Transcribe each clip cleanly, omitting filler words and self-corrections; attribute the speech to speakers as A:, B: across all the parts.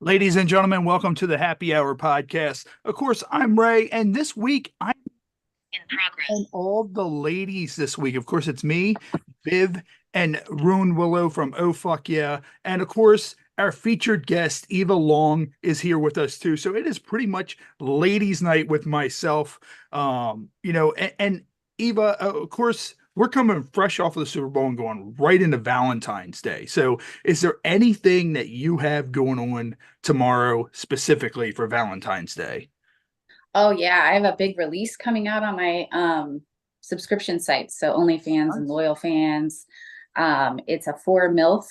A: Ladies and gentlemen, welcome to the Happy Hour podcast. Of course, I'm Ray, and this week I'm in progress. And all the ladies this week. Of course, it's me, Viv, and Ruan Willow from Oh Fuck Yeah. And of course, our featured guest, Eva Long, is here with us too. So it is pretty much ladies' night with myself. And Eva, of course, we're coming fresh off of the Super Bowl and going right into Valentine's Day. So is there anything that you have going on tomorrow specifically for Valentine's Day?
B: Oh yeah, I have a big release coming out on my subscription site. So OnlyFans and
A: Nice.
B: Loyal Fans. It's a 4 MILF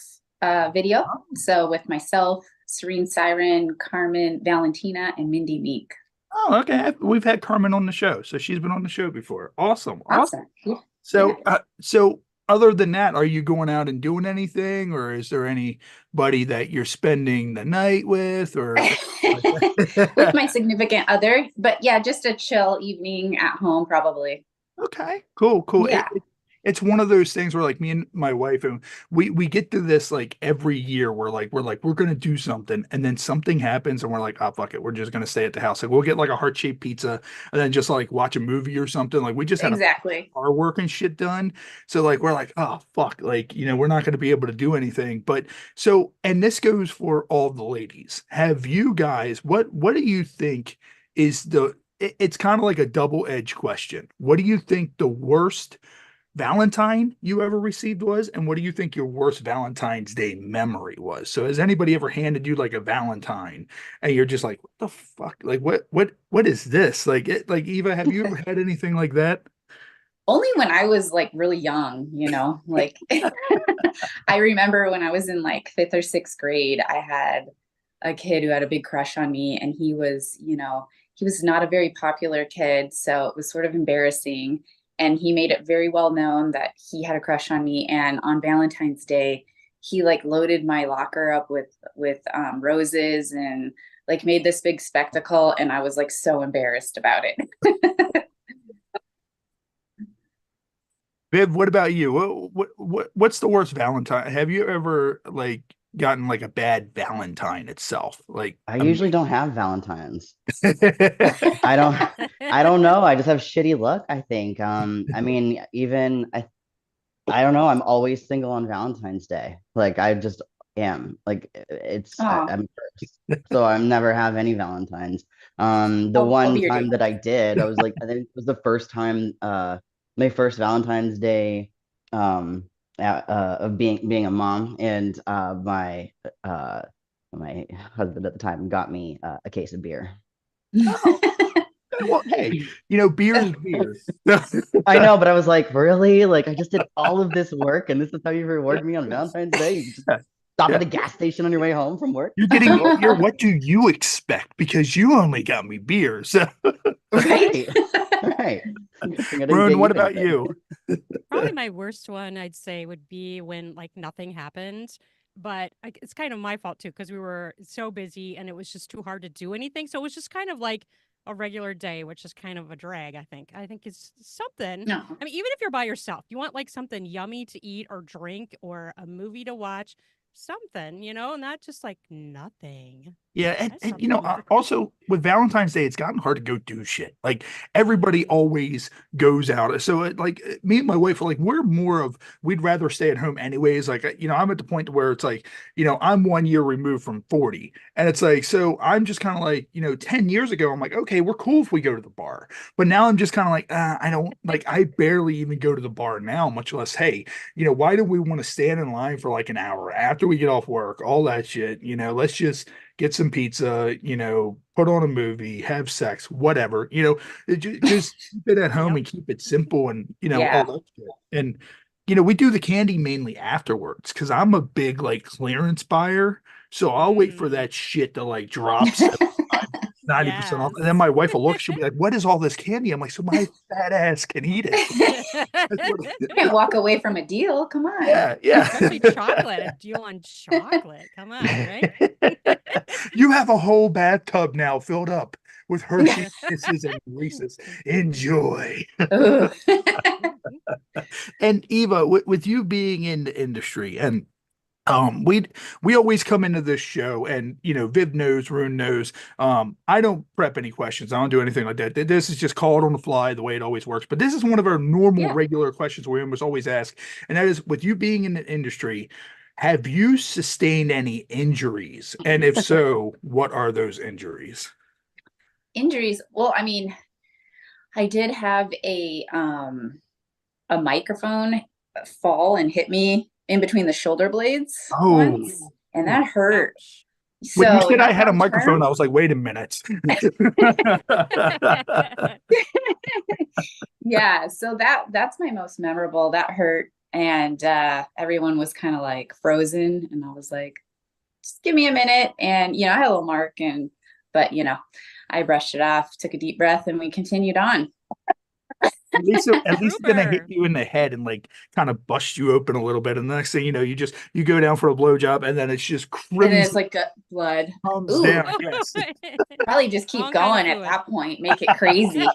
B: video.
A: Oh,
B: So with myself, Serene Siren, Carmen, Valentina, and Mindy Meek.
A: okay. We've had Carmen on the show, so she's been on the show before. Awesome, awesome.
B: Awesome. Yeah. Yeah.
A: So other than that, are you going out and doing anything, or is there anybody that you're spending the night with, or
B: With my significant other. But yeah, just a chill evening at home, probably.
A: Okay, cool, cool.
B: Yeah.
A: It's one of those things where like me and my wife and we get to this like every year where we're gonna do something and then something happens and we're like, oh fuck it, we're just gonna stay at the house. Like we'll get like a heart-shaped pizza and then just like watch a movie or something. Like we just had
B: Exactly.
A: our work and shit done. So like we're like, oh fuck, like we're not gonna be able to do anything. But so and this goes for all the ladies. Have you guys what do you think is it's kind of like a double-edged question. What do you think the worst Valentine you ever received was, and what do you think your worst Valentine's Day memory was? So has anybody ever handed you like a Valentine and you're just like, what the fuck? Like what is this? Like Eva, have you ever had anything like that?
B: Only when I was like really young, like I remember when I was in like fifth or sixth grade, I had a kid who had a big crush on me, and he was not a very popular kid, so it was sort of embarrassing. And he made it very well known that he had a crush on me. And on Valentine's Day, he like loaded my locker up with roses and like made this big spectacle, and I was like so embarrassed about it.
A: Viv, what about you? What's the worst Valentine? Have you ever like gotten like a bad Valentine itself? Like
C: I
A: a
C: usually don't have Valentines. I don't I don't know. I just have shitty luck, I think. I mean, even I don't know, I'm always single on Valentine's Day. Like I just am. Like
B: Oh,
C: I'm cursed. So I never have any Valentines. The
B: I'll be
C: one
B: your
C: time
B: date.
C: that I did, I was like, I think it was the first time my first Valentine's Day um of being a mom, and uh my husband at the time got me a case of beer.
A: Oh, well, hey, beer is beer.
C: I know, but I was like, really? Like, I just did all of this work, and this is how you reward me on Valentine's Day? You just
A: Yeah,
C: stop at
A: yeah.
C: the gas station on your way home from work?
A: You're getting beer. What do you expect? Because you only got me beer. So,
B: Right?
C: Right. Right. Good thing I didn't
A: Vern,
C: get you
A: what about
C: anything.
A: you?
D: Probably my worst one, I'd say, would be when like nothing happened. But like, it's kind of my fault too, because we were so busy and it was just too hard to do anything. So it was just kind of like a regular day, which is kind of a drag, I think. I think it's something.
B: No.
D: I mean, even if you're by yourself, you want like something yummy to eat or drink or a movie to watch, something, not just like nothing.
A: Yeah,
D: That's something.
A: also with Valentine's Day, it's gotten hard to go do shit. Like everybody always goes out. So me and my wife are like, we're more of we'd rather stay at home anyways. Like I'm at the point where it's like, I'm 1 year removed from 40. And it's like, so I'm just kind of like, 10 years ago, I'm like, okay, we're cool if we go to the bar. But now I'm just kind of like, I don't like I barely even go to the bar now, much less, hey, why do we want to stand in line for like an hour after we get off work, all that shit, let's just get some pizza, put on a movie, have sex, whatever, just keep it at home
D: Yep.
A: and keep it simple and, all
B: Yeah.
A: that shit. And, we do the candy mainly afterwards because I'm a big like clearance buyer. So I'll wait for
D: Mm,
A: that shit to like drop 75, 90% off. And then
D: yes.
A: my wife will look, she'll be like, what is all this candy? I'm like, so my fat ass can eat it. That's what,
B: Can't walk away from a deal. Come on.
A: yeah, yeah.
D: Especially chocolate, a deal on chocolate. Come on, right?
A: You have a whole bathtub now filled up with Hershey Kisses and Reese's. Enjoy.
B: Ooh.
A: And Eva, with you being in the industry, and We always come into this show, and Viv knows, Ruan knows. I don't prep any questions. I don't do anything like that. This is just called on the fly, the way it always works. But this is one of our normal,
B: Yeah.
A: regular questions we always ask, and that is, with you being in the industry, have you sustained any injuries? And if so, what are those injuries?
B: Injuries. Well, I mean, I did have a microphone fall and hit me in between the shoulder blades once, and that hurt.
D: Ouch.
A: When you
B: So
A: said I had a
B: long
A: microphone,
B: term,
A: I was like, wait a minute.
B: yeah. So that's my most memorable. That hurt, and everyone was kind of like frozen, and I was like, just give me a minute, and I had a little mark, but I brushed it off, took a deep breath, and we continued on.
A: At least it's gonna hit
D: Trooper.
A: you in the head and like kind of bust you open a little bit. And the next thing you know, you go down for a blowjob, and then it's just
B: And then it's
A: crimson
B: like blood.
A: comes
B: Ooh.
A: down. Yes.
B: Probably just keep
D: Wrong kind of
B: going at
D: fluid.
B: that point, make it crazy.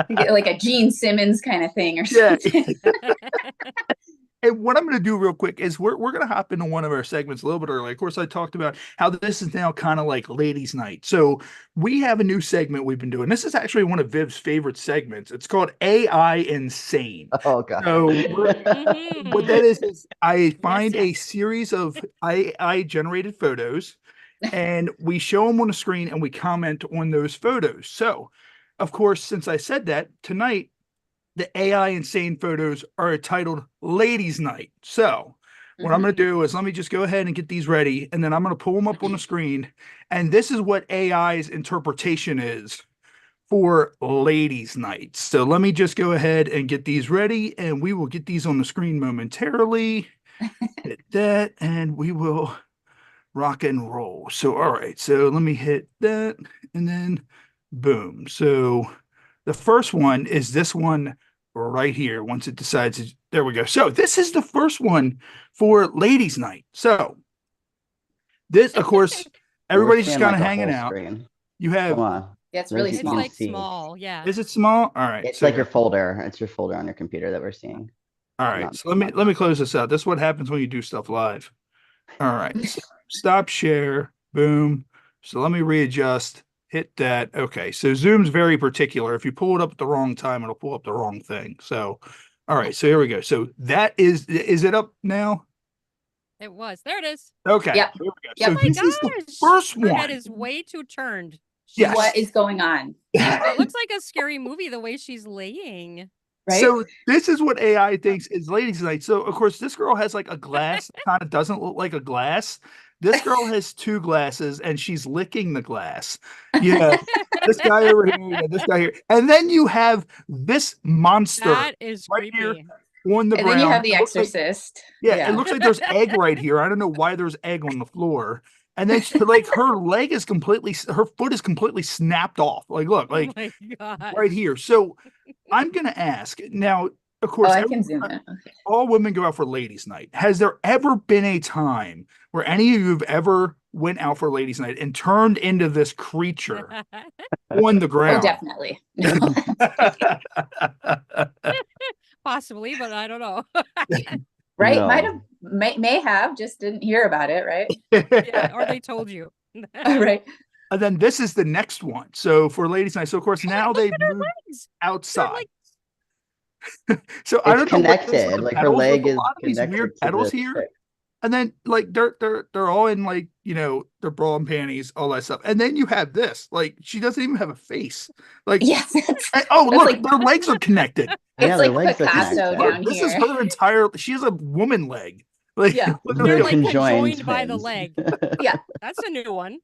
B: Get like a Gene Simmons kind of thing or
A: Yeah.
B: something.
A: And what I'm going to do real quick is we're going to hop into one of our segments a little bit early. Of course, I talked about how this is now kind of like ladies' night. So we have a new segment we've been doing. This is actually one of Viv's favorite segments. It's called AI Insane.
C: Oh god.
A: So what that is I find
D: yes.
A: a series of AI generated photos, and we show them on the screen and we comment on those photos. So, of course, since I said that, tonight the AI insane photos are titled Ladies Night. So, what I'm going to do is let me just go ahead and get these ready, and then I'm going to pull them up on the screen. And this is what AI's interpretation is for Ladies Night. So, let me just go ahead and get these ready, and we will get these on the screen momentarily. Hit that, and we will rock and roll. So, all right. So, let me hit that, and then boom. So, the first one is this one right here. Once it decides, there we go. So this is the first one for Ladies Night. So this, of course, everybody's just kind of hanging out.
C: Screen.
A: You have,
C: Come on.
B: Yeah, it's
C: Those
B: really
C: you
D: It's
C: can
B: small.
D: like
C: see.
D: small. Yeah.
A: is it small? All right.
C: It's
A: so,
C: like your folder. It's your folder on your computer that we're seeing.
A: all right.
C: Not-
A: So let me close this out. This is what happens when you do stuff live. All right. So stop share. Boom. So let me readjust. Hit that. Okay. So Zoom's very particular. If you pull it up at the wrong time, it'll pull up the wrong thing. So, all right. So here we go. So that is it up now?
D: It was. There it is.
A: Okay.
B: Yep.
A: Here we go.
B: Yep.
A: So
D: Oh my
A: this is the
D: gosh.
A: first
D: Her
A: one.
D: head is way too turned.
A: Yes.
B: What is going on?
D: It looks like a scary movie the way she's laying.
B: Right?
A: So this is what AI thinks is Ladies Night. So of course this girl has like a glass that kind of doesn't look like a glass. This girl has two glasses and she's licking the glass. Yeah. This guy over here, yeah, this guy here. And then you have this monster
D: That is
A: right here
D: creepy.
A: on the
B: and
A: ground.
B: then you have The
A: It looks like-
B: Exorcist.
A: yeah, it looks like there's egg right here. I don't know why there's egg on the floor. And then like her foot is completely snapped off. Like, look,
D: Oh
A: like
D: my god.
A: right here. So I'm gonna ask now, of
B: Oh,
A: course,
B: I can zoom in. Okay.
A: all women go out for ladies' night. Has there ever been a time where any of you have ever went out for ladies' night and turned into this creature on the
B: Oh,
A: ground?
B: definitely.
D: Possibly, but I don't know.
B: Right?
C: No.
B: May have, just didn't hear about it, right?
D: Yeah, or they told you.
B: Right.
A: And then this is the next one. So for ladies' night, so of course now they've moved
D: Legs.
A: outside.
D: like-
A: So I
C: It's
A: don't know what
C: connected.
A: the
C: Like her
A: pedals,
C: leg
A: there's a
C: is
A: lot of these
C: connected
A: weird
C: to
A: pedals
C: the
A: here.
C: stick.
A: And then like they're all in like their bra and panties, all that stuff. And then you have this. Like she doesn't even have a face. Like
B: Yes. It's
A: oh
B: that's
A: look,
B: like-
A: their legs are connected.
C: Yeah, their
B: like
C: legs are
B: Picasso
C: connected.
B: down
A: This is
B: here.
A: her entire. She has a woman leg. Like
B: Yeah.
A: literally
D: They're
A: a
D: like
A: woman-
D: conjoined by the
C: twins.
D: leg.
B: Yeah.
D: That's a new one.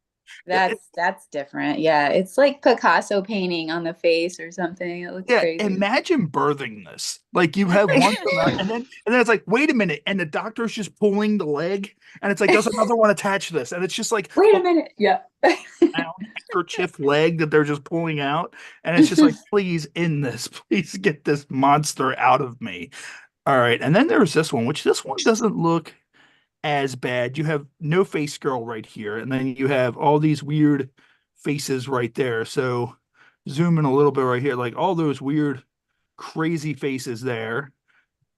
B: That's different. Yeah. It's like Picasso painting on the face or something. It looks
A: yeah,
B: crazy.
A: imagine birthing this. Like you have one and then it's like, wait a minute, and the doctor's just pulling the leg, and it's like, there's another one attached to this, and it's just like
B: Wait a minute. Yeah.
A: handkerchief leg that they're just pulling out, and it's just like, please end this, please get this monster out of me. All right, and then there's this one, which this one doesn't look as bad. You have no face girl right here, and then you have all these weird faces right there. So zoom in a little bit right here, like all those weird, crazy faces there.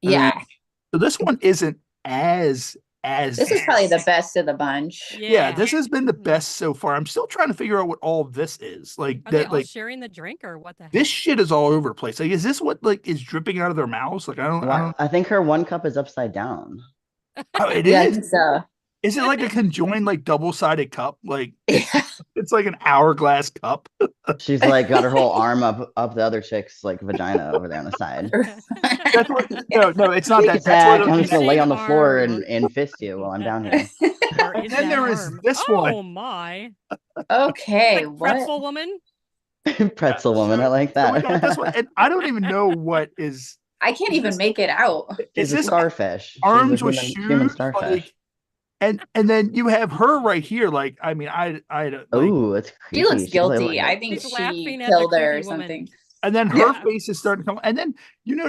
A: And
B: Yeah.
A: then- so this one isn't as as
B: This is probably the best of the bunch.
A: yeah, this has been the
D: Mhm.
A: best so far. I'm still trying to figure out what all of this is. Like
D: Are they
A: that,
D: all
A: like
D: sharing the drink or what the heck?
A: this shit is all over the place. Like, is this what like is dripping out of their mouths? Like, I don't.
C: I think her one cup is upside down.
A: Oh, it
B: Yeah, I
A: is.
B: think so.
A: Is it like a conjoined like double-sided cup? Like
B: Yeah.
A: it's like an hourglass cup.
C: She's like got her whole arm up the other chick's like vagina over there on the side.
A: That's what. No, it's not
C: Sneak
A: that. That's what.
C: attack! I'm just gonna lay on the floor
D: Arm.
C: and fist you while I'm down here.
D: Where
A: And
D: is
A: then
D: that
A: there is
D: arm?
A: this one.
D: Oh my.
B: Okay,
D: Like
B: what?
D: pretzel woman?
C: Pretzel woman, I like
A: So we
C: that.
A: got this one, and I don't even know what is.
B: I can't
A: Is
B: even
A: this-
B: make it out.
A: Is
C: She's a
A: this
C: starfish. She's
A: arms
C: a
A: with
C: human
A: shoes?
C: starfish.
A: Like, and then you have her right here. Like, I mean, I like,
C: Oh, it's creepy.
B: She looks
C: She's like-
B: guilty. I think
D: She's
B: she
D: laughing at the
B: killed her or
D: creepy woman.
B: something.
A: and then her
D: Yeah.
A: face is starting to come, and then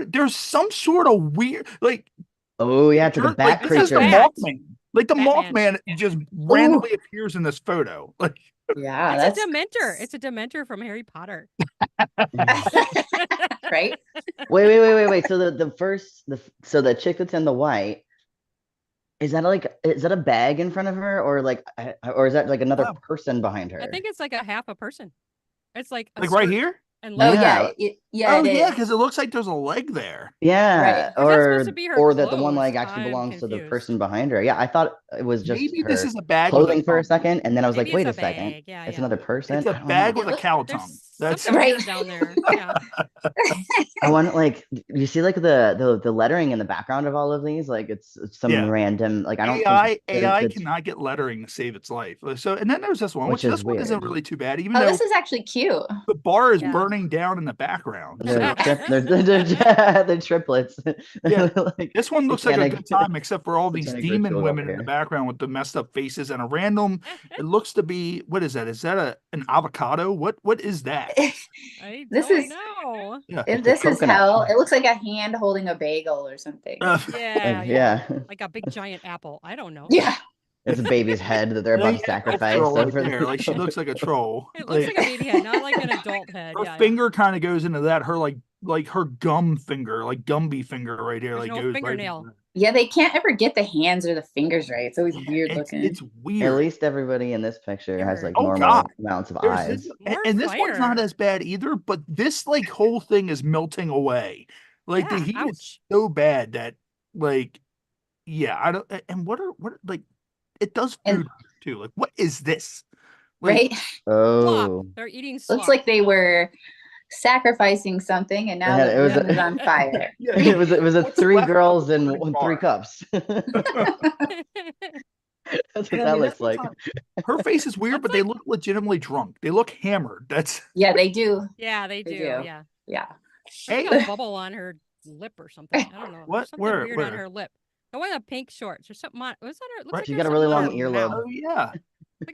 A: there's some sort of weird like
C: oh yeah, to the
A: jerk-
C: bat
A: like, this is the
C: creature.
D: Bat.
A: Mothman. Like the
D: Batman.
A: Mothman just randomly appears in this photo. Like,
B: Yeah,
D: It's
B: that's
D: a Dementor. It's a Dementor from Harry Potter.
B: right.
C: Wait. So so the chick that's in the white, is that a bag in front of her, or or is that like another
A: Oh.
C: person behind her?
D: I think it's like a half a person. It's like a
A: like right
D: skirt
A: here.
D: and
B: Oh
D: legs.
C: Yeah.
B: yeah,
A: Oh
B: it
A: yeah,
B: is.
A: because it looks like there's a leg there.
C: Yeah,
B: Right.
D: Is that
C: or
D: supposed to be her
C: or that the one
D: clothes?
C: leg actually
D: I'm
C: belongs to the
D: confused.
C: person behind her. Yeah, I thought it was just
A: Maybe
C: her
A: this is a bag with
C: clothing for a
A: tongue.
C: second, and then I was
D: Maybe
C: like, wait
D: it's
C: a
D: a
C: second,
D: bag. Yeah,
C: it's
D: yeah.
C: another person.
A: It's a
C: I don't
A: bag
C: know.
A: with a
B: Look,
A: cow
D: There's
A: tongue. That's
D: something
B: Right.
D: weird down there. Yeah.
C: I want like you see like the lettering in the background of all of these, like it's some
A: Yeah.
C: random like I don't
A: AI
C: think
A: AI
C: it's
A: cannot get lettering to save its life. So and then there's this one,
C: Which
A: which
C: is
A: this one isn't
C: weird.
A: really too bad, even
B: Oh,
A: though
B: this is actually cute.
A: the bar is
D: Yeah.
A: burning down in the background.
C: they're,
A: So
C: they're triplets.
A: Yeah.
C: Like,
A: this one looks like a
C: satanic-
A: good time, except for all these
C: satanic
A: demon
C: ritual
A: women
C: over
A: in the
C: here.
A: background with the messed up faces and a random. It looks to be what is that? Is that an avocado? What is that?
D: I
B: This
D: don't
B: is-
D: know.
A: Yeah.
C: It's a
B: This is
C: coconut.
B: hell. It looks like a hand holding a bagel or something.
D: Yeah,
C: Yeah.
D: Like a big giant apple. I don't know.
B: Yeah.
C: It's a baby's head that they're
A: I
C: about
A: think
C: to
A: that's
C: sacrifice
A: troll right
C: over
A: there. Like she looks like a troll.
D: It looks like a baby head, not like an adult head.
A: Her
D: Yeah,
A: finger kind of goes into that. Her like her gum finger, like Gumby finger right here,
D: There's
A: like
D: no
A: goes
D: fingernail.
A: right.
B: Yeah, they can't ever get the hands or the fingers right. It's always weird looking.
A: It's
C: At
A: weird.
C: least everybody in this picture has like
A: Oh,
C: normal
A: God.
C: amounts of
A: There's
C: eyes.
A: this,
D: More
A: and this one's not
D: fire.
A: as bad either, but this like whole thing is melting away. Like the
D: Yeah,
A: heat is
D: ouch.
A: so bad that like yeah, I don't and what like it does
B: And-
A: food too. Like what is this? Like,
B: Right?
D: Slop.
C: Oh,
D: They're eating slop.
B: Looks like they were sacrificing something and now
C: It
B: the
C: was
B: room
C: a-
B: is on fire.
A: Yeah,
C: it was a
A: what's
C: three
A: left of
C: girls
A: the
C: and
A: burning
C: three
A: bar?
C: cups. That's what
A: And I
C: that
A: mean,
C: looks
A: that's
C: like.
A: what's Her face is weird,
D: That's
A: but they look legitimately drunk. They look hammered. That's
B: Yeah, they do.
D: Yeah, they
B: They
D: do.
B: do.
D: Yeah.
B: Yeah.
D: There's like a bubble on her lip or something. I don't know.
A: What?
D: There's something
A: Where?
D: weird on
A: Where?
D: her lip. The one with the pink shorts or something. Was that her? Looks
A: Right.
D: like
C: She's
D: there's
C: got a really
D: something on
C: long
D: her
C: earlobe.
D: mouth.
A: oh yeah.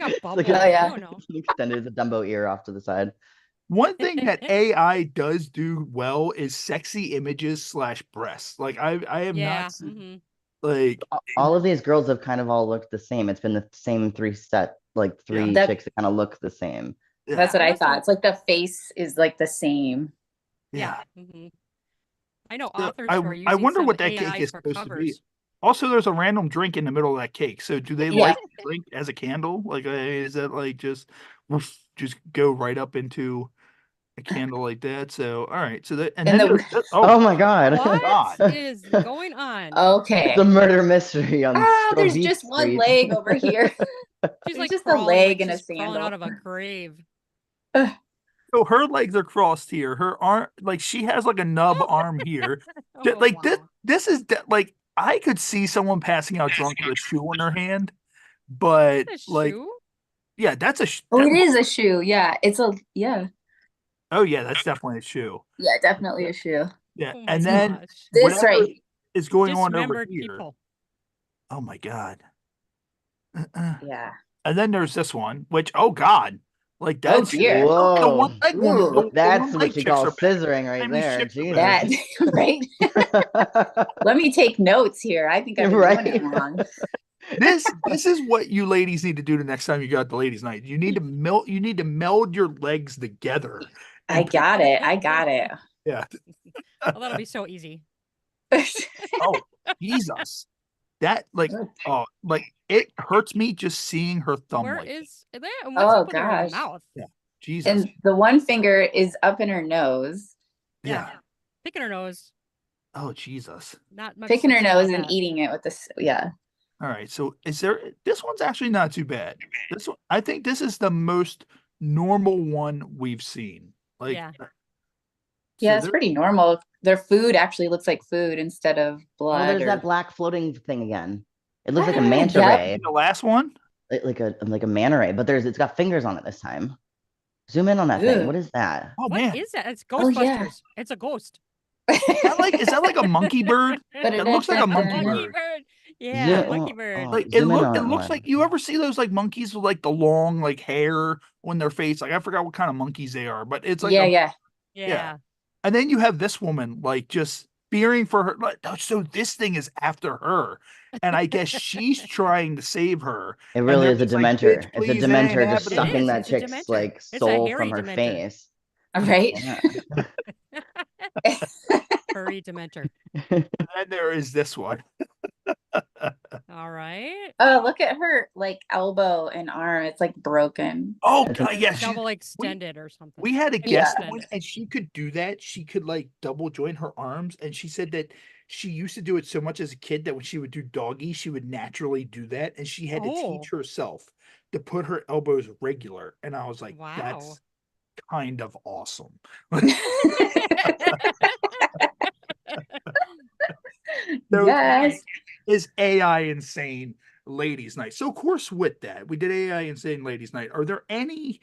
D: Like a bubble.
C: like
B: Oh, yeah.
D: I don't know.
C: extended a Dumbo ear off to the side.
A: One thing that AI does do well is sexy images slash breasts. Like I have
D: Yeah.
A: not seen,
D: mhm.
A: like
C: All of these girls have kind of all looked the same. It's been the same three
B: That-
C: chicks that kind of look the same.
B: That's what I
D: That's
B: thought.
D: a-
B: It's like the face is like the same.
A: yeah.
D: mhm. I know
A: Yeah,
D: authors
A: I-
D: who are
A: I
D: using
A: wonder
D: some
A: what that
D: AI
A: cake is
D: for
A: supposed to be.
D: covers.
A: Also, there's a random drink in the middle of that cake. So do they
B: Yeah.
A: light the drink as a candle? Like is that like just woof, just go right up into a candle like that? So all right. So that and
B: And
A: then
B: the-
A: there's-
C: Oh my god.
D: What is going on?
B: Okay.
C: It's a murder mystery on
B: There's
C: Strobeef
B: just one
C: Street.
B: leg over here.
D: She's
B: There's
D: like
B: just a
D: crawling,
B: leg
D: like
B: and a
D: she's crawling
B: sandal.
D: out of a grave.
A: So her legs are crossed here. Her arm, like she has like a nub arm here.
D: Oh,
A: Like this,
D: wow.
A: this is like I could see someone passing out drunk with a shoe in their hand, but
D: Is that a
A: like
D: shoe?
A: yeah, that's a.
B: Oh, it is a shoe. Yeah.
A: Oh yeah, that's definitely a shoe.
B: Yeah, definitely a shoe.
A: Yeah,
D: Oh my
A: and then
D: gosh.
B: This
A: whatever
B: right.
A: is going on over
D: Dismembered
A: here.
D: people.
A: Oh my god.
B: Yeah.
A: And then there's this one, which oh god, like
B: Oh
A: that's
B: dear.
A: the
C: Whoa.
A: one leg one.
B: Ooh.
A: the
C: That's
A: one
C: what
A: leg
C: you
A: chicks
C: call
A: are-
C: scissoring right
A: I mean,
C: there.
A: shit,
C: Jesus.
B: That right. Let me take notes here. I think I've been
C: Right.
B: doing it wrong.
A: This is what you ladies need to do the next time you go out to ladies' night. You need to meld your legs together.
B: I got it. I got it.
A: Yeah.
D: Oh, that'll be so easy.
A: Oh, Jesus. That like like it hurts me just seeing her thumb.
D: Where
A: like
D: is that? And what's
B: Oh
D: up with her
B: gosh.
D: mouth?
A: Yeah. Jesus.
B: And the one finger is up in her nose,
A: Yeah.
D: Picking her nose.
A: Oh Jesus.
D: Not much
B: picking her
D: to say about
B: nose and
D: that.
B: eating it with this. Yeah.
A: All right. So this one's actually not too bad. This one, I think this is the most normal one we've seen. Like
D: Yeah.
B: Yeah,
A: so
B: it's pretty normal. Their food actually looks like food instead of
C: Oh,
B: blood.
C: there's
B: or...
C: that black floating thing again. It looks like a
B: Ah,
C: manta
B: yep.
C: ray,
A: the last one.
C: like a manta ray, but it's got fingers on it this time. Zoom in on that thing.
B: Ugh.
C: What is that?
A: Oh
D: What
A: man.
D: is that? It's
B: Oh,
D: Ghostbusters.
B: yeah.
D: It's a ghost.
A: Is that like a monkey bird? It looks like a monkey
D: Monkey
A: bird.
D: bird. Yeah,
C: Zoom-
D: monkey bird.
A: Like
C: zoom in
A: it
C: on
A: looks
C: one.
A: like, you ever see those like monkeys with like the long like hair on their face? Like I forgot what kind of monkeys they are, but it's like
B: yeah.
D: Yeah.
A: And then you have this woman like just fearing for her. Like, oh, so this thing is after her, and I guess she's trying to save her.
C: It really is a
A: It's like,
C: dementor.
A: "Bitch,
C: It's a
A: please, it ain't
C: dementor just
A: happening."
C: sucking that
D: It's a
C: chick's
D: dementor.
C: like
D: It's a
C: soul
D: hairy
C: from her
D: dementor.
C: face.
B: All right.
C: Yeah.
D: Furry dementor.
A: And then there is this one.
D: All right.
B: Oh, look at her like elbow and arm. It's like broken.
A: Oh
C: It's a-
A: God, yeah,
D: Double extended or something.
A: we had a
D: Maybe
A: guest
D: extended.
A: once, and she could do that. She could like double join her arms, and she said that she used to do it so much as a kid that when she would do doggy, she would naturally do that, and she had to
D: Oh.
A: teach herself to put her elbows regular. And I was like,
D: Wow.
A: that's kind of awesome. So
B: Yes.
A: is AI insane ladies night. So of course with that, we did AI insane ladies night. Are there any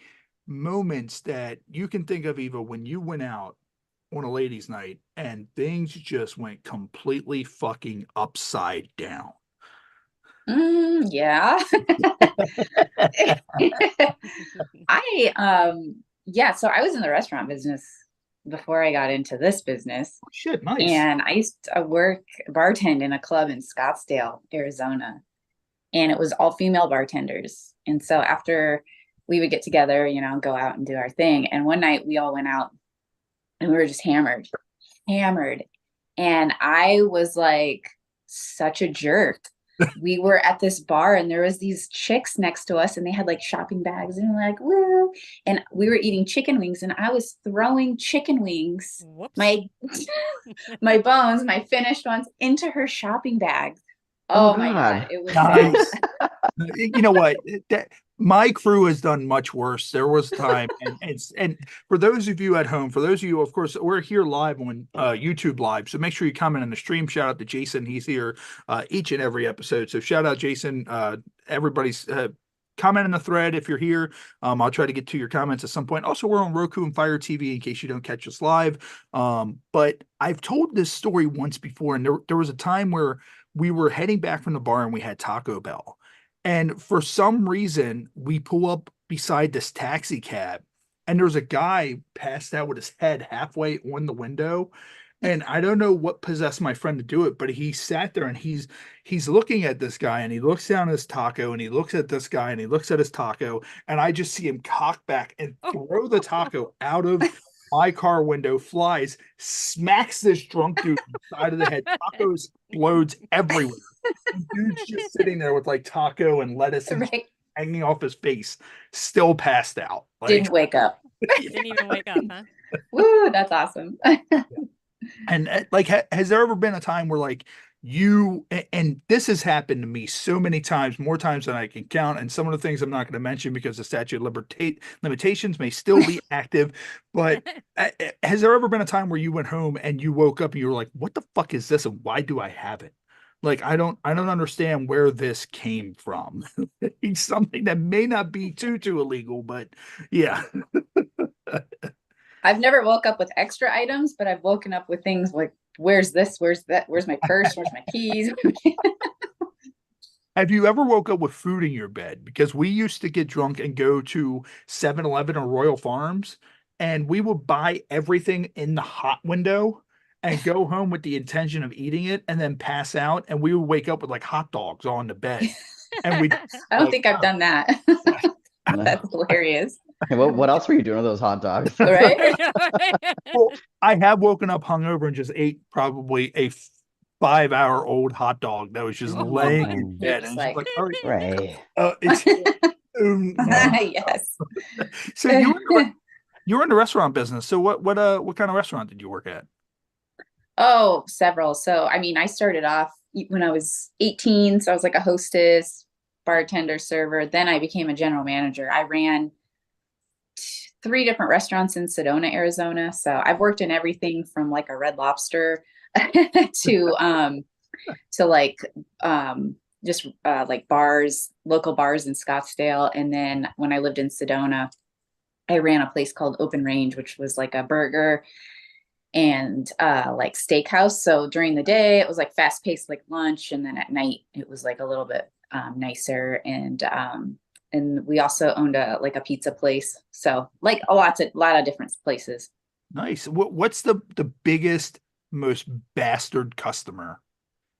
A: moments that you can think of, Eva, when you went out on a ladies night and things just went completely fucking upside down?
B: Yeah. So I was in the restaurant business before I got into this business.
A: Oh, shit, nice.
B: And I used to bartend in a club in Scottsdale, Arizona. And it was all female bartenders. And so after we would get together, go out and do our thing. And one night we all went out and we were just hammered. And I was like such a jerk. We were at this bar and there was these chicks next to us and they had like shopping bags and we're like, woo. And we were eating chicken wings and I was throwing chicken wings,
D: Whoops.
B: my bones, my finished ones, into her shopping bag.
C: Oh,
B: my
C: God.
B: God. It was
A: Nice.
B: sad.
A: You know what? My crew has done much worse. There was time, and for those of you at home, for those of you, of course, we're here live on YouTube Live. So make sure you comment on the stream. Shout out to Jason; he's here each and every episode. So shout out Jason. Everybody's comment in the thread if you're here. I'll try to get to your comments at some point. Also, we're on Roku and Fire TV in case you don't catch us live. But I've told this story once before, and there was a time where we were heading back from the bar and we had Taco Bell. And for some reason, we pull up beside this taxi cab, and there's a guy passed out with his head halfway on the window. And I don't know what possessed my friend to do it, but he sat there and he's looking at this guy, and he looks down at his taco, and he looks at this guy, and he looks at his taco, and I just see him cock back and throw the taco out of my car window, flies, smacks this drunk dude in the side of the head. Taco explodes everywhere. The dude's just sitting there with like taco and lettuce and
B: Right.
A: hanging off his face, still passed out. Like,
B: Didn't wake up.
D: Didn't even wake up, huh?
B: Woo, that's awesome.
A: and like, has there ever been a time where like and this has happened to me so many times, more times than I can count, and some of the things I'm not going to mention because the statute of limitations may still be active, but has there ever been a time where you went home and you woke up and you were like, what the fuck is this and why do I have it? Like, I don't understand where this came from. It's something that may not be too illegal, but yeah.
B: I've never woke up with extra items, but I've woken up with things like, where's this? Where's that? Where's my purse? Where's my keys?
A: Have you ever woke up with food in your bed? Because we used to get drunk and go to 7-Eleven or Royal Farms, and we would buy everything in the hot window and go home with the intention of eating it and then pass out. And we would wake up with like hot dogs on the bed. And we
B: I don't think I've done that. That's hilarious.
C: What else were you doing with those hot dogs?
B: Right?
A: Well, I have woken up hungover and just ate probably a 5-hour-old hot dog that was just laying in
C: Oh,
A: bed,
B: Just
A: and it's just
B: like-
A: like, all right,
C: right.
A: it's
B: Yes.
A: so you were in the restaurant business. So what kind of restaurant did you work at?
B: Oh, several. So, I mean, I started off when I was 18. So I was like a hostess, bartender, server. Then I became a general manager. I ran 3 different restaurants in Sedona, Arizona. So I've worked in everything from like a Red Lobster to like just like bars, local bars in Scottsdale. And then when I lived in Sedona, I ran a place called Open Range, which was like a burger and like steakhouse. So during the day it was like fast paced like lunch, and then at night it was like a little bit nicer. And we also owned a pizza place. So like a lot of different places.
A: Nice. What's the biggest, most bastard customer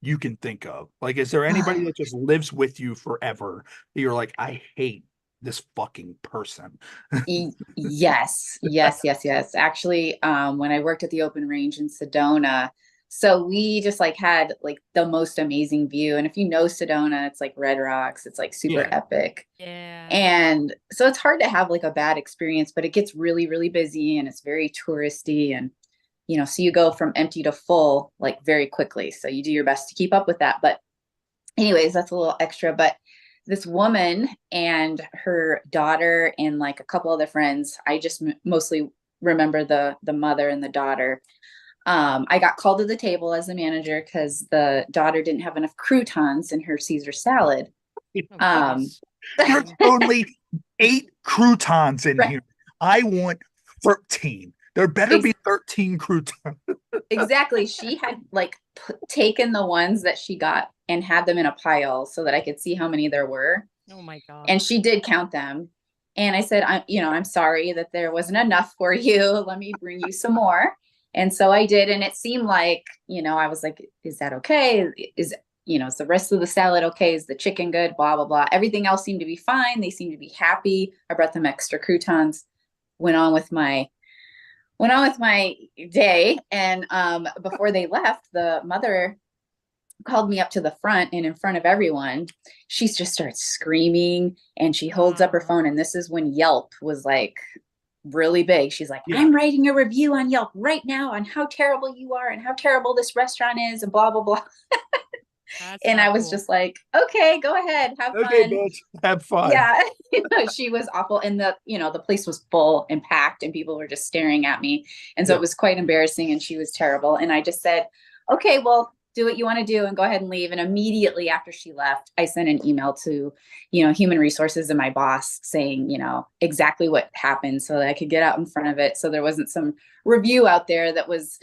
A: you can think of? Like, is there anybody that just lives with you forever that you're like, I hate this fucking person?
B: Yes. Actually, when I worked at the Open Range in Sedona, so we just like had like the most amazing view. And if you know Sedona, it's like Red Rocks, it's like super
A: Yeah.
B: epic.
D: Yeah.
B: And so it's hard to have like a bad experience, but it gets really, really busy and it's very touristy. And, so you go from empty to full like very quickly. So you do your best to keep up with that. But anyways, that's a little extra. But this woman and her daughter and like a couple other friends, I just mostly remember the mother and the daughter. I got called to the table as the manager because the daughter didn't have enough croutons in her Caesar salad.
D: Oh,
A: There's only 8 croutons in
B: Right.
A: here. I want 13. There better be 13 croutons.
B: Exactly. She had like taken the ones that she got and had them in a pile so that I could see how many there were.
D: oh my God.
B: And she did count them. And I said, I'm sorry that there wasn't enough for you. Let me bring you some more. And so I did. And it seemed like, I was like, is that okay? Is the rest of the salad okay? Is the chicken good? Blah, blah, blah. Everything else seemed to be fine. They seemed to be happy. I brought them extra croutons, went on with my day. And before they left, the mother called me up to the front, and in front of everyone, she just starts screaming and she holds up her phone. And this is when Yelp was like really big. She's like,
A: Yeah.
B: I'm writing a review on Yelp right now on how terrible you are and how terrible this restaurant is and blah, blah, blah.
D: That's
B: And
D: not
B: I was
D: cool.
B: just like, okay, go ahead, have
A: Okay,
B: fun.
A: bitch, have fun.
B: Yeah, she was awful. And the place was full and packed and people were just staring at me. And so
A: Yeah.
B: it was quite embarrassing and she was terrible. And I just said, okay, well, do what you want to do and go ahead and leave. And immediately after she left, I sent an email to, human resources and my boss saying, exactly what happened so that I could get out in front of it. So there wasn't some review out there that was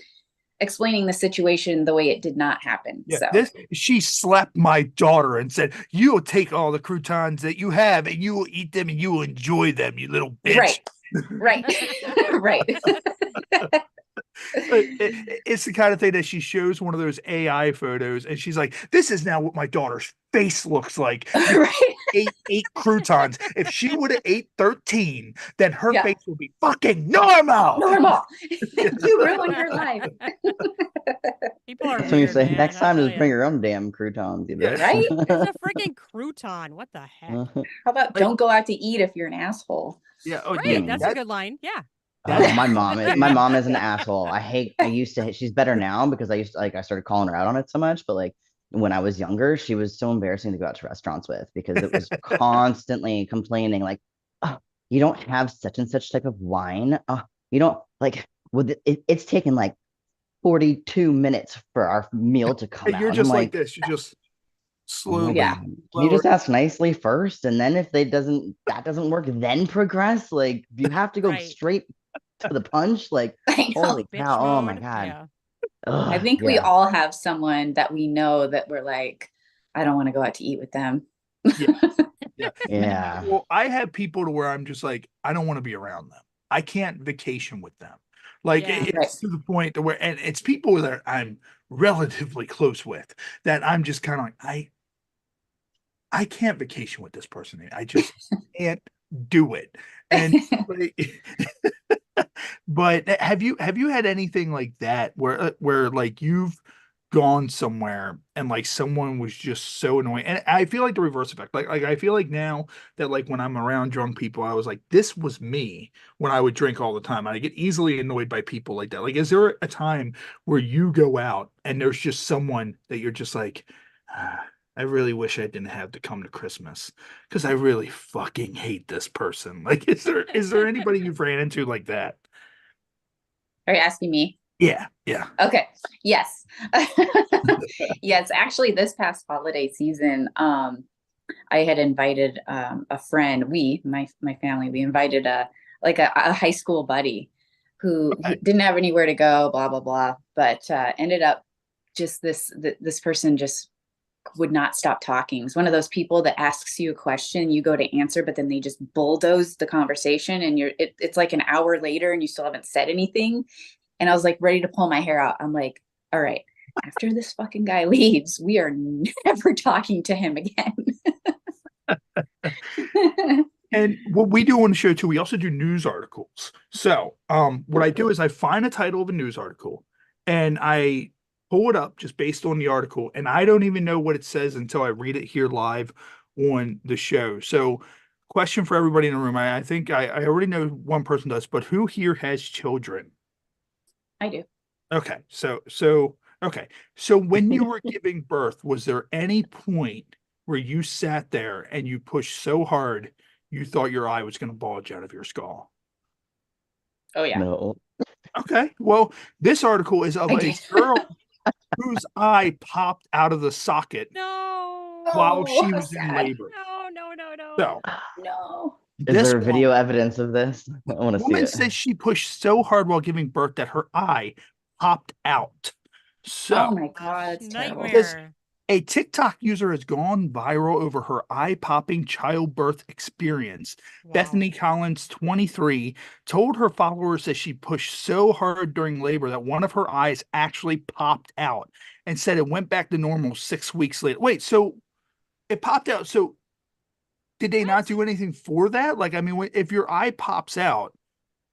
B: explaining the situation the way it did not happen.
A: Yeah,
B: So
A: she slapped my daughter and said, "You will take all the croutons that you have, and you will eat them, and you will enjoy them, you little bitch."
B: right, right.
A: It's the kind of thing that she shows one of those AI photos, and she's like, "This is now what my daughter's face looks like."
B: Right.
A: Eight croutons. If she would have ate 13, then her
B: Yeah.
A: face would be fucking normal.
B: Normal. You ruined her life.
D: People are
C: That's when you
D: weird,
C: say,
D: man,
C: next
D: I'll
C: time,
D: tell
C: just bring
D: ya.
C: your own damn croutons, you
A: Yeah.
C: bitch.
B: Right?
D: It's a freaking crouton. What the heck?
B: How about don't go out to eat if you're an asshole?
A: Yeah. Oh,
D: Right.
A: yeah.
D: That's a good line. Yeah.
C: Oh, my mom is an asshole. I used to, she's better now because I started calling her out on it so much, but like when I was younger, she was so embarrassing to go out to restaurants with because it was constantly complaining like, oh, you don't have such and such type of wine. Oh, you don't like it's taken like 42 minutes for our meal to come
A: You're
C: out.
A: just
C: I'm
A: like this. You just slowly.
B: Yeah.
C: Can you just ask nicely first, and then if that doesn't work, then progress? Like you have to go
D: Right.
C: straight to the punch. Like
B: I know.
C: holy
D: Bitch
C: cow! Oh my
D: mode.
C: god!
D: Yeah.
C: Ugh,
B: I think we
C: yeah.
B: all have someone that we know that we're like, I don't want to go out to eat with them.
A: Yeah.
C: Yeah.
A: Well, I have people to where I'm just like, I don't want to be around them. I can't vacation with them. Like
D: Yeah.
A: it's
B: Right.
A: to the point to where, and it's people that I'm relatively close with that I'm just kind of like, I can't vacation with this person. I just can't do it. And but have you had anything like that where like you've gone somewhere and like someone was just so annoying. And I feel like the reverse effect. Like I feel like now that like when I'm around drunk people, I was like, this was me when I would drink all the time. I get easily annoyed by people like that. Like, is there a time where you go out and there's just someone that you're just like, "Ah, I really wish I didn't have to come to Christmas because I really fucking hate this person." Like, is there anybody you've ran into like that?
B: Are you asking me?
A: Yeah, yeah.
B: Okay. Yes. Yes, actually this past holiday season, I had invited a friend, my family, we invited a high school buddy who he
A: Okay.
B: didn't have anywhere to go, blah blah blah, but ended up just this person just would not stop talking. It's one of those people that asks you a question, you go to answer, but then they just bulldoze the conversation, and it's like an hour later and you still haven't said anything. And I was like ready to pull my hair out. I'm like, all right, after this fucking guy leaves, we are never talking to him again.
A: And what we do on the show too, we also do news articles. So, what I do is I find a title of a news article and I pull it up just based on the article, and I don't even know what it says until I read it here live on the show. So, question for everybody in the room. I think I already know one person does, but who here has children?
B: I do.
A: Okay, okay. So when you were giving birth, was there any point where you sat there and you pushed so hard you thought your eye was going to bulge out of your skull?
B: Oh yeah.
C: No.
A: Okay, well, this article is of
B: I
A: a
B: did.
A: girl whose eye popped out of the socket
D: No.
A: while
B: Oh,
A: she
B: how
A: was in
B: sad.
A: labor.
D: No.
A: So
B: No.
C: Is
A: this
C: there video evidence of this? I want to see
A: woman
C: it.
A: says she pushed so hard while giving birth that her eye popped out. So
B: Oh my God, it's terrible.
D: Nightmare.
A: a TikTok user has gone viral over her eye-popping childbirth experience.
D: Wow.
A: Bethany Collins, 23, told her followers that she pushed so hard during labor that one of her eyes actually popped out and said it went back to normal 6 weeks later. Wait, so it popped out. So did they not
D: What?
A: do anything for that? Like, I mean, if your eye pops out,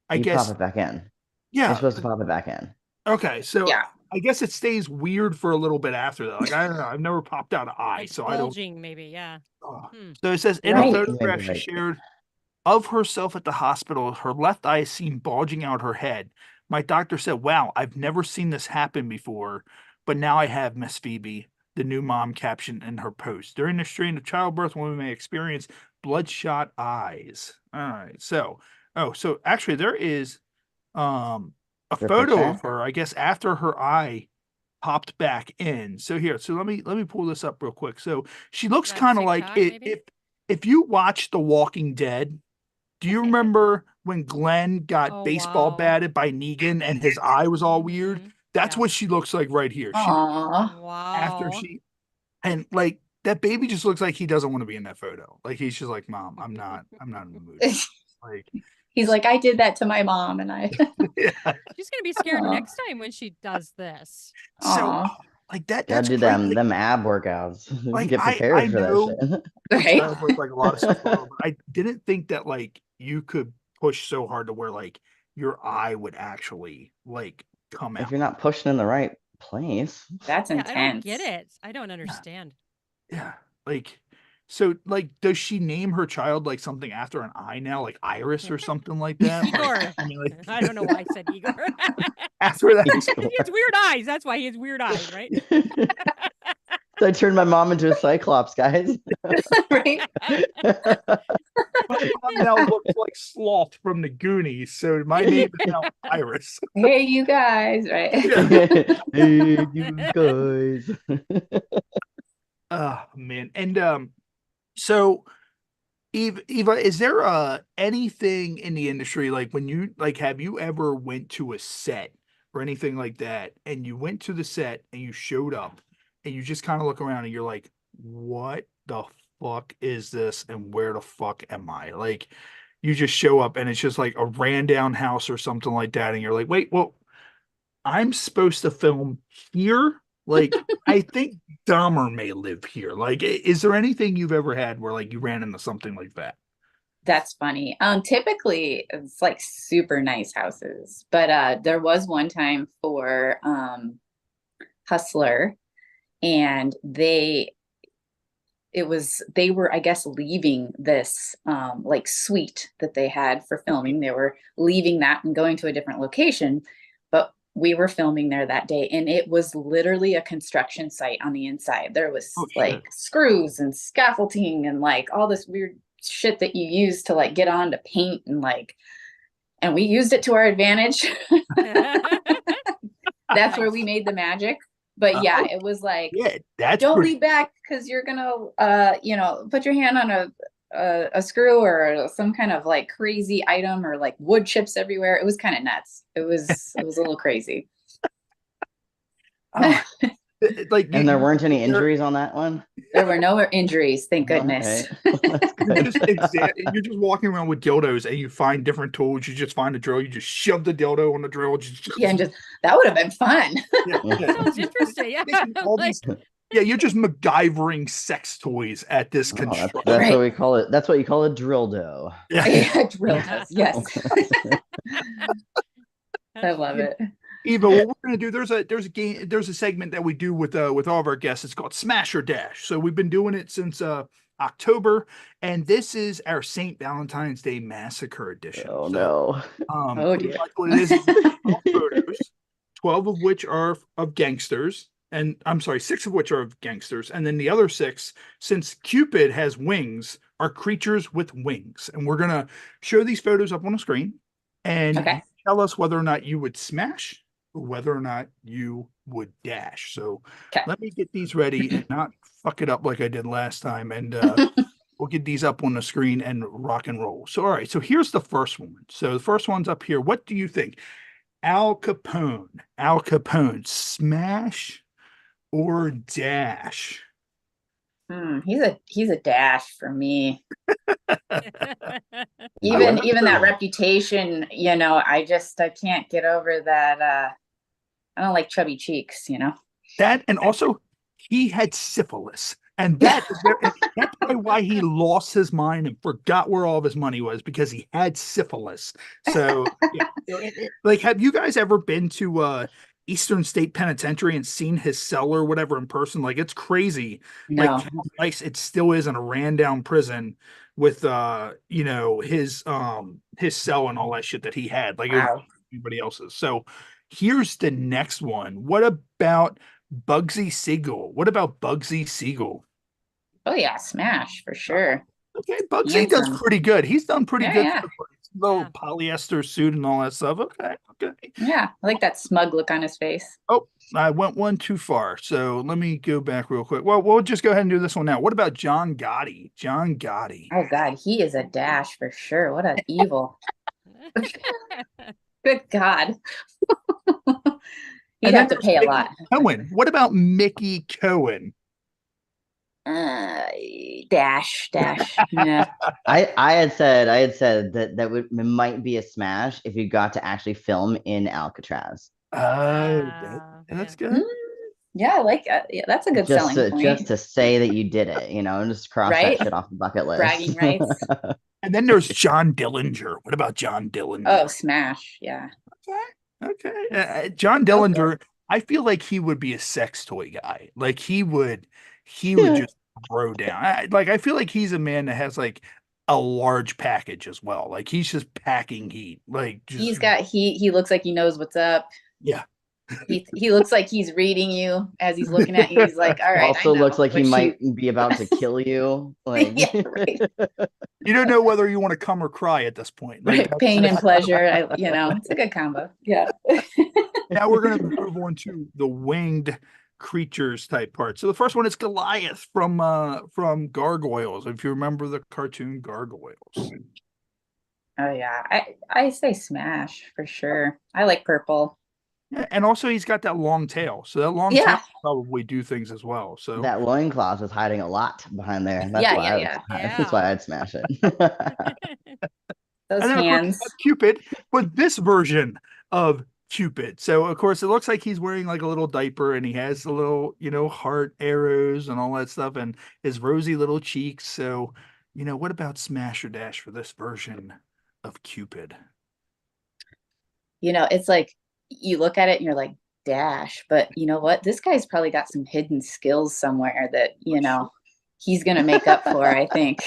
A: I
C: You pop
A: guess,
C: it back in. You're
A: yeah.
C: supposed to pop it back in.
A: Okay, so
B: Yeah.
A: I guess it stays weird for a little bit after that. Like, I don't know. I've never popped out an eye,
D: Like
A: so I don't.
D: bulging, maybe. Yeah.
A: Oh.
D: Hmm.
A: So it says in a
B: Right.
A: photograph
C: Maybe
A: she
C: right.
A: shared of herself at the hospital, her left eye is seen bulging out her head. My doctor said, "Wow, I've never seen this happen before, but now I have, Miss Phoebe." The new mom captioned in her post. During the strain of childbirth, women may experience bloodshot eyes. All right. So, so actually there is a
C: Your
A: photo
C: picture?
A: of her, I guess, after her eye popped back in. So here, so let me pull this up real quick. So she looks
D: That
A: kind of like
D: TikTok,
A: it
D: maybe?
A: if you watch The Walking Dead, do you remember when Glenn got
D: Oh,
A: baseball
D: wow.
A: batted by Negan and his eye was all weird?
D: Mhm.
A: That's
D: Yeah.
A: what she looks like right here. She
B: Aw.
A: after
D: Wow.
A: she and like that baby just looks like he doesn't want to be in that photo. Like he's just like, "Mom, I'm not in the mood." Like
B: He's like, I did that to my mom, and I.
A: yeah.
D: She's gonna be scared
B: Aw.
D: next time when she does this.
A: So
B: Aw.
A: like
C: Gotta
A: that's
C: do
A: crazy.
C: them ab workouts.
A: Like
C: Get
A: I
C: prepared for that
A: know
C: shit.
B: Right.
A: with like a lot of stuff going on, but I didn't think that like you could push so hard to where like your eye would actually like come
C: If
A: out.
C: you're not pushing in the right place.
B: That's
D: Yeah, I don't get
B: intense.
D: it. I don't understand.
A: Yeah. Like so like does she name her child like something after an eye now, like Iris or something like that? Like,
D: Igor.
A: I mean like
D: I don't know why I said Igor.
A: after that.
D: He has weird eyes. That's why he has weird eyes, right?
C: So I turned my mom into a cyclops, guys.
B: Right.
A: My mom now looks like Sloth from the Goonies, so my name is now Iris.
B: Hey, you guys. Right.
C: Hey, you guys.
A: Oh man. And so Eva, is there anything in the industry like when you like have you ever went to a set or anything like that and you went to the set and you showed up and you just kind of look around and you're like, what the fuck is this and where the fuck am I? Like you just show up and it's just like a ran down house or something like that and you're like, wait, well, I'm supposed to film here? Like I think Dahmer may live here. Like, is there anything you've ever had where like you ran into something like that?
B: That's funny. Typically it's like super nice houses, but there was one time for Hustler, and they were, I guess, leaving this like suite that they had for filming. They were leaving that and going to a different location, but we were filming there that day, and it was literally a construction site on the inside. There was like screws and scaffolding and like all this weird shit that you use to like get on to paint, and we used it to our advantage. That's where we made the magic. But yeah, it was like, don't lean back because you're gonna, put your hand on a screw or some kind of like crazy item, or like wood chips everywhere. It was kind of nuts. It was a little crazy.
C: Like, and there weren't any injuries on that one.
B: There were no injuries, thank goodness.
A: You're just walking around with dildos, and you find different tools. You just find a drill. You just shove the dildo on the drill.
B: And that would have been fun.
D: That sounds interesting.
A: Yeah, you're just MacGyvering sex toys at this construction.
C: That's what we call it. That's what you call a drill dough.
B: Yeah, drill dough. Yes. I love it.
A: Eva, what we're going to do, there's a segment that we do with all of our guests. It's called Smash or Dash. So we've been doing it since October, and this is our St. Valentine's Day Massacre edition.
C: Oh, no.
B: Oh, dear.
A: What it is 12 photos, 12 of which are of gangsters, and I'm sorry, 6 of which are of gangsters, and then the other 6, since Cupid has wings, are creatures with wings. And we're going to show these photos up on the screen, and tell us whether or not you would smash, or whether or not you would dash. So let me get these ready and not fuck it up like I did last time. And we'll get these up on the screen and rock and roll. So, all right. So here's the first one. So the first one's up here. What do you think? Al Capone, smash or dash?
B: He's a dash for me. even that reputation, I can't get over that. I don't like chubby cheeks,
A: that, and also he had syphilis, and that's probably why he lost his mind and forgot where all of his money was, because he had syphilis. So like, have you guys ever been to Eastern State Penitentiary and seen his cell or whatever in person? Like, it's crazy.
B: No.
A: Like how nice it still is in a ran down prison with his cell and all that shit that he had. Like, wow. It was everybody else's. So here's the next one. What about Bugsy Siegel?
B: Oh yeah, smash for sure.
A: Okay, Bugsy does pretty good. He's done pretty good. Yeah. Little polyester suit and all that stuff. Okay.
B: Yeah, I like that smug look on his face.
A: Oh, I went one too far. So let me go back real quick. Well, we'll just go ahead and do this one now. What about John Gotti?
B: Oh God, he is a dash for sure. What an evil. Good God. You'd have to pay a lot.
A: Cohen. What about Mickey Cohen?
B: Dash. Yeah.
C: I had said that might be a smash if you got to actually film in Alcatraz.
A: That's good.
B: Yeah, I like that. Yeah, that's a good selling point.
C: Just to say that you did it, and just cross that shit off the bucket list.
B: Bragging rights.
A: And then there's John Dillinger. What about John Dillinger?
B: Oh, smash. Yeah.
A: Okay. John Dillinger, I feel like he would be a sex toy guy. Like he would just throw down. I feel like he's a man that has like a large package as well. Like he's just packing heat. Like
B: he looks like he knows what's up.
A: Yeah.
B: He looks like he's reading you as he's looking at you. He's like, all right.
C: Also looks like he might be about to kill you. Like,
B: yeah, right.
A: You don't know whether you want to come or cry at this point.
B: Like, right. Pain and pleasure. It's a good combo. Yeah.
A: Now we're going to move on to the winged creatures type part. So the first one is Goliath from Gargoyles. If you remember the cartoon Gargoyles.
B: Oh yeah, I say smash for sure. I like purple.
A: Yeah, and also he's got that long tail, so that long tail probably do things as well. So
C: that loincloth is hiding a lot behind there. That's why I'd smash it.
B: Those hands.
A: Cupid, but this version of Cupid. So of course it looks like he's wearing like a little diaper, and he has the little, heart arrows and all that stuff, and his rosy little cheeks. So, what about smash or dash for this version of Cupid?
B: It's like, you look at it and you're like, dash, but you know what? This guy's probably got some hidden skills somewhere that, he's gonna make up for, I think.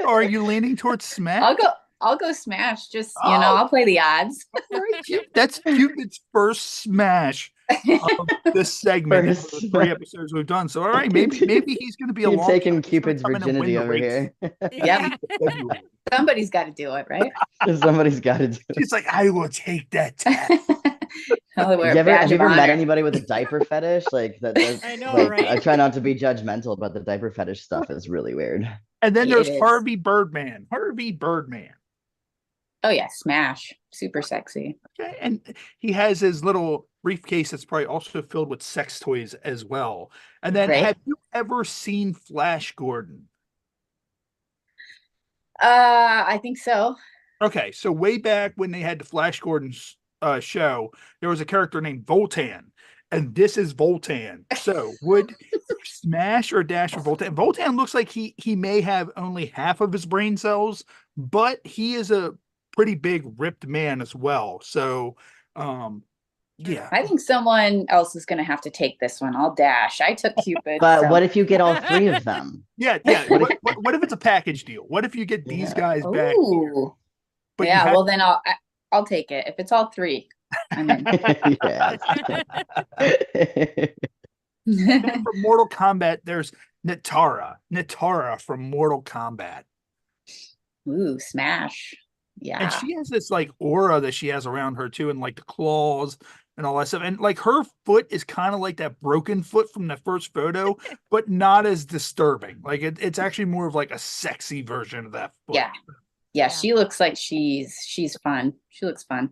A: Or are you leaning towards smash?
B: I'll go smash. Just,
A: Oh.
B: I'll play the odds.
A: Right, that's Cupid's first smash of this segment of the 3 episodes we've done. So all right, maybe he's going to be a
C: You're
A: long
C: taking
A: shot. He's gonna
C: Cupid's
A: come in and win
C: virginity
A: the
C: over
A: race.
C: here.
B: Yeah. Somebody's got to do it, right?
C: Somebody's got to do it.
A: She's like, I will take that test.
B: Have you
C: ever met anybody with a diaper fetish? Like that?
D: I know,
C: like,
D: right?
C: I try not to be judgmental, but the diaper fetish stuff is really weird.
A: And then there's
B: It is.
A: Harvey Birdman. Harvey Birdman.
B: Oh yeah, smash. Super sexy.
A: Okay, and he has his little briefcase that's probably also filled with sex toys as well. And then,
B: Right.
A: have you ever seen Flash Gordon?
B: I think so.
A: Okay, so way back when they had the Flash Gordon show, there was a character named Voltan, and this is Voltan. So would smash or dash for Voltan? Voltan looks like he may have only half of his brain cells, but he is a pretty big ripped man as well. So yeah.
B: I think someone else is gonna have to take this one. I'll dash. I took Cupid.
C: But
B: so.
C: what if you get all 3 of them?
A: Yeah. What if it's a package deal? What if you get these guys back here?
B: Ooh.
A: But
B: Yeah, well then I'll take it. If it's all 3, I'm in.
C: Yes.
A: From Mortal Kombat, there's Natara. Natara from Mortal Kombat.
B: Ooh, smash. Yeah.
A: And she has this like aura that she has around her too, and like the claws and all that stuff. And like her foot is kind of like that broken foot from the first photo, but not as disturbing. Like it's actually more of like a sexy version of that foot.
B: Yeah, she looks like she's fun. She looks fun.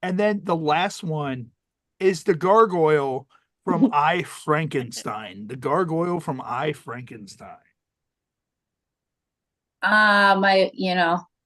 A: And then the last one is the gargoyle from I Frankenstein. The gargoyle from I Frankenstein.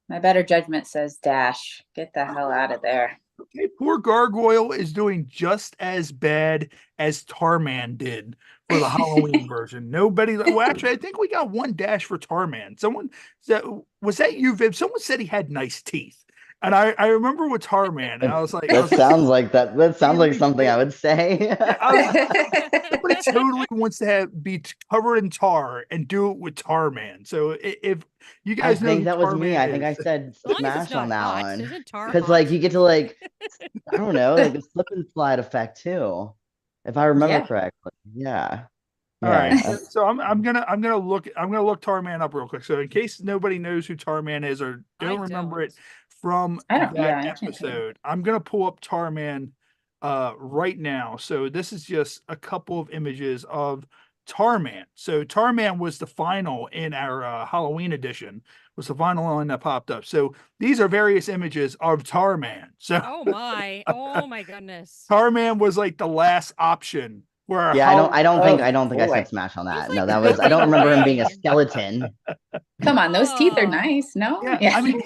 B: My better judgment says dash. Get the hell out of there.
A: Okay, poor gargoyle is doing just as bad as Tarman did for the Halloween version. Nobody. Well, actually, I think we got 1 dash for Tarman. Someone said, was that you, Viv? Someone said he had nice teeth, and I remember with Tarman, and I was like,
C: that sounds like something I would say.
A: Somebody totally wants to be covered in tar and do it with Tarman. So if you guys know,
C: think that was me. I
A: Tarman
C: think I
A: is.
C: said smash on that
D: hot,
C: one
D: isn't tar
C: because
D: hot?
C: like you get to like I don't know like the slip and slide effect too, if I remember correctly. Yeah.
A: All right, so I'm gonna look Tarman up real quick. So in case nobody knows who Tarman is or don't remember it from that episode, I'm gonna pull up Tarman right now. So this is just a couple of images of Tarman. So Tarman was the final in our Halloween edition. Was the final one that popped up. So these are various images of Tarman. So
D: oh my goodness.
A: Tarman was like the last option.
C: Yeah, I don't think I said smash on that. No, that was I don't remember him being a skeleton.
B: Come on, those teeth are nice. No,
A: yeah. I mean,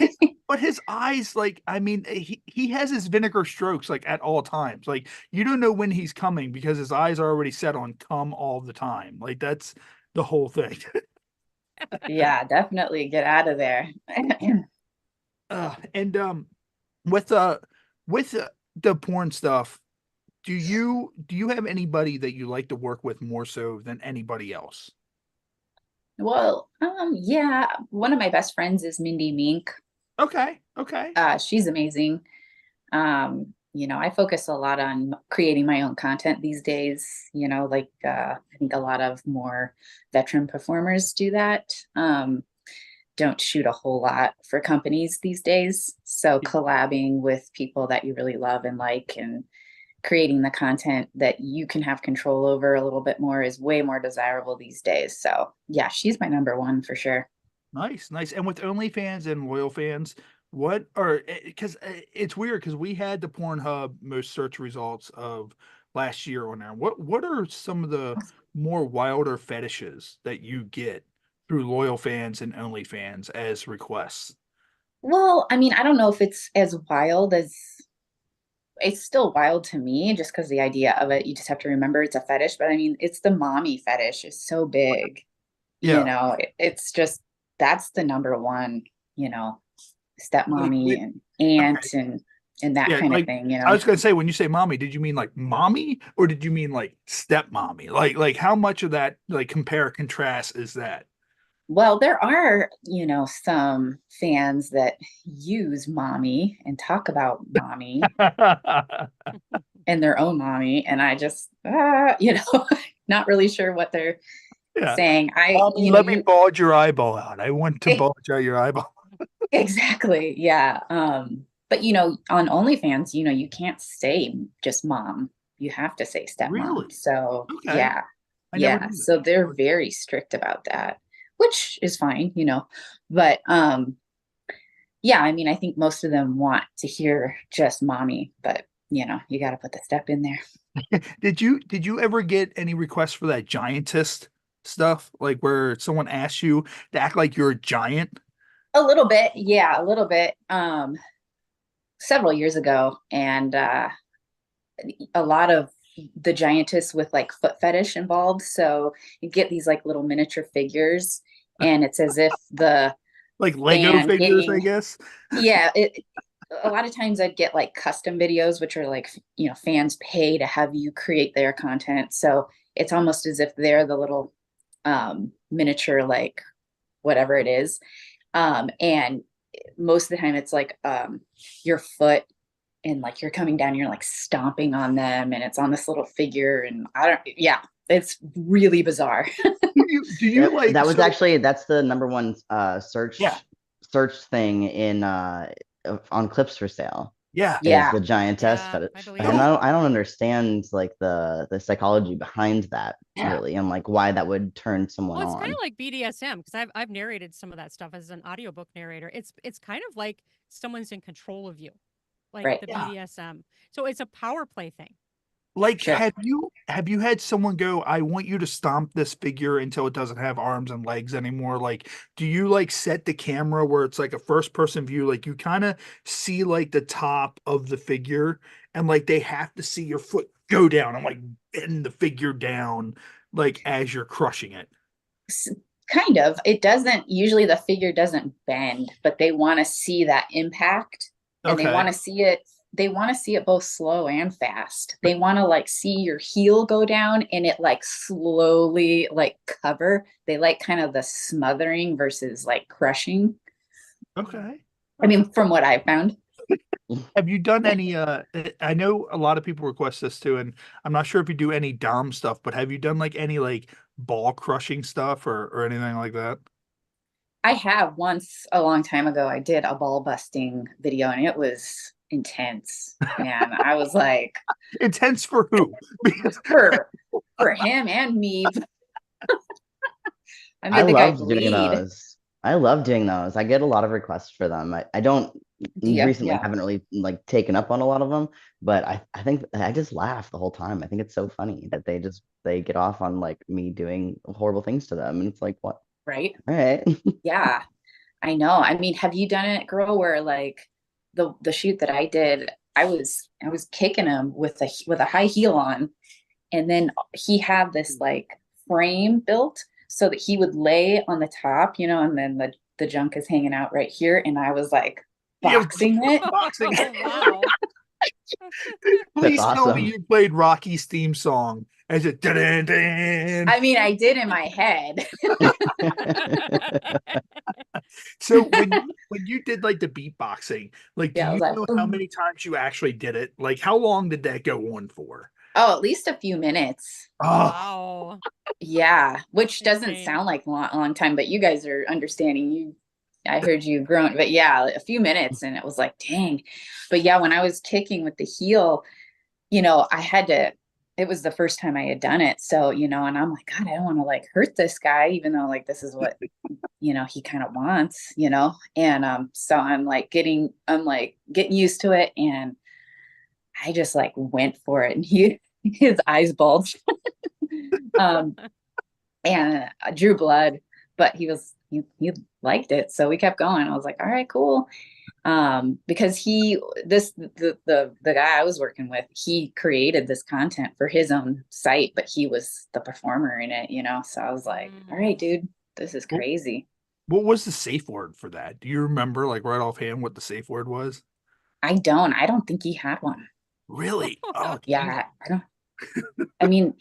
A: but his eyes, like, I mean, he has his vinegar strokes like at all times. Like you don't know when he's coming because his eyes are already set on come all the time. Like that's the whole thing.
B: Yeah, definitely get out of there.
A: And with the porn stuff. Do you have anybody that you like to work with more so than anybody else?
B: Well, yeah, one of my best friends is Mindy Mink.
A: Okay.
B: She's amazing. I focus a lot on creating my own content these days. I think a lot of more veteran performers do that. Don't shoot a whole lot for companies these days. So collabing with people that you really love and like and creating the content that you can have control over a little bit more is way more desirable these days. So yeah, she's my number one for sure.
A: Nice. And with OnlyFans and Loyal Fans, what are, because it's weird because we had the Pornhub most search results of last year on there. What are some of the more wilder fetishes that you get through Loyal Fans and OnlyFans as requests?
B: Well, I mean, I don't know if it's as wild as it's still wild to me just because the idea of it, you just have to remember it's a fetish. But I mean, it's the mommy fetish is so big.
A: Yeah.
B: It's just, that's the number one, stepmommy and aunt and and that
A: Yeah,
B: kind of
A: like
B: thing, you
A: I
B: know.
A: was gonna say, when you say mommy, did you mean like mommy or did you mean like step mommy? Like how much of that like compare contrast is that?
B: Well, there are, some fans that use mommy and talk about mommy and their own mommy, and I just, not really sure what they're
A: Yeah.
B: saying.
A: Mommy, let me bulge your eyeball out. I want to bulge out your eyeball.
B: Exactly. Yeah. But on OnlyFans, you can't say just mom. You have to say stepmom.
A: Really?
B: So
A: Okay.
B: yeah.
A: I never
B: Yeah.
A: knew
B: So they're
A: that.
B: very strict about that, which is fine, But yeah, I mean, I think most of them want to hear just mommy, but you gotta put the step in there.
A: Did you ever get any requests for that giantess stuff? Like where someone asks you to act like you're a giant?
B: A little bit, yeah, a little bit. Several years ago, and a lot of the giantess with like foot fetish involved. So you get these like little miniature figures, and it's as if the
A: Like Lego
B: fan
A: figures, I
B: getting,
A: guess.
B: yeah, a lot of times I'd get like custom videos, which are like, fans pay to have you create their content. So it's almost as if they're the little miniature, like whatever it is. And most of the time it's like your foot, and like you're coming down, you're like stomping on them, and it's on this little figure, and yeah, it's really bizarre.
A: Do you like
C: That was
A: so
C: actually that's the number one
A: yeah,
C: search thing in on clips for sale
A: yeah.
C: is
B: Yeah.
C: the giantess
D: Yeah, I
C: fetish.
D: believe
C: And
D: it.
C: I don't understand like the psychology behind that
A: Yeah.
C: really, and like why that would turn someone
D: Well, it's kind
C: on.
D: of like BDSM because I've narrated some of that stuff as an audiobook narrator. It's kind of like someone's in control of you, like
B: Right.
D: the
A: Yeah.
D: BDSM. So it's a power play thing.
A: Like,
B: Sure.
A: have you had someone go, I want you to stomp this figure until it doesn't have arms and legs anymore? Like, do you like set the camera where it's like a first person view? Like you kind of see like the top of the figure and like they have to see your foot go down and like bend the figure down like as you're crushing it.
B: Kind of. It doesn't usually, the figure doesn't bend, but they want to see that impact, and they
A: Okay.
B: want to see it. They want to see it both slow and fast. They want to like see your heel go down and it like slowly like cover. They like kind of the smothering versus like crushing.
A: Okay.
B: I mean, from what I've found.
A: Have you done any I know a lot of people request this too, and I'm not sure if you do any Dom stuff, but have you done like any like ball crushing stuff or anything like that?
B: I have once a long time ago, I did a ball busting video, and it was intense. And I was like,
A: Intense for who? Because
B: for for him and me, I
C: I
B: made the guy
C: love doing
B: bleed.
C: those. I love doing those. I get a lot of requests for them. I don't
B: Yep,
C: recently
B: yeah.
C: haven't really like taken up on a lot of them, but I think I just laugh the whole time. I think it's so funny that they get off on like me doing horrible things to them. And it's like, what?
B: Right.
C: All right.
B: Yeah, I know. I mean, have you done it, girl, where like the shoot that I did, I was kicking him with a high heel on, and then he had this like frame built so that he would lay on the top, and then the junk is hanging out right here, and I was like
A: you
B: boxing it.
A: boxing.
D: Oh wow.
C: That's
A: Please tell me
C: awesome.
A: you played Rocky's theme song as it dun.
B: I mean, I did in my head.
A: So when you did like the beatboxing, like do
B: Yeah, I
A: you
B: was like,
A: know how
B: "Ooh."
A: many times you actually did it? Like how long did that go on for?
B: Oh, at least a few minutes.
A: Oh,
D: Wow.
B: Yeah, which doesn't
D: Insane.
B: sound like a long time, but you guys are understanding. I heard you groan, but yeah, a few minutes, and it was like, dang. But yeah, when I was kicking with the heel, I had to. It was the first time I had done it, so and I'm like, God, I don't want to like hurt this guy, even though like this is what he kind of wants, and so I'm like getting used to it, and I just like went for it, and his eyes bulged. um and drew blood, but he liked it, so we kept going. I was like, all right, cool. Because the guy I was working with, he created this content for his own site, but he was the performer in it, so I was like, all right,
D: Mm.
B: dude, this is
A: what,
B: crazy.
A: what was the safe word for that? Do you remember like right offhand what the safe word was?
B: I don't think he had one.
A: Really? Oh,
B: Yeah, I don't. I mean,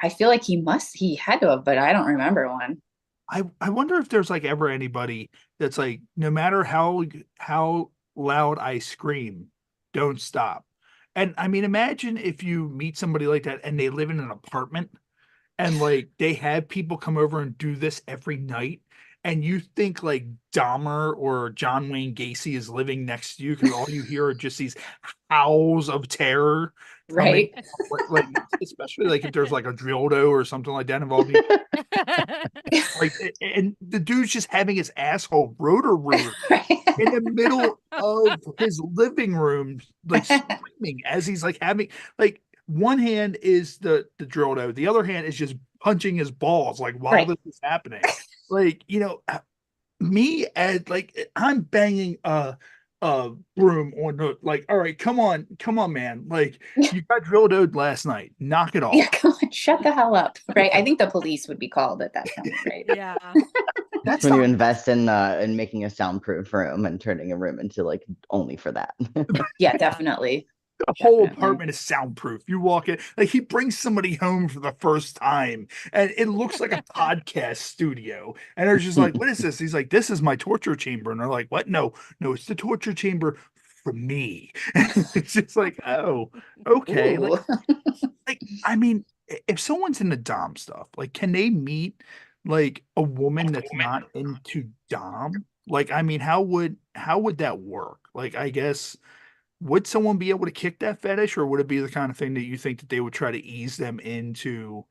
B: I feel like he had to have, but I don't remember one.
A: I wonder if there's like ever anybody that's like, no matter how loud I scream, don't stop. And I mean, imagine if you meet somebody like that and they live in an apartment and like they have people come over and do this every night, and you think like Dahmer or John Wayne Gacy is living next to you because all you hear are just these howls of terror coming,
B: Right.
A: like especially like if there's like a dildo or something like that involved. Like, and the dude's just having his asshole rotor rooter in the middle of his living room, like screaming as he's like having like one hand is the dildo, the other hand is just punching his balls like while
B: Right.
A: this is happening. Like, me as like I'm banging a broom on the like, all right, come on, man. Like you got dildoed last night. Knock it off.
B: Yeah, come on, shut the hell up. Right. I think the police would be called at that point, right?
D: Yeah.
A: That's
C: when you
A: not
C: invest in making a soundproof room and turning a room into like only for that.
B: Yeah, definitely.
A: the whole
B: Definitely.
A: apartment is soundproof. You walk in, like he brings somebody home for the first time, and it looks like a podcast studio. And they're just like, "What is this?" He's like, "This is my torture chamber." And they're like, "What? No, it's the torture chamber for me." It's just like, oh, okay.
B: Ooh.
A: Like I mean, if someone's into dom stuff, like, can they meet like a woman that's not into dom? Like, I mean, how would that work? Like, I guess would someone be able to kick that fetish, or would it be the kind of thing that you think that they would try to ease them into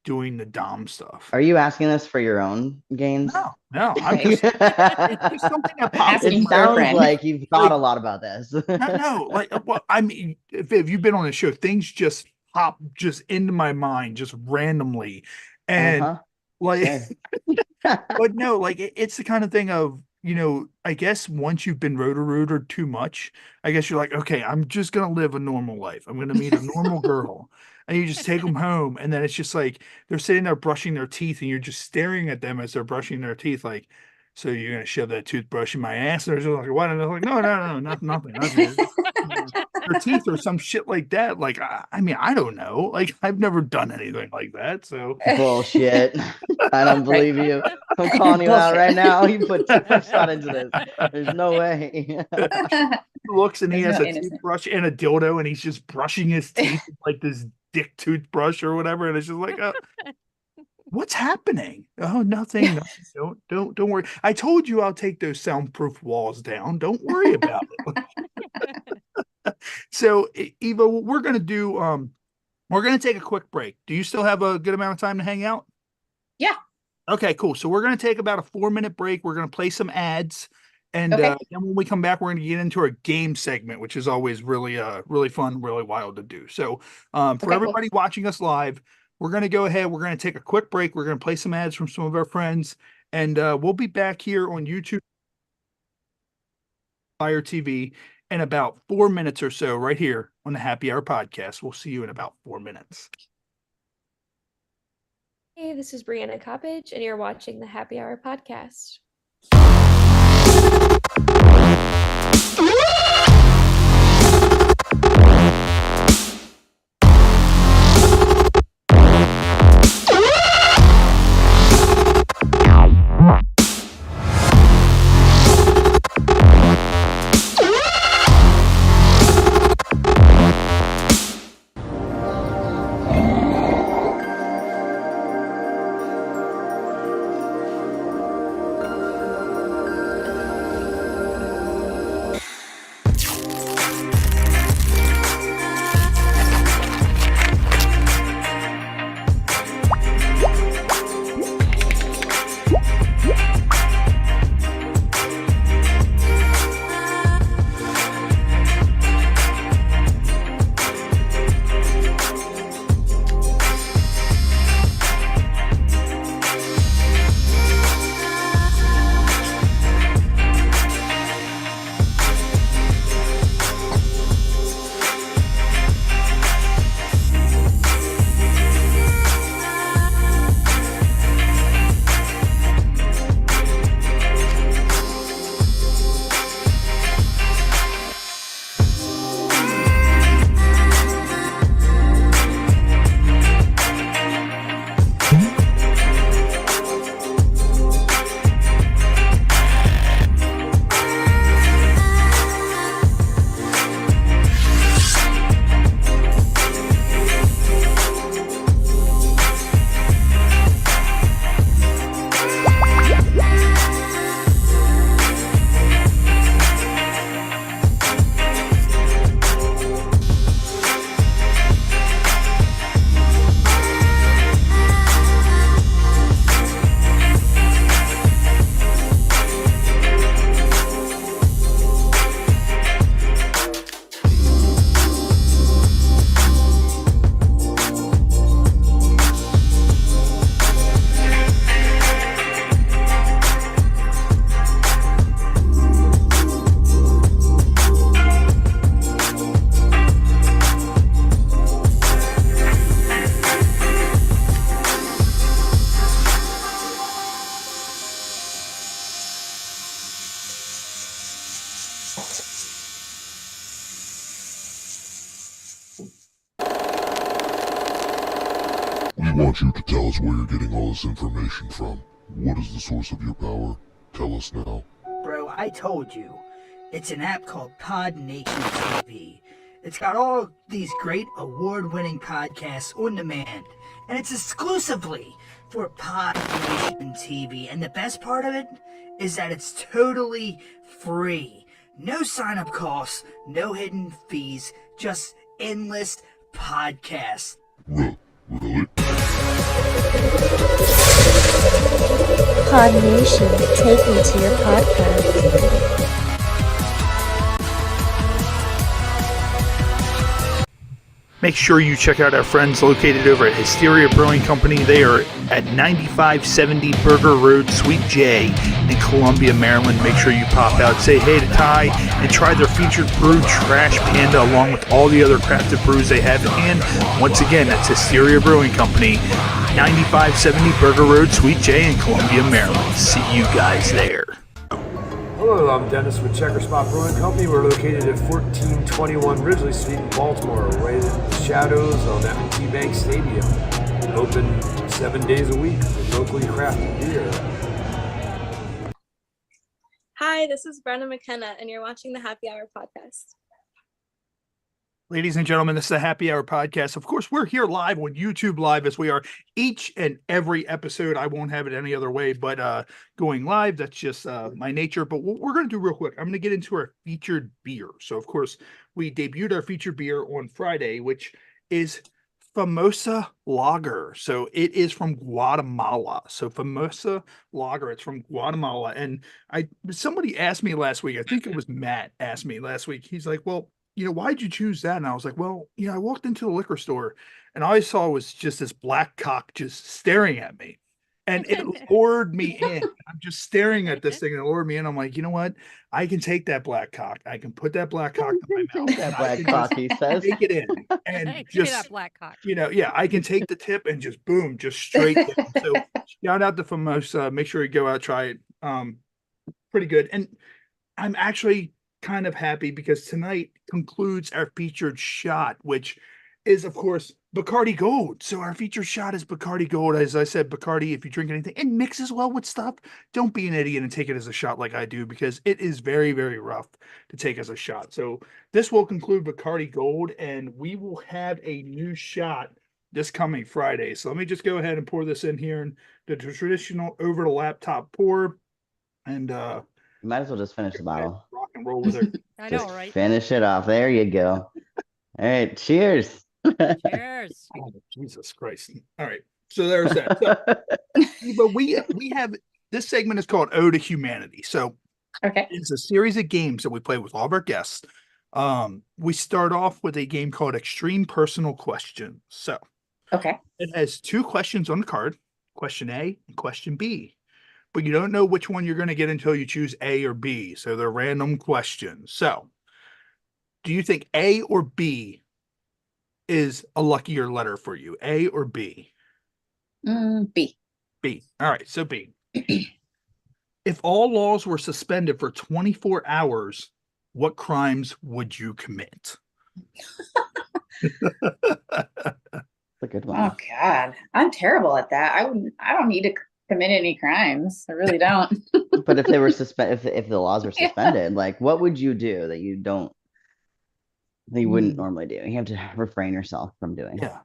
A: doing the dom stuff?
C: Are you asking this for your own gains?
A: No, I'm
B: Right.
A: just it's just something that popped
B: Asking
A: in
C: It
A: my
B: for a
C: sounds
B: friend.
C: like you've thought
A: like
C: a lot about this.
A: no, like well, I mean, if you've been on the show, things just pop just into my mind just randomly, and
C: Uh-huh.
A: like
C: Okay.
A: but no, like it's the kind of thing of, I guess once you've been roto-rooted too much, I guess you're like, okay, I'm just gonna live a normal life. I'm gonna meet a normal girl. And you just take them home, and then it's just like they're sitting there brushing their teeth, and you're just staring at them as they're brushing their teeth, like, so you're gonna shove that toothbrush in my ass? And they're just like, what? And they're like, no, nothing. Their teeth or some shit like that. Like, I mean, I don't know. Like, I've never done anything like that. So
C: Bullshit. I don't
B: Right.
C: believe you. I'm calling you out
B: Bullshit.
C: right now. You put too much thought into this. There's no way.
A: looks and he
B: There's
A: has
B: no
A: a
B: innocent.
A: toothbrush and a dildo, and he's just brushing his teeth with like this dick toothbrush or whatever, and it's just like, what's happening? Oh, nothing. Don't worry. I told you I'll take those soundproof walls down. Don't worry about it. So, Eva, what we're gonna do, we're gonna take a quick break. Do you still have a good amount of time to hang out?
B: Yeah.
A: Okay, cool. So we're gonna take about a 4-minute break. We're gonna play some ads. And
B: Okay.
A: then when we come back, we're going to get into our game segment, which is always really, really fun, really wild to do. So, for
B: Okay, cool.
A: everybody watching us live, we're going to go ahead. We're going to take a quick break. We're going to play some ads from some of our friends, and we'll be back here on YouTube, Fire TV, in about 4 minutes or so, right here on the Happy Hour podcast. We'll see you in about 4 minutes.
E: Hey, this is Brianna Coppage, and you're watching the Happy Hour podcast.
F: We want you to tell us where you're getting all this information from. What is the source of your power? Tell us now.
G: Bro, I told you. It's an app called Pod Nation TV. It's got all these great award-winning podcasts on demand. And it's exclusively for Pod Nation TV. And the best part of it is that it's totally free. No sign-up costs, no hidden fees, just endless podcasts.
F: Really?
H: Pod Nation, take me to your podcast.
A: Make sure you check out our friends located over at Hysteria Brewing Company. They are at 9570 Burger Road, Suite J in Columbia, Maryland. Make sure you pop out, say hey to Ty, and try their featured brew, Trash Panda, along with all the other crafted brews they have. And once again, that's Hysteria Brewing Company, 9570 Burger Road, Suite J in Columbia, Maryland. See you guys there.
I: Hello, I'm Dennis with Checker Spot Brewing Company. We're located at 1421 Ridgely Street in Baltimore, right in the shadows of M&T Bank Stadium. Open 7 days a week with locally crafted beer.
J: Hi, this is Brenna McKenna, and you're watching the Happy Hour podcast.
A: Ladies and gentlemen, this is the Happy Hour podcast. Of course, we're here live on YouTube Live as we are each and every episode. I won't have it any other way, but going live, that's just my nature. But what we're going to do real quick, I'm going to get into our featured beer. So, of course, we debuted our featured beer on Friday, which is Famosa Lager. So it is from Guatemala. So Famosa Lager, it's from Guatemala. And somebody asked me last week, I think it was Matt asked me last week. He's like, well, why'd you choose that? And I was like, well, I walked into the liquor store and all I saw was just this black cock just staring at me. And it lured me in. I'm just staring at this thing and it lured me in. I'm like, you know what? I can take that black cock. I can put that black cock in my mouth.
C: That black cock, he says.
A: Take it in. And
D: Hey, give me
A: just,
D: that black cock.
A: I can take the tip and just boom, just straight in. So shout out to Famosa. Make sure you go out, try it. Pretty good. And I'm actually kind of happy because tonight concludes our featured shot, which is, of course, Bacardi Gold. So our featured shot is Bacardi Gold. As I said, Bacardi, if you drink anything, it mixes well with stuff. Don't be an idiot and take it as a shot like I do, because it is very, very rough to take as a shot. So this will conclude Bacardi Gold, and we will have a new shot this coming Friday. So let me just go ahead and pour this in here in the traditional over the laptop pour. And
C: You might as well just finish the bottle.
A: rock and roll with it.
D: I
C: Just
D: know, right?
C: finish it off. There you go. All right, cheers.
D: Cheers.
A: Oh, Jesus Christ. All right. So there's that. So, but we have, this segment is called Ode to Humanity. So
B: Okay.
A: it's a series of games that we play with all of our guests. We start off with a game called Extreme Personal Questions. So
B: Okay.
A: it has two questions on the card, question A and question B. But you don't know which one you're going to get until you choose A or B. So they're random questions. So do you think A or B is a luckier letter for you? A or B?
B: B.
A: B. All right. So B. If all laws were suspended for 24 hours, what crimes would you commit?
C: That's a good one.
B: Oh God, I'm terrible at that. I don't need to commit any crimes. I really don't.
C: But if they were if the laws were suspended, like what would you do that you wouldn't normally do? You have to refrain yourself from doing.
A: Yeah.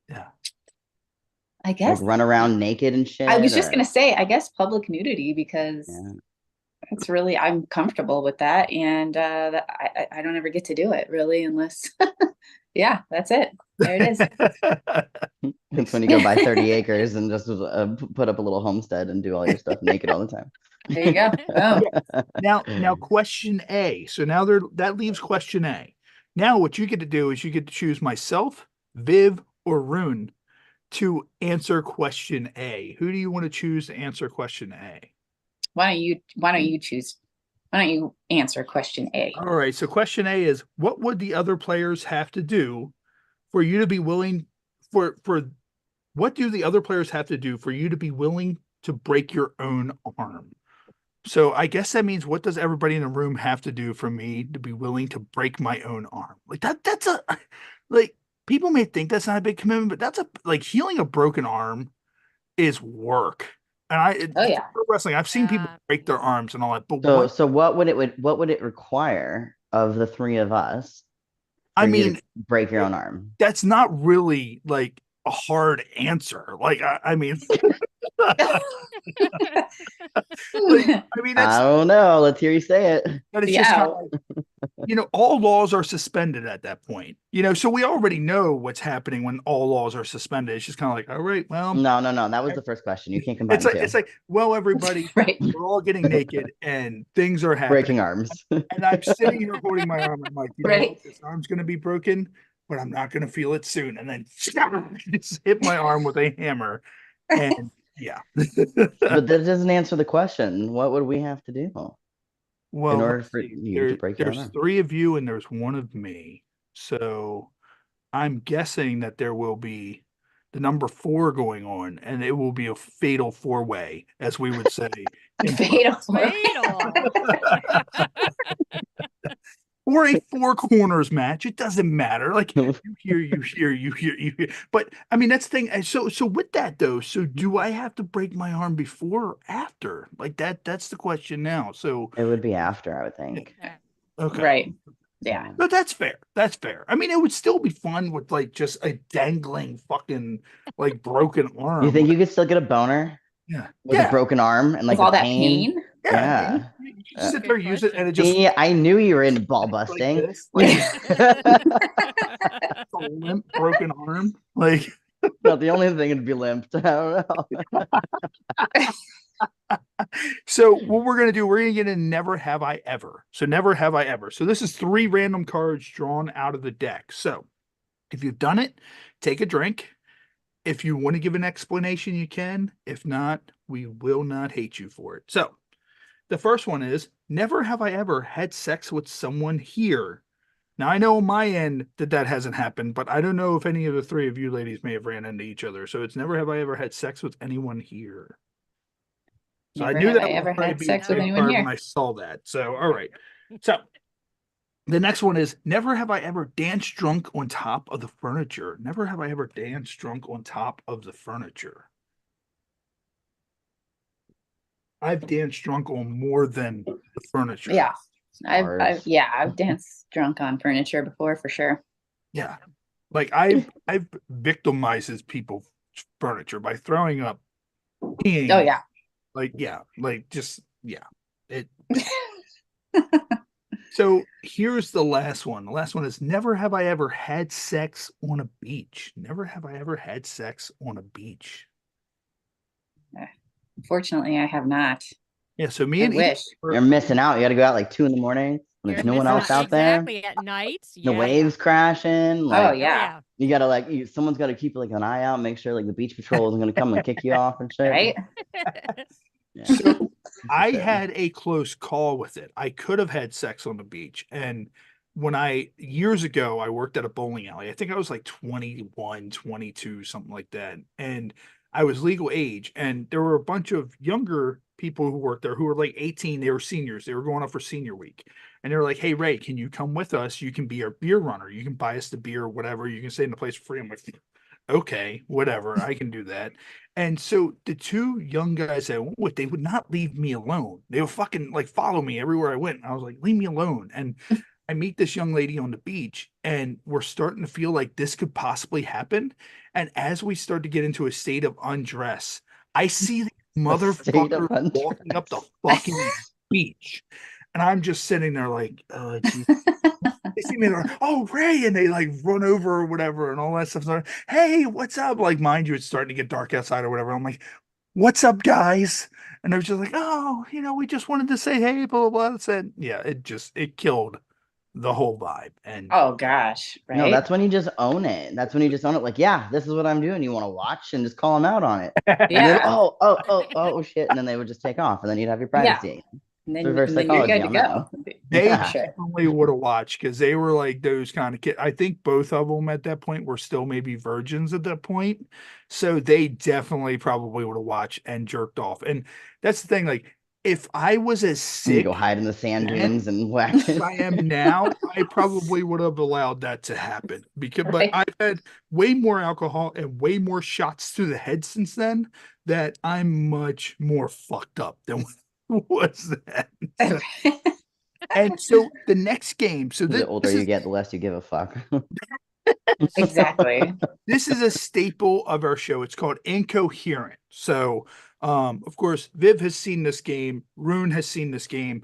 A: Yeah.
B: I guess
C: Like run around naked and shit.
B: I was just
C: or-
B: gonna say, I guess public nudity, because
C: Yeah.
B: it's really, I'm comfortable with that, and I don't ever get to do it really unless yeah, that's it. There it is.
C: It's when you go buy 30 acres and just put up a little homestead and do all your stuff naked all the time.
B: There you go. Boom.
A: Now question A. So now that leaves question A. Now what you get to do is you get to choose myself, Viv, or Rune to answer question A. Who do you want to choose to answer question A?
B: Why don't you choose? Why don't you answer question A?
A: All right. So question A is, what would the other players have to do for you to be willing what do the other players have to do for you to be willing to break your own arm? So I guess that means, what does everybody in the room have to do for me to be willing to break my own arm? Like that's people may think that's not a big commitment, but that's like healing a broken arm is work. And
B: Oh yeah.
A: pro wrestling, I've seen people
D: Yeah.
A: break their arms and all that, but
C: So what would it require of the three of us
A: I
C: for you
A: mean,
C: to break your own arm?
A: that's not really like a hard answer. Like, I mean,
C: I don't know. Let's hear you say it.
A: but it's just
B: Yeah.
A: kind of like, all laws are suspended at that point. So we already know what's happening when all laws are suspended. It's just kind of like, all right, well,
C: No. That was the first question. You can't combine
A: it's like
C: the two.
A: it's like, well, everybody,
B: Right.
A: we're all getting naked and things are happening.
C: Breaking arms.
A: And I'm sitting here holding my arm. I'm like, know
B: Right.
A: what? This arm's gonna be broken, but I'm not gonna feel it soon. And then just hit my arm with a hammer. And yeah.
C: But that doesn't answer the question. What would we have to do
A: Well,
C: in order
A: let's
C: for
A: see.
C: you to break your
A: There's
C: arm?
A: 3 of you and there's 1 of me. So I'm guessing that there will be the number 4 going on, and it will be a fatal 4-way, as we would say.
B: Fatal.
D: Fatal.
A: Or a 4 corners match. It doesn't matter. Like you hear. But I mean, that's the thing. So with that though, so do I have to break my arm before or after? Like that's the question now. So
C: It would be after, I would think.
A: okay.
B: Right. Yeah.
A: But that's fair. That's fair. I mean, it would still be fun with like just a dangling fucking like broken arm.
C: You think you could still get a boner
A: Yeah.
C: with a broken arm and like
B: With all
C: the
B: that
C: pain?
B: pain.
A: Yeah. You just sit there, use it, and it just
C: See, I knew you were into ball
A: like
C: busting.
A: this, like a limp broken arm. Like
C: No, the only thing would be limped. I don't know.
A: So what we're gonna do, we're gonna get in never have I ever. So never have I ever. So this is 3 random cards drawn out of the deck. So if you've done it, take a drink. If you want to give an explanation, you can. If not, we will not hate you for it. So the first one is never have I ever had sex with someone here. Now I know on my end that hasn't happened, but I don't know if any of the 3 of you ladies may have ran into each other. So it's never have I ever had sex with anyone here. So
B: Never
A: I knew
B: have
A: that
B: I
A: would
B: ever
A: probably
B: had
A: be
B: sex
A: a
B: with
A: big
B: anyone
A: card
B: here.
A: when I saw that. So all right. So the next one is never have I ever danced drunk on top of the furniture. Never have I ever danced drunk on top of the furniture. I've danced drunk on more than the furniture.
B: Yeah. I've
C: Bars.
B: I've danced drunk on furniture before for sure.
A: Yeah. Like I've victimized people's furniture by throwing up, peeing.
B: Oh yeah.
A: Like, yeah, like just, yeah. It. So here's the last one. The last one is never have I ever had sex on a beach. Never have I ever had sex on a beach.
B: Unfortunately, I have not.
A: Yeah, so me
B: I
A: and
B: wish.
C: You're missing out. You got to go out like 2 in the morning when there's no one else out there.
D: Exactly, at night.
C: The waves crashing. Like,
B: Oh yeah.
C: you gotta like someone's got to keep like an eye out, make sure like the beach patrol isn't gonna come and kick you off and shit.
B: Right.
C: Yeah.
A: So I
C: Sure.
A: had a close call with it. I could have had sex on the beach. And when years ago, I worked at a bowling alley. I think I was like 21, 22, something like that. And I was legal age. And there were a bunch of younger people who worked there who were like 18. They were seniors. They were going up for senior week. And they were like, hey, Ray, can you come with us? You can be our beer runner. You can buy us the beer or whatever. You can stay in the place for free. I'm like, okay, whatever. I can do that. And so the 2 young guys said, what, they would not leave me alone. They would fucking like follow me everywhere I went. I was like, leave me alone. And I meet this young lady on the beach and we're starting to feel like this could possibly happen. And as we start to get into a state of undress, I see the motherfucker walking up the fucking beach. And I'm just sitting there like, oh, geez. They see me, they're like, oh, Ray, and they like run over or whatever and all that stuff. So like, hey, what's up? Like, mind you, it's starting to get dark outside or whatever. I'm like, what's up, guys? And they're just like, oh, we just wanted to say hey, blah, blah, blah. Said, yeah, it killed the whole vibe. And
B: oh gosh, right?
C: No, that's when you just own it. That's when you just own it. Like, yeah, this is what I'm doing. You want to watch and just call them out on it.
B: Yeah.
C: And then, oh, shit. And then they would just take off and then you'd have your privacy.
B: Yeah. And then,
C: Reverse
B: and then you're good to
C: psychology on
B: go.
A: they
C: Yeah.
A: definitely would have watched because they were like those kind of kids. I think both of them at that point were still maybe virgins at that point. So they definitely probably would have watched and jerked off. And that's the thing, like, if I was as
C: You
A: sick
C: go hide in the sand
A: then
C: dunes and whack
A: as
C: it.
A: I am now, I probably would have allowed that to happen but
B: Right.
A: I've had way more alcohol and way more shots to the head since then that I'm much more fucked up than was then. And so the next game, so
C: The older
A: this
C: you
A: is
C: get, the less you give a fuck.
B: Exactly.
A: this is a staple of our show. It's called Incoherent. So, of course, Viv has seen this game. Ruan has seen this game.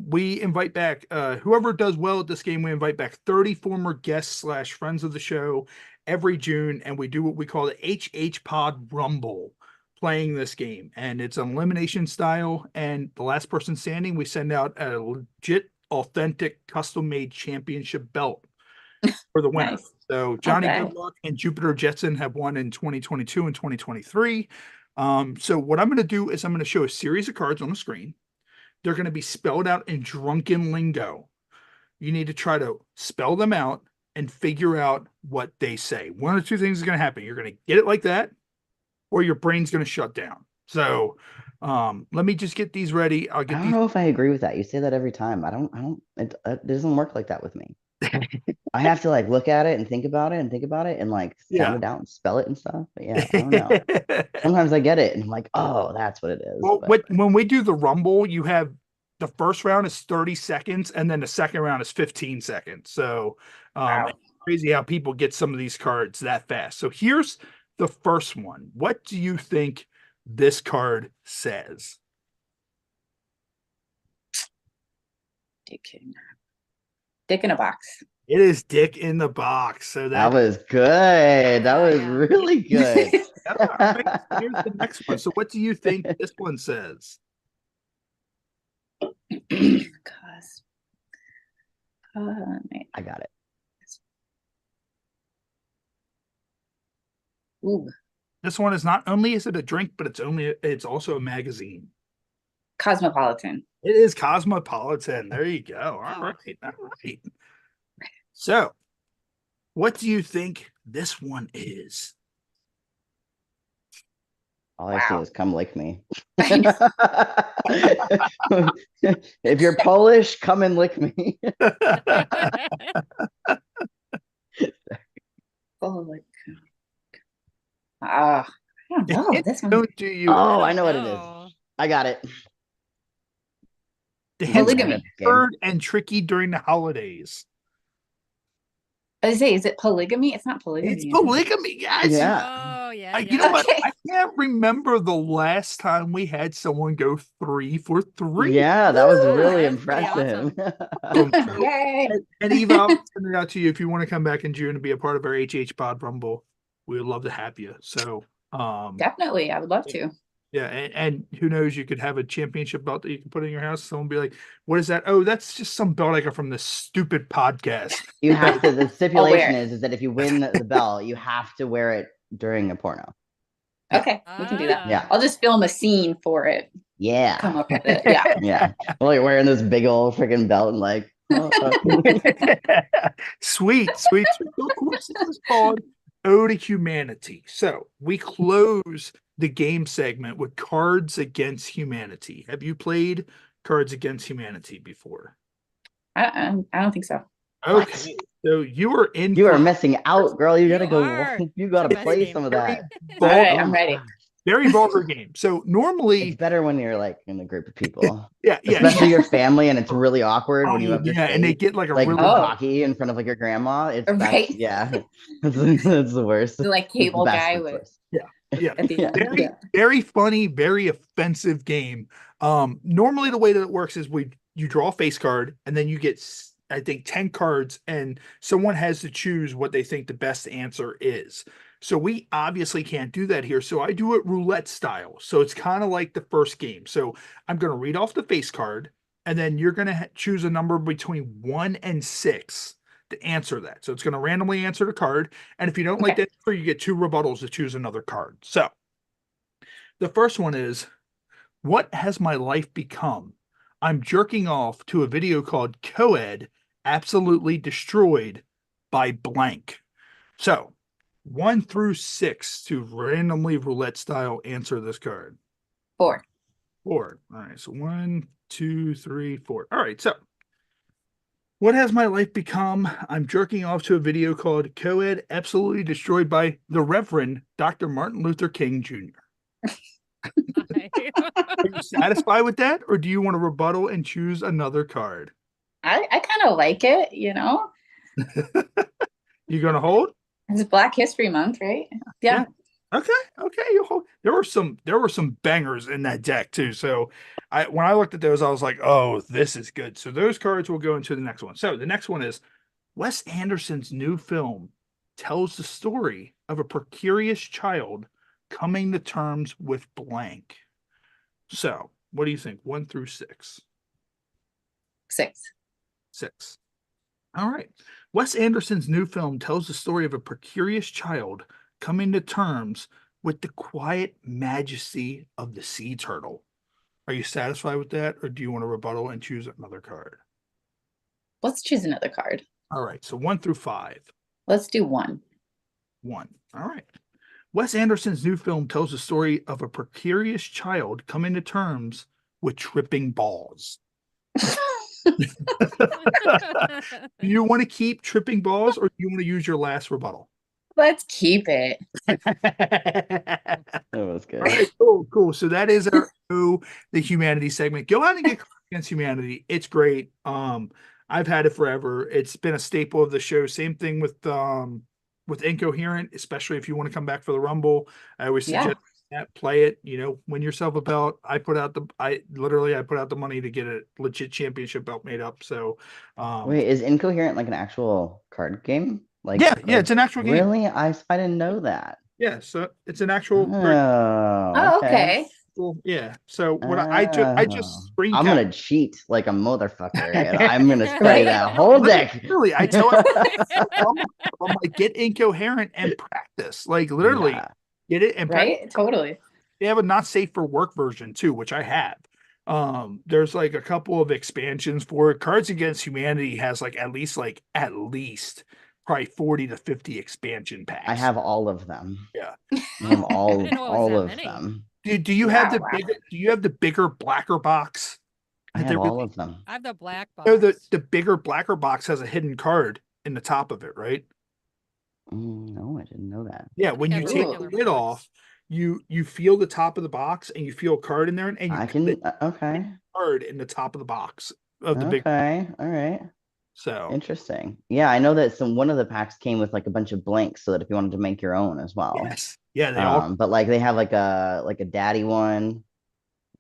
A: We invite back whoever does well at this game. We invite back 30 former guests / friends of the show every June, and we do what we call the HHPod Rumble, playing this game, and it's an elimination style. And the last person standing, we send out a legit, authentic, custom-made championship belt for the winner.
B: Nice.
A: So Johnny
B: Okay.
A: Goodluck and Jupiter Jetson have won in 2022 and 2023. So what I'm going to do is I'm going to show a series of cards on the screen. They're going to be spelled out in drunken lingo. You need to try to spell them out and figure out what they say. One of two things is going to happen. You're going to get it like that, or your brain's going to shut down. So let me just get these ready. I'll
C: I
A: get
C: don't
A: these.
C: know if I agree with that. You say that every time. It doesn't work like that with me. I have to like look at it and think about it and like sound it out and spell it and stuff. But yeah, I don't know. Sometimes I get it and I'm like, oh, that's what it is.
A: Well,
C: But
A: when we do the Rumble, you have the first round is 30 seconds, and then the second round is 15 seconds. So
B: Wow.
A: it's crazy how people get some of these cards that fast. So here's the first one. What do you think this card says?
B: Dick in a box.
A: It is Dick in the Box. So
C: that was good. That was
D: yeah.
C: really good.
A: All right, here's the next one. So what do you think this one says?
B: Cause
C: I got it.
B: ooh,
A: This one is not only is it a drink, but it's also a magazine.
B: Cosmopolitan.
A: It is Cosmopolitan. There you go. All right. All right. So, what do you think this one is?
C: All I see
B: Wow.
C: is come lick me.
B: I know.
C: If you're Polish, come and lick me.
B: Oh my god. I don't know. This one.
A: Don't do you?
C: Oh, I know what it is.
D: No.
C: I got it.
A: The hints
B: Polygamy.
A: are hard and tricky during the holidays.
B: I say, is it polygamy? It's not polygamy.
A: It's
B: is it?
A: polygamy, guys.
C: Yeah.
D: Oh yeah.
A: You know what?
B: Okay.
A: I can't remember the last time we had someone go 3 for 3.
C: Yeah, that was really
D: That's pretty
C: impressive.
B: Yay.
A: And Eva, I'll send it out to you if you want to come back in June and be a part of our HHPod Rumble. We would love to have you. So,
B: Definitely. I would love to.
A: yeah, and who knows, you could have a championship belt that you can put in your house. Someone be like, "What is that?" Oh, that's just some belt I got from this stupid podcast.
C: You have to. The stipulation
B: wear
C: is that if you win the belt, you have to wear it during a porno.
B: Okay, we can do that.
C: Yeah.
B: I'll just film a scene for it.
C: Yeah.
B: Come up with it. Yeah.
C: Yeah. Well, you're wearing this big old freaking belt and like.
A: Sweet. So of course, this is called Ode to Humanity. So we close the game segment with Cards Against Humanity. Have you played Cards Against Humanity before?
B: I don't think so.
A: Okay, so you are in.
C: You are missing out, girl. You gotta
D: You
C: go.
D: are.
C: You gotta
D: It's the best
C: play
D: game.
C: some of that.
B: All right,
C: Oh
B: I'm
C: my
B: ready.
C: gosh.
A: Very vulgar game. So normally,
C: It's better when you're like in a group of people,
A: yeah,
C: especially your family, and it's really awkward when you have to
A: yeah, and they
C: say,
A: get like a
C: like
A: really
C: hockey in front of like your grandma. It's
B: Right.
C: yeah, that's the worst.
B: The like
C: It's the
B: cable
C: best,
B: guy
C: it's the
B: with
C: worst.
A: yeah.
B: at the
C: Yeah.
B: end.
A: Very,
B: Yeah.
A: very funny, very offensive game. Normally the way that it works is you draw a face card and then you get I think 10 cards and someone has to choose what they think the best answer is. So we obviously can't do that here. So I do it roulette style. So it's kind of like the first game. So I'm going to read off the face card and then you're going to choose a number between 1 and 6 to answer that. So it's going to randomly answer the card. And if you don't like that answer, you get 2 rebuttals to choose another card. So the first one is, what has my life become? I'm jerking off to a video called Coed Absolutely Destroyed by blank. So 1 through 6 to randomly roulette style answer this card.
B: 4.
A: 4. All right. So 1, 2, 3, 4. All right. So what has my life become? I'm jerking off to a video called Co-ed Absolutely Destroyed by the Reverend Dr. Martin Luther King Jr. Are you satisfied with that, or do you want to rebuttal and choose another card?
B: I kind of like it, you know.
A: You gonna hold?
B: It's Black History Month, right? Yeah.
A: Okay. You hold. There were some bangers in that deck too. So when I looked at those, I was like, oh, this is good. So those cards will go into the next one. So the next one is Wes Anderson's new film tells the story of a precarious child coming to terms with blank. So what do you think? 1 through 6.
B: 6.
A: 6. All right. Wes Anderson's new film tells the story of a precarious child coming to terms with the quiet majesty of the sea turtle. Are you satisfied with that, or do you want to rebuttal and choose another card?
B: Let's choose another card.
A: All right. So 1 through 5.
B: Let's do 1.
A: 1. All right. Wes Anderson's new film tells the story of a precarious child coming to terms with tripping balls. Do you want to keep tripping balls, or do you want to use your last rebuttal?
B: Let's keep it.
C: That was good.
A: All right, cool. So that is our the humanity segment. Go out and get Cards Against Humanity. It's great. I've had it forever. It's been a staple of the show. Same thing with Incoherent, especially if you want to come back for the Rumble. I always suggest that play it. Win yourself a belt. I put out the money to get a legit championship belt made up. So
C: wait, is Incoherent like an actual card game?
A: Yeah, it's an actual game.
C: Really? I didn't know that.
A: Yeah, so it's an actual.
B: Oh, okay.
A: Yeah. So what I just screen
C: I'm gonna cheat like a motherfucker, and I'm gonna study that whole deck.
A: Literally, I tell I'm like, get Incoherent and practice. Like literally, get it and practice.
B: Right? Totally.
A: They have a not safe for work version too, which I have. There's like a couple of expansions for it. Cards Against Humanity has at least probably 40 to 50 expansion packs.
C: I have all of them.
A: Yeah.
C: I have all of them.
A: Do you have the bigger blacker box?
C: I have all of them.
D: I have the black box.
A: No, the bigger blacker box has a hidden card in the top of it, right?
C: No, I didn't know that.
A: Yeah, when you take the lid off, you feel the top of the box and you feel a card in there, and you card in the top of the box of the big.
C: Okay, all right.
A: So
C: interesting. Yeah, I know that one of the packs came with like a bunch of blanks, so that if you wanted to make your own as well.
A: Yes. Yeah, they all.
C: But like they have like a daddy one.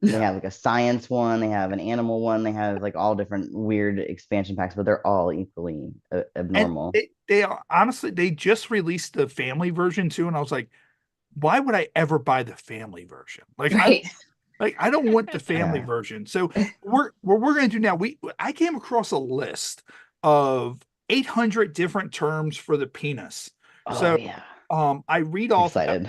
C: They have like a science one. They have an animal one. They have like all different weird expansion packs, but they're all equally abnormal.
A: And they honestly, they just released the family version too, and I was like, why would I ever buy the family version? I don't want the family version. So what we're going to do now, I came across a list of 800 different terms for the penis. I read all of them,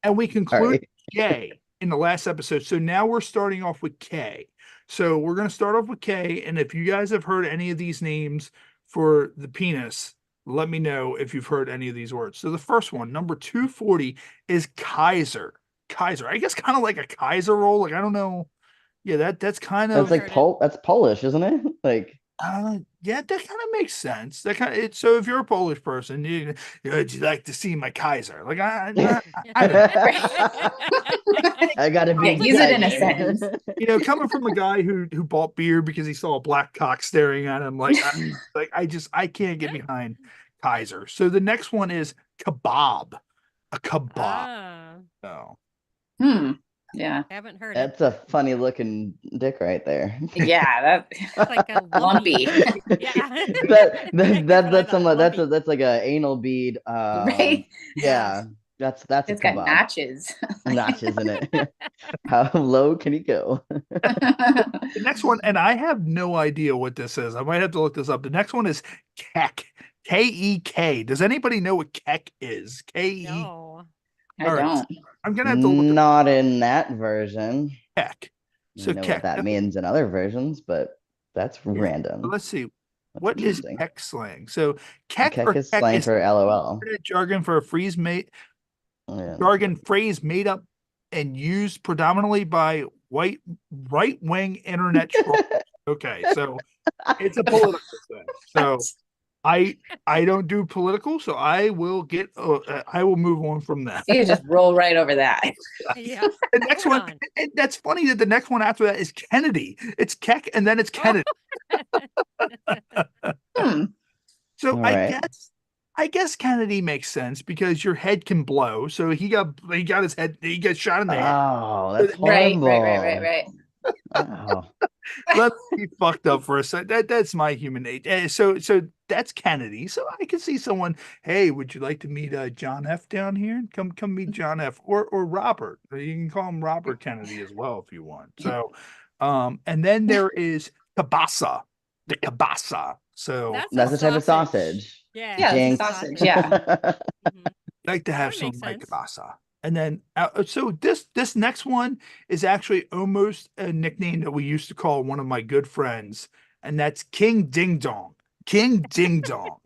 A: and we conclude K in the last episode. So now we're starting off with K. So we're going to start off with K, and if you guys have heard any of these names for the penis, let me know if you've heard any of these words. So the first one, number 240, is Kaiser. I guess kind of like a Kaiser roll. Like, I don't know. Yeah, that's kind of
C: like that's Polish, isn't it? Like
A: yeah, that kind of makes sense. So if you're a Polish person, would you like to see my Kaiser? Like I
C: gotta
B: use it in a sentence.
A: Coming from a guy who bought beer because he saw a black cock staring at him, I can't get behind Kaiser. So the next one is kebab. A kebab. Oh.
B: Yeah.
D: I haven't heard
C: That's a funny looking dick right there.
B: Yeah,
D: that's like a
B: lumpy.
D: Yeah.
C: That's like a anal bead.
B: Right?
C: Yeah. That's
B: it's got notches.
C: Notches in it. How low can you go?
A: The next one, and I have no idea what this is. I might have to look this up. The next one is Keck. K-E-K. Does anybody know what Keck is? K-E.
D: No.
B: I don't.
A: I'm gonna have to look.
C: Not in that version.
A: Keck.
C: So know what that means in other versions, but that's random.
A: Let's see. What is Keck slang? So Keck
C: is slang for LOL.
A: Jargon for a phrase made up and used predominantly by white right-wing internet trolls. Okay, so it's a political thing. So I don't do political, so I will move on from that.
B: You just roll right over that.
D: Yeah.
A: The next
D: Moving
A: one,
D: on.
A: and that's funny that the next one after that is Kennedy. It's Keck, and then it's Kennedy.
B: Hmm.
A: So
C: All
A: I
C: right.
A: guess Kennedy makes sense because your head can blow. So he got his head, he got shot in the head.
C: Oh, that's
B: Right,
C: horrible.
B: right.
C: Oh,
A: Let's be fucked up for a second. That's my human nature. So that's Kennedy. So I can see someone, hey, would you like to meet John F down here? Come meet John F. Or Robert. You can call him Robert Kennedy as well if you want. So and then there is kielbasa. The kielbasa. So
C: that's a type of sausage.
D: Yeah,
B: Yeah, it's a
C: Jinx.
B: sausage. Yeah.
D: Mhm.
A: I like to have
D: That
A: some
D: makes
A: like
D: sense.
A: kielbasa. And then so this next one is actually almost a nickname that we used to call one of my good friends, and that's King Ding Dong. King Ding Dong.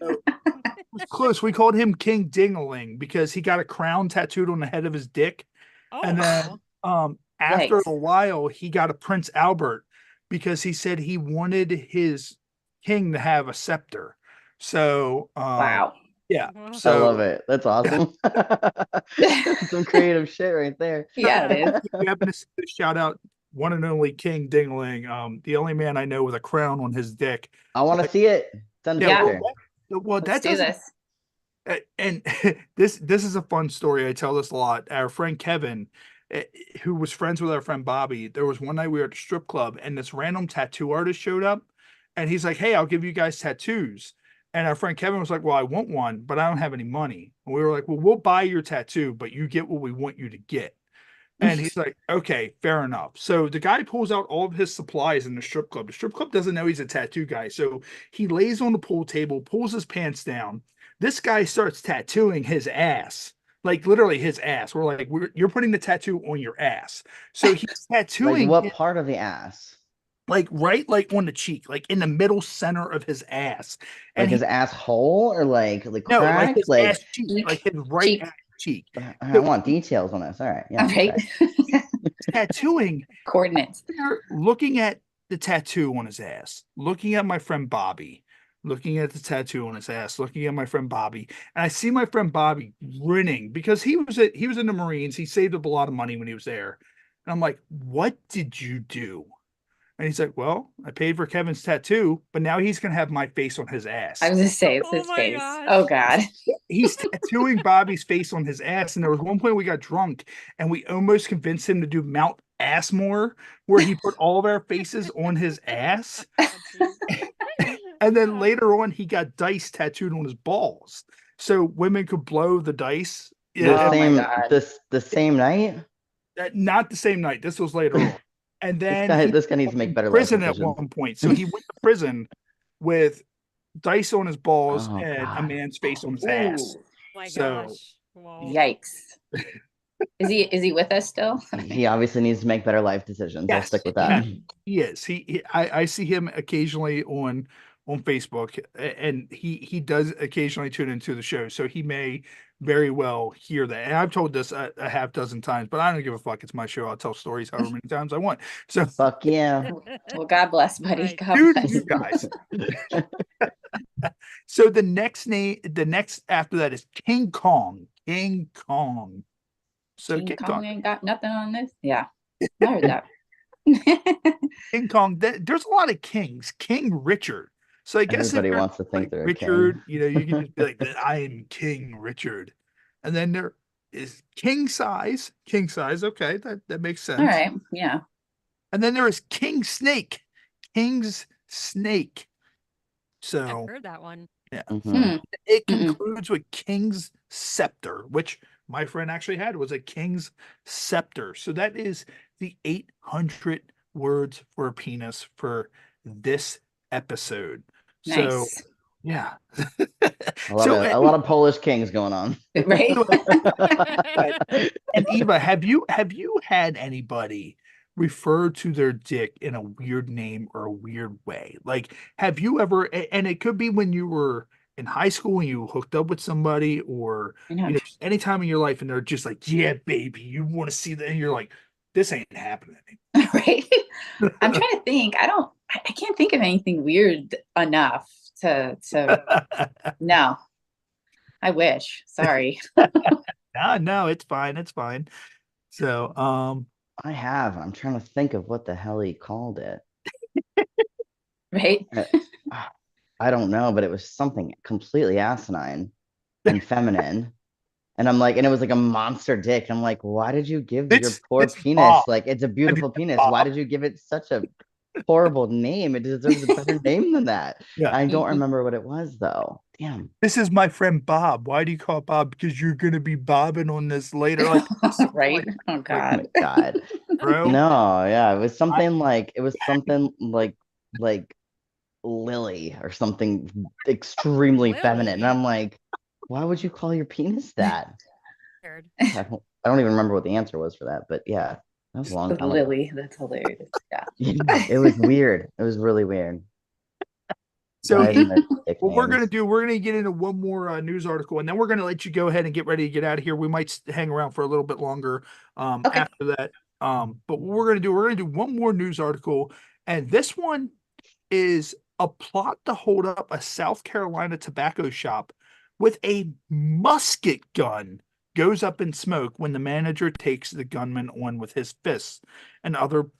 A: So, it was close. We called him King Dingaling because he got a crown tattooed on the head of his dick.
D: Oh,
A: And then
D: wow.
A: after
B: Yikes.
A: a while, he got a Prince Albert because he said he wanted his king to have a scepter. So
B: Wow.
A: yeah.
D: Wow.
C: I
A: So
C: love it. That's awesome. That's some creative shit right there.
B: Yeah, it is.
A: we happen to shout out one and only King Dingling, the only man I know with a crown on his dick.
C: I want to see it. Send a
A: Yeah,
C: picture.
A: well,
B: Let's
A: that
B: do
A: doesn't.
B: this.
A: And this is a fun story. I tell this a lot. Our friend Kevin, who was friends with our friend Bobby, there was one night we were at the strip club, and this random tattoo artist showed up, and he's like, "Hey, I'll give you guys tattoos." And our friend Kevin was like, "Well, I want one, but I don't have any money." And we were like, "Well, we'll buy your tattoo, but you get what we want you to get." And he's like, "Okay, fair enough." So the guy pulls out all of his supplies in the strip club. The strip club doesn't know he's a tattoo guy. So he lays on the pool table, pulls his pants down. This guy starts tattooing his ass, like literally his ass. We're like, you're putting the tattoo on your ass. So he's
C: Like
A: tattooing
C: what part of the ass?
A: like right like on the cheek, like in the middle center of his ass.
C: Like
A: And
C: his asshole or like the
A: no, like
C: crack?
A: his
C: Like
A: ass cheek, like his right
B: Cheek.
A: ass cheek.
C: I want details on this. All right. Yeah.
B: All right.
C: okay.
A: Tattooing
B: Coordinates.
A: there looking at the tattoo on his ass, looking at my friend Bobby, looking at the tattoo on his ass, looking at my friend Bobby, and I see my friend Bobby grinning because he was in the Marines. He saved up a lot of money when he was there. And I'm like, "What did you do?" And he's like, "Well, I paid for Kevin's tattoo, but now he's gonna have my face on his ass."
B: I was gonna say it's
D: Oh
B: his
D: my
B: face.
D: gosh.
B: Oh God.
A: He's tattooing Bobby's face on his ass. And there was one point we got drunk and we almost convinced him to do Mount Assmore, where he put all of our faces on his ass. And then later on, he got dice tattooed on his balls. So women could blow the dice.
C: The
A: Yeah,
B: Oh my
C: same
B: God.
C: the same night.
A: not the same night. This was later on. And then
C: This guy needs to make better life
A: prison at
C: decisions.
A: one point. So he went to prison with dice on his balls
C: Oh,
A: and a
C: God.
A: man's face on his ass.
B: Ooh,
D: My
A: So-
D: gosh. Wow.
B: yikes. Is he with us still?
C: He obviously needs to make better life decisions. I'll
A: Yes,
C: stick with that.
A: He is. I see him occasionally on Facebook, and he does occasionally tune into the show, so he may very well hear that. And I've told this a half dozen times, but I don't give a fuck. It's my show. I'll tell stories however many times I want. So
C: Fuck yeah.
B: Well, God bless, buddy.
D: Right.
B: God
A: dude,
B: bless.
A: you guys. So the next after that is King Kong. King Kong. So
B: King Kong ain't got nothing on this. Yeah, I heard that.
A: King Kong. There's a lot of kings. King Richard. So I guess if
C: Everybody
A: you're
C: wants to think
A: like
C: they're a
A: Richard,
C: king.
A: you know, you can just be like, I am King Richard. And then there is King Size. King Size. Okay, that makes sense.
B: All right. Yeah.
A: And then there is King Snake. King's Snake.
D: I've
A: So
D: heard that one.
C: Mhm.
B: Hmm.
A: it
B: Mm-mm.
A: concludes with King's Scepter, which my friend actually had was a King's Scepter. So that is the 800 words for a penis for this episode. So
B: Nice.
A: yeah.
C: A lot of Polish kings going on.
B: Right.
A: And Eva, have you had anybody refer to their dick in a weird name or a weird way? Like, have you ever? And it could be when you were in high school when you hooked up with somebody, or
B: I know.
A: just any time in your life, and they're just like, yeah, baby, you want to see that, and you're like, this ain't happening.
B: Right. I'm trying to think. I can't think of anything weird enough to no. I wish. Sorry.
A: No, it's fine. It's fine. So,
C: I'm trying to think of what the hell he called it.
B: Right.
C: I don't know, but it was something completely asinine and feminine. And I'm like, and it was like a monster dick. I'm like, why did you give your poor penis?
A: Bob.
C: Like, it's a beautiful penis.
A: Bob.
C: Why did you give it such a horrible name? It deserves a better name than that.
A: Yeah.
C: I don't remember what it was though. Damn.
A: This is my friend Bob. Why do you call it Bob? Because you're gonna be bobbing on this later. Like,
B: right. Oh
C: Oh
B: God.
C: my God.
A: bro.
C: No, yeah, it was something like Lily or something extremely feminine. And I'm like, why would you call your penis that?
D: Weird.
C: I don't even remember what the answer was for that, but yeah, that was a long time ago.
B: Lily. That's hilarious. Yeah.
C: Yeah, it was weird. It was really weird.
A: So
C: Why isn't it dick
A: what we're
C: names?
A: we're gonna get into one more news article, and then we're gonna let you go ahead and get ready to get out of here. We might hang around for a little bit longer
B: Okay.
A: after that. But what we're gonna do one more news article, and this one is a plot to hold up a South Carolina tobacco shop with a musket gun goes up in smoke when the manager takes the gunman on with his fists, and other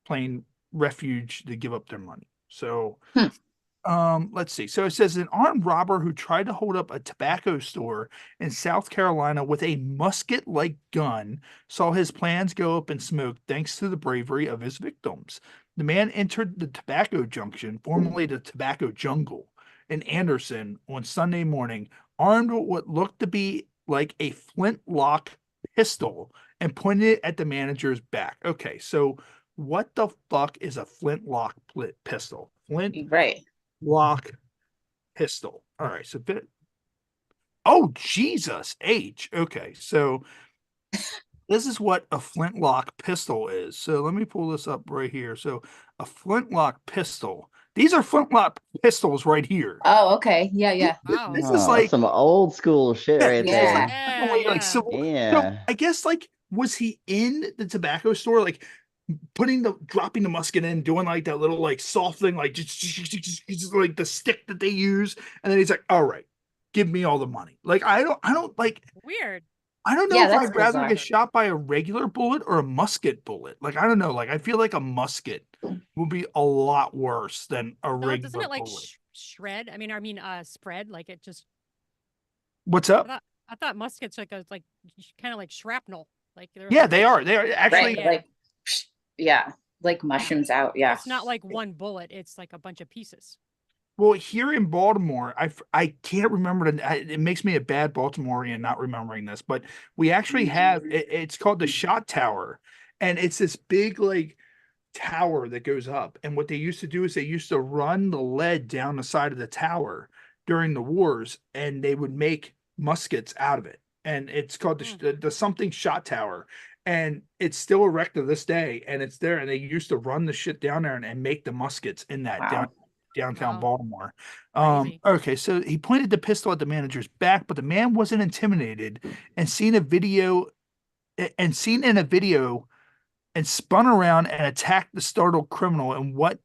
A: plain refuge to give up their money. So let's see. So it says an armed robber who tried to hold up a tobacco store in South Carolina with a musket-like gun saw his plans go up in smoke thanks to the bravery of his victims. The man entered the tobacco junction, formerly the tobacco jungle, in Anderson on Sunday morning, armed with what looked to be like a flintlock pistol, and pointed it at the manager's back. Okay, so what the fuck is a flintlock pistol?
B: Right.
A: Lock pistol. All right, so oh Jesus H. Okay, so this is what a flintlock pistol is. So let me pull this up right here. So a flintlock pistol. These are flintlock pistols right here.
B: Oh, okay. Yeah, yeah.
D: Wow.
A: This is
C: Oh,
A: like
C: some old school shit right
B: Yeah.
C: there.
A: like so
C: Yeah.
A: I guess like was he in the tobacco store like dropping the musket in, doing like that little like soft thing, like just like the stick that they use, and then he's like, all right, give me all the money. Like I don't like
D: Weird.
A: I don't know
B: Yeah,
A: if
B: that's
A: I'd rather
B: bizarre.
A: get shot by a regular bullet or a musket bullet. Like I don't know, like I feel like a musket would be a lot worse than a
D: No,
A: regular
D: doesn't it like
A: bullet.
D: shred? Spread. Like it just.
A: What's up?
D: I thought muskets like kind of like shrapnel. Like they're
A: Yeah,
D: like,
A: they are. They are actually.
B: Right. Like, yeah, like mushrooms out. Yeah.
D: It's not like one bullet. It's like a bunch of pieces.
A: Well, here in Baltimore, I can't remember it makes me a bad Baltimorean not remembering this, but we actually have it's called the shot tower, and it's this big like tower that goes up. And what they used to do is they used to run the lead down the side of the tower during the wars, and they would make muskets out of it. And it's called the something shot tower. And it's still erect to this day, and it's there. And they used to run the shit down there and make the muskets in that downtown
D: Wow.
A: Baltimore.
D: Crazy.
A: Okay, so he pointed the pistol at the manager's back, but the man wasn't intimidated and seen in a video and spun around and attacked the startled criminal in what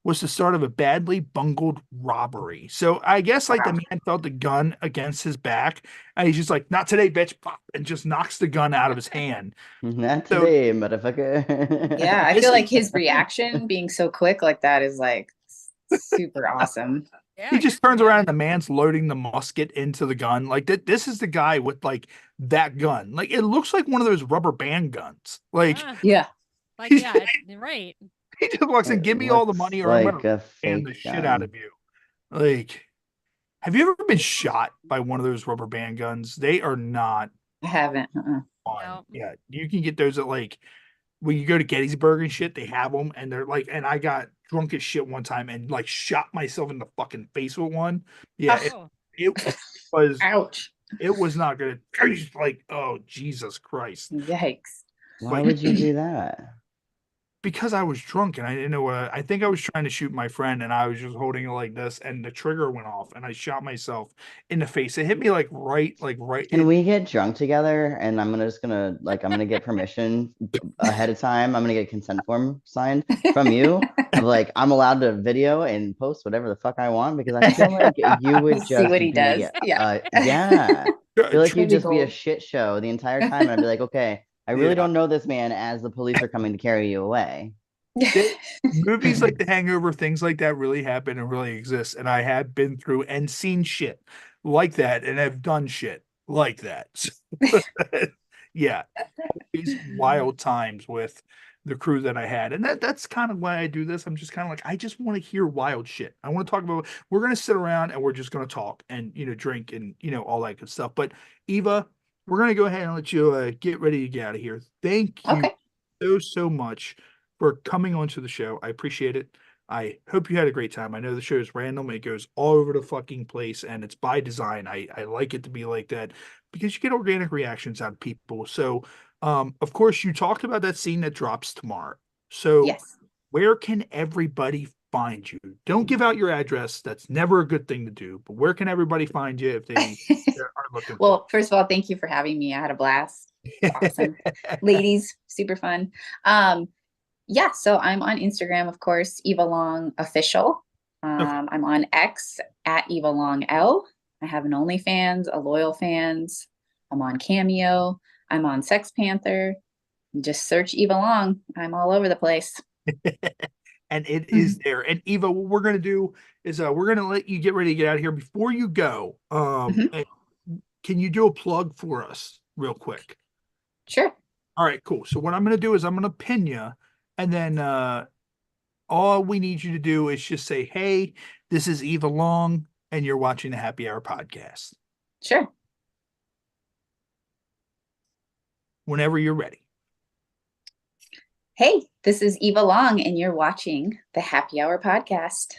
A: was the start of a badly bungled robbery. So I guess like the man felt the gun against his back, and he's just like, "Not today, bitch!" Pop, and just knocks the gun out of his hand.
C: Not today, motherfucker.
B: Yeah, I feel like his reaction being so quick like that is like super awesome.
D: Yeah,
A: He just turns around and the man's loading the musket into the gun. Like that, this is the guy with like that gun. Like it looks like one of those rubber band guns. Like
B: Yeah.
D: Like yeah, right.
A: he just walks in, give me all the money, or I'm gonna ban the shit out of you. Like, have you ever been shot by one of those rubber band guns? They are not
B: I haven't.
A: fun.
D: No.
A: Yeah, you can get those at like when you go to Gettysburg and shit. They have them, and they're like, and I got drunk as shit one time and like shot myself in the fucking face with one. Yeah,
D: Oh.
A: it was.
B: Ouch.
A: It was not good. Like, oh Jesus Christ!
B: Yikes.
C: Why would you do that?
A: because I was drunk and I didn't know what I think I was trying to shoot my friend and I was just holding it like this and the trigger went off and I shot myself in the face. It hit me like right
C: Can
A: in.
C: we get drunk together? And I'm gonna get permission ahead of time. I'm gonna get a consent form signed from you of like I'm allowed to video and post whatever the fuck I want because I feel like you would
B: See
C: just
B: what he
C: be
B: does. Yeah.
C: yeah. I feel like
B: It'd
C: you'd
B: be
C: just be a
B: gold.
C: shit show the entire time, and I'd be like, okay, I really
A: Yeah.
C: don't know this man as the police are coming to carry you away.
A: Movies like The Hangover, things like that really happen and really exist. And I have been through and seen shit like that and have done shit like that. Yeah. These wild times with the crew that I had. And that's kind of why I do this. I'm just kind of like, I just want to hear wild shit. I want to talk about we're gonna sit around and we're just gonna talk and drink and all that good stuff. But Eva, we're gonna go ahead and let you get ready to get out of here. Thank you
B: Okay.
A: so much for coming onto the show. I appreciate it. I hope you had a great time. I know the show is random. It goes all over the fucking place and it's by design. I like it to be like that because you get organic reactions out of people. So, of course, you talked about that scene that drops tomorrow. So,
B: Yes.
A: where can everybody find you? Don't give out your address. That's never a good thing to do. But where can everybody find you if they are looking for
B: Well, first of all, thank you for having me. I had a blast. It's awesome. Ladies, super fun. Yeah, so I'm on Instagram, of course, Eva Long Official. I'm on X at Eva Long L. I have an OnlyFans, a Loyal Fans. I'm on Cameo. I'm on Sex Panther. Just search Eva Long. I'm all over the place.
A: And it is there. And Eva, what we're gonna do is we're gonna let you get ready to get out of here. Before you go, can you do a plug for us real quick?
B: Sure.
A: All right, cool. So what I'm gonna do is I'm gonna pin you, and then all we need you to do is just say, "Hey, this is Eva Long, and you're watching the Happy Hour podcast."
B: Sure.
A: Whenever you're ready.
B: Hey, this is Eva Long, and you're watching the Happy Hour podcast.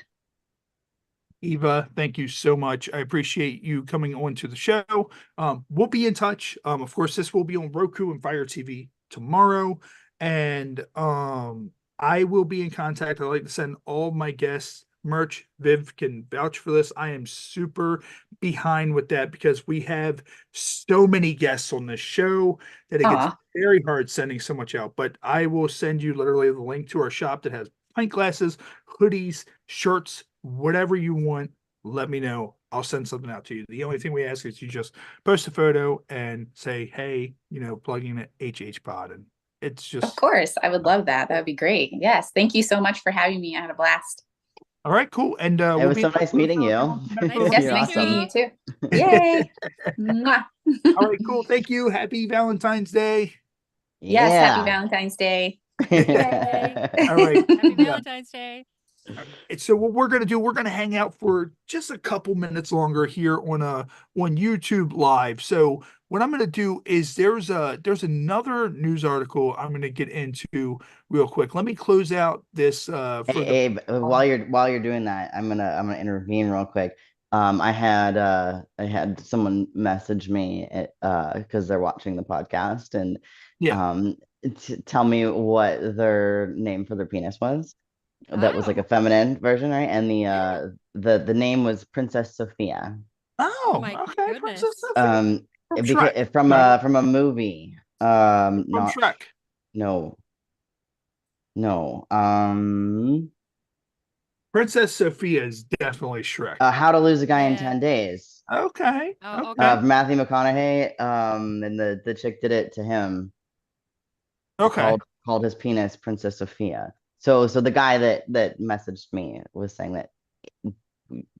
A: Eva, thank you so much. I appreciate you coming on to the show. We'll be in touch. Of course, this will be on Roku and Fire TV tomorrow. And I will be in contact. I like to send all my guests merch. Viv can vouch for this. I am super behind with that because we have so many guests on this show that it gets very hard sending so much out. But I will send you literally the link to our shop that has pint glasses, hoodies, shirts, whatever you want. Let me know. I'll send something out to you. The only thing we ask is you just post a photo and say, hey, plug in at HHPod. And it's just.
B: Of course. I would love that. That would be great. Yes. Thank you so much for having me. I had a blast.
A: All right, cool. And
C: it was so nice meeting you.
B: Yes, nice meeting you too. Yay. Mwah.
A: All right, cool. Thank you. Happy Valentine's Day.
B: Yes, happy Valentine's Day.
D: Yay.
A: All right.
D: Happy Valentine's Day.
A: So what we're gonna do, we're gonna hang out for just a couple minutes longer here on YouTube Live. So what I'm gonna do is there's another news article I'm gonna get into real quick. Let me close out this
C: while you're doing that, I'm gonna intervene real quick. I had someone message me because they're watching the podcast and tell me what their name for their penis was. That was like a feminine version, right? And the name was Princess Sophia.
A: Oh
D: my
A: okay.
D: goodness.
A: Princess Sophia.
C: From a movie.
A: From
C: Not
A: Shrek.
C: No.
A: Princess Sophia is definitely Shrek.
C: How to Lose a Guy in 10 Days.
A: Okay.
D: Oh, okay.
C: Matthew McConaughey. And the chick did it to him.
A: Okay.
C: Called his penis Princess Sophia. So the guy that messaged me was saying that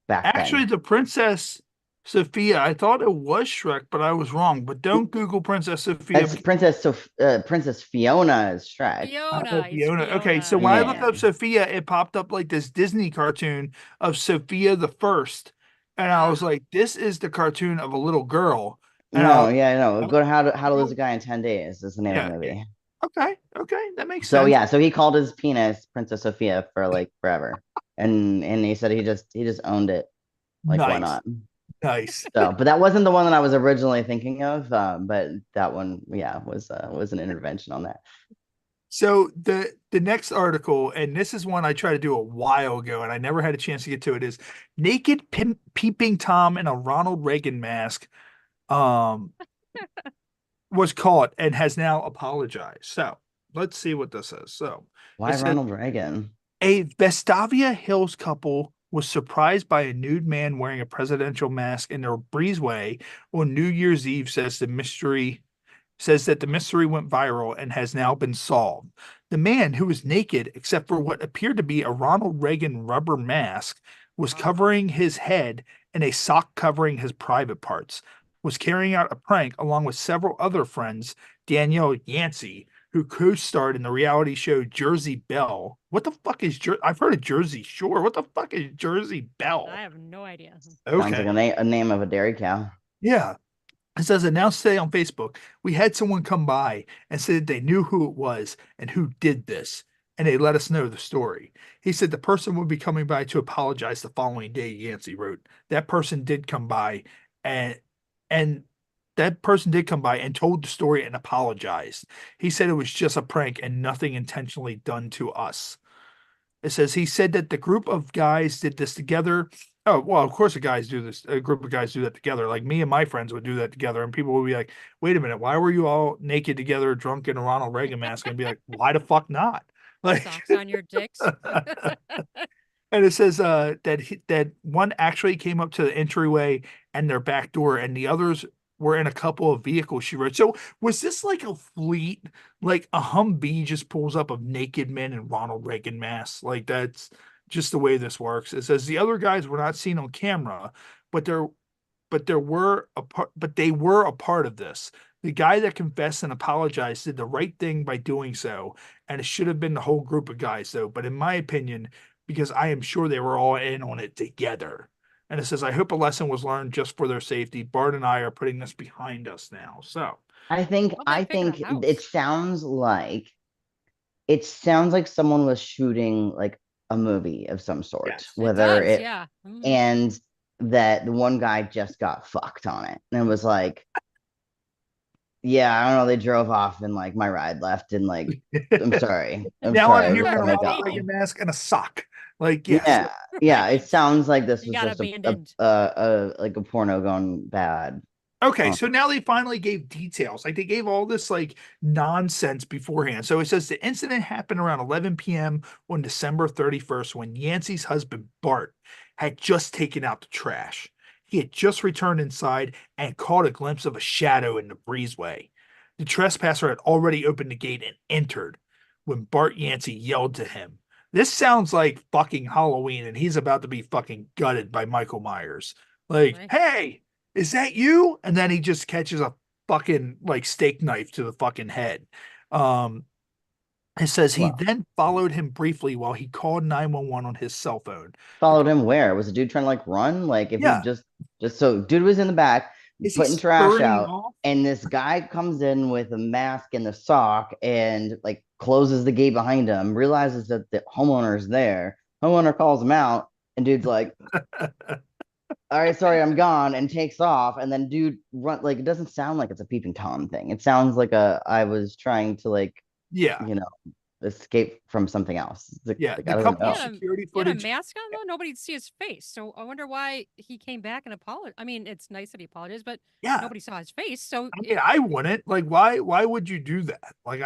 C: back
A: Actually,
C: then.
A: the Princess Sophia, I thought it was Shrek, but I was wrong. But don't Google Princess Sophia.
C: That's Princess Fiona is Shrek.
A: Fiona. Okay, so when I looked up Sophia, it popped up like this Disney cartoon of Sophia the First, and I was like, "This is the cartoon of a little girl." And
C: No. Go to How to Lose a Guy in 10 Days is the name of the movie.
A: Okay, that makes sense.
C: So he called his penis Princess Sophia for like forever, and he said he just owned it. Like
A: nice.
C: Why not?
A: Nice.
C: So, but that wasn't the one that I was originally thinking of. But that one, was an intervention on that.
A: So the next article, and this is one I tried to do a while ago, and I never had a chance to get to it, is naked peeping Tom in a Ronald Reagan mask um was caught and has now apologized. So let's see what this is. So it
C: Why
A: says
C: Ronald Reagan?
A: a Vestavia Hills couple was surprised by a nude man wearing a presidential mask in their breezeway on New Year's Eve, says that the mystery went viral and has now been solved. The man, who was naked except for what appeared to be a Ronald Reagan rubber mask, was covering his head and a sock covering his private parts, was carrying out a prank along with several other friends, Danielle Yancey, who co-starred in the reality show Jersey Belle. What the fuck is I've heard of Jersey Shore. What the fuck is Jersey Belle?
D: I have no idea.
C: Okay. Sounds like a name of a dairy cow.
A: Yeah. It says, announced today on Facebook, we had someone come by and said they knew who it was and who did this, and they let us know the story. He said the person would be coming by to apologize the following day, Yancey wrote. That person did come by, and that person did come by and told the story and apologized. He said it was just a prank and nothing intentionally done to us. It says he said that the group of guys did this together. Oh, well, of course, a group of guys do that together. Like me and my friends would do that together, and people would be like, wait a minute, why were you all naked together, drunk in a Ronald Reagan mask? And be like, why the fuck not? Like,
D: socks on your dicks.
A: And it says that one actually came up to the entryway and their back door, and the others were in a couple of vehicles, she wrote. So was this like a fleet, like a Humvee just pulls up of naked men in Ronald Reagan masks? Like, that's just the way this works. It says the other guys were not seen on camera, but they were a part of this. The guy that confessed and apologized did the right thing by doing so, and it should have been the whole group of guys, though. But in my opinion, because I am sure they were all in on it together. And it says, I hope a lesson was learned just for their safety. Bart and I are putting this behind us now. So
C: I think it sounds like someone was shooting like a movie of some sort.
A: Yes,
C: whether it
D: yeah. Mm-hmm.
C: And that the one guy just got fucked on it and was like, yeah, I don't know, they drove off and like my ride left and like I'm sorry. I'm sorry.
A: I'm here in a Ronald Reagan mask and a sock. Like, yes.
C: Yeah, it sounds like this
D: You
C: was
D: got
C: just like a porno gone bad.
A: Okay, so now they finally gave details. Like, they gave all this like nonsense beforehand. So it says the incident happened around 11 p.m. on December 31st when Yancey's husband Bart had just taken out the trash. He had just returned inside and caught a glimpse of a shadow in the breezeway. The trespasser had already opened the gate and entered when Bart Yancey yelled to him. This sounds like fucking Halloween, and he's about to be fucking gutted by Michael Myers. Like, hey, is that you? And then he just catches a fucking like steak knife to the fucking head. It says he then followed him briefly while he called 911 on his cell phone.
C: Followed him where? Was the dude trying to like run? Like if he just so dude was in the back putting trash out, and this guy comes in with a mask and the sock and like closes the gate behind him, realizes that the homeowner's there. Homeowner calls him out, and dude's like, all right, sorry, I'm gone, and takes off. And then dude run, like, it doesn't sound like it's a peeping Tom thing. It sounds like I was trying to like, escape from something else. The couple of
D: security footage. He had a mask on though. Nobody'd see his face. So I wonder why he came back and apologized. I mean, it's nice that he apologized, but nobody saw his face. So
A: I wouldn't. Like, why would you do that? Like,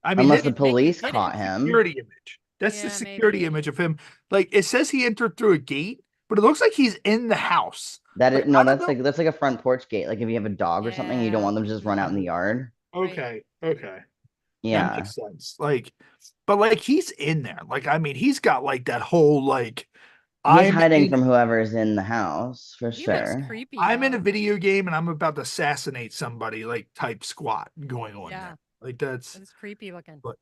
A: I mean,
C: unless the police caught him.
A: Security image. That's the security image of him. Like, it says he entered through a gate, but it looks like he's in the house.
C: That's like a front porch gate. Like if you have a dog or something, you don't want them to just run out in the yard.
A: Okay.
C: Yeah,
A: that makes sense. Like, but like he's in there. Like, I mean, he's got like that whole like
C: he's hiding from whoever's in the house for sure.
D: Creepy,
A: I'm in a video game and I'm about to assassinate somebody, like type squat going on.
D: Yeah,
A: there. Like that's
D: creepy looking.
A: But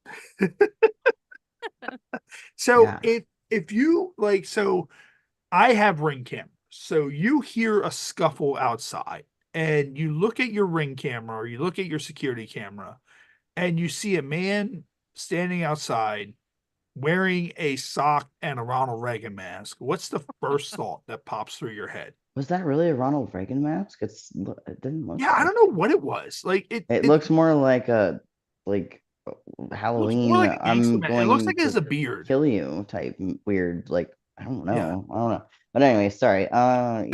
A: so if you like, so I have Ring camera. So you hear a scuffle outside and you look at your Ring camera or you look at your security camera and you see a man standing outside wearing a sock and a Ronald Reagan mask. What's the first thought that pops through your head?
C: Was that really a Ronald Reagan mask? It didn't look.
A: Yeah, I don't know what it was. Like it
C: looks more like a Halloween,
A: more like an
C: I'm
A: It looks
C: going
A: like it has
C: to
A: a beard.
C: kill you type weird, like I don't know.
A: Yeah.
C: I don't know. But anyway, sorry.
A: It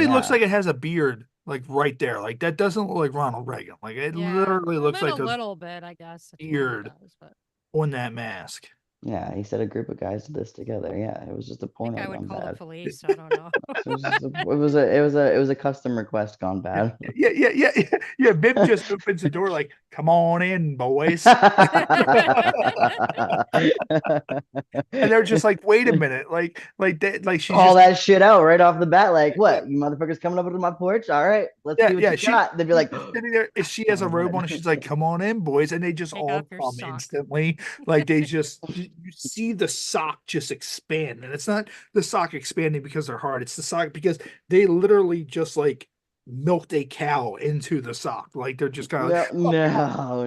A: looks
C: Yeah.
A: like it has a beard, like right there. Like that doesn't look like Ronald Reagan. Like it
D: Yeah,
A: literally
D: I
A: looks
D: meant
A: like
D: a
A: a
D: little bit, I guess. It kind of
A: beard
D: does, but
A: on that mask.
C: Yeah, he said a group of guys did this together. Yeah, it was just a
D: I think
C: porno
D: I would
C: gone
D: call the
C: bad.
D: police. I don't know.
C: It was a custom request gone bad.
A: Yeah. Viv just opens the door like, "Come on in, boys." And they're just like, "Wait a minute." Like she's
C: Call
A: just
C: that shit out right off the bat. Like, what? You motherfuckers coming over to my porch? All right, let's see what you got. They'd be like,
A: sitting there. She has a robe on, and she's like, "Come on in, boys," and they just
D: Take
A: all
D: off your
A: come
D: sock.
A: instantly. Like they just, you see the sock just expand, and it's not the sock expanding because they're hard. It's the sock because they literally just like milked a cow into the sock. Like they're just kind of like,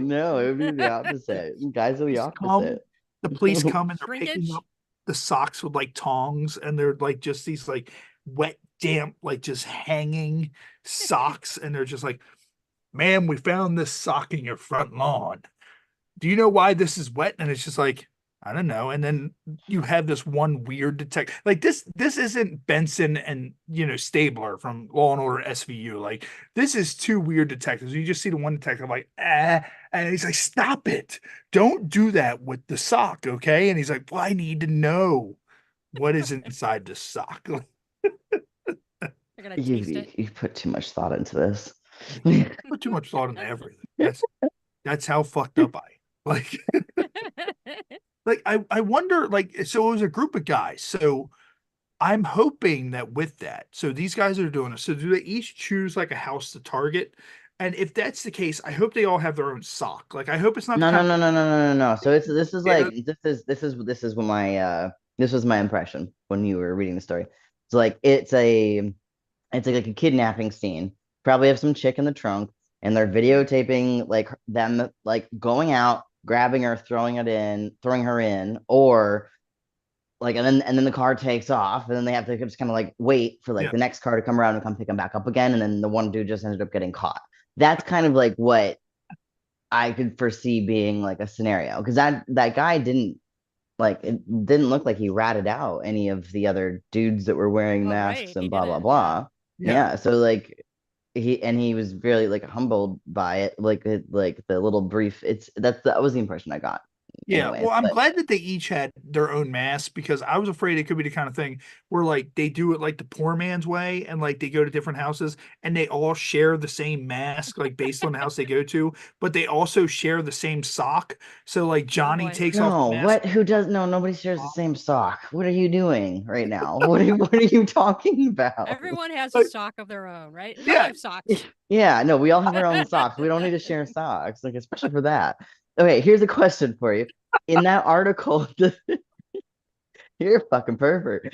C: no, it would be the opposite. Guys are the
A: come.
C: opposite.
A: The police come and they're picking
D: Shrinkage.
A: up the socks with like tongs, and they're like just these like wet, damp, like just hanging socks, and they're just like, "Ma'am, we found this sock in your front lawn. Do you know why this is wet?" And it's just like, "I don't know." And then you have this one weird detective. Like this isn't Benson and Stabler from Law and Order SVU. Like this is two weird detectives. You just see the one detective like, and he's like, "Stop it. Don't do that with the sock, okay?" And he's like, "Well, I need to know what is inside the sock."
D: They're gonna taste it.
C: You put too much thought into this.
A: Put too much thought into everything. That's how fucked up I am. Like like I wonder, like, so it was a group of guys. So I'm hoping that with that, so these guys are doing it. So do they each choose like a house to target? And if that's the case, I hope they all have their own sock. Like I hope it's not the
C: No, no,
A: kind
C: no,
A: of
C: no, no, no, no, no. So this is
A: Yeah.
C: like this is what my this was my impression when you were reading the story. It's like it's like a kidnapping scene. Probably have some chick in the trunk, and they're videotaping like them like going out, grabbing her, throwing her in, or like and then the car takes off, and then they have to just kind of like wait for like
A: Yeah.
C: the next car to come around and come pick them back up again, and then the one dude just ended up getting caught. That's kind of like what I could foresee being like a scenario, because that guy didn't like it didn't look like he ratted out any of the other dudes that were wearing
D: Oh,
C: masks
D: right.
C: and
D: He
C: blah blah
D: didn't.
C: blah.
A: Yeah.
C: Yeah, so like he was really like humbled by it, like the little brief. That was the impression I got.
A: Yeah,
C: Anyways,
A: well, I'm
C: but
A: glad that they each had their own mask because I was afraid it could be the kind of thing where like they do it like the poor man's way and like they go to different houses and they all share the same mask, like based on the house they go to, but they also share the same sock. So like Johnny
D: boy.
A: takes off
C: no,
A: the mask.
C: who does no? Nobody shares the same sock. What are you doing right now? What are you talking about?
D: Everyone has a
A: Like,
D: sock of their own, right?
A: yeah,
D: Five socks.
C: Yeah, no, we all have our own socks. We don't need to share socks, like especially for that. Okay, here's a question for you. In that article, you're a fucking pervert.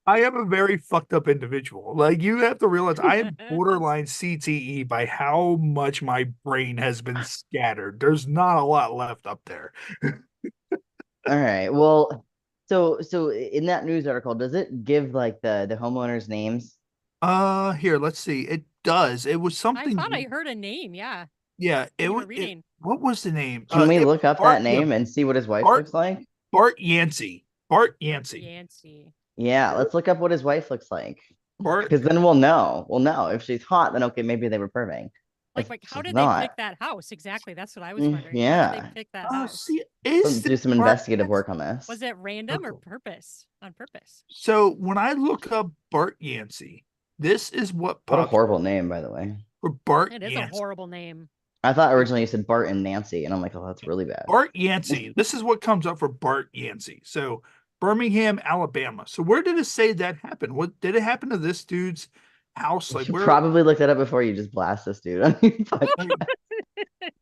A: I am a very fucked up individual. Like you have to realize I am borderline CTE by how much my brain has been scattered. There's not a lot left up there.
C: All right. Well, so in that news article, does it give like the homeowners' names?
A: Here, let's see. It does. It was
D: I
A: something.
D: thought I heard a name. Yeah.
A: Yeah,
D: You were
A: it
D: reading.
A: what was the name?
C: Can we
A: It
C: look up
A: Bart,
C: that name and see what his wife
A: Bart
C: looks like?
A: Bart Yancey. Bart Yancey.
D: Yancey.
C: Yeah, let's look up what his wife looks like.
A: Bart.
C: Because then we'll know. We'll know. If she's hot, then okay, maybe they were perving. If
D: Like how
C: she's
D: did they
C: not,
D: pick that house? Exactly. That's what I was wondering. How did
C: yeah.
D: they pick that house?
A: See,
C: Do some investigative work on this.
D: Was it random or purpose? On purpose?
A: So when I look up Bart Yancey, this is what
C: What a
A: pops
C: horrible name, by the way.
A: for Bart
D: It is
A: Yancey.
D: a horrible name.
C: I thought originally you said Bart and Nancy, and I'm like, oh, that's really bad.
A: Bart Yancey. This is what comes up for Bart Yancey. So Birmingham, Alabama. So where did it say that happened? What did it happen to this dude's house? Like
C: You
A: where?
C: probably looked that up before you just blast this dude on your podcast.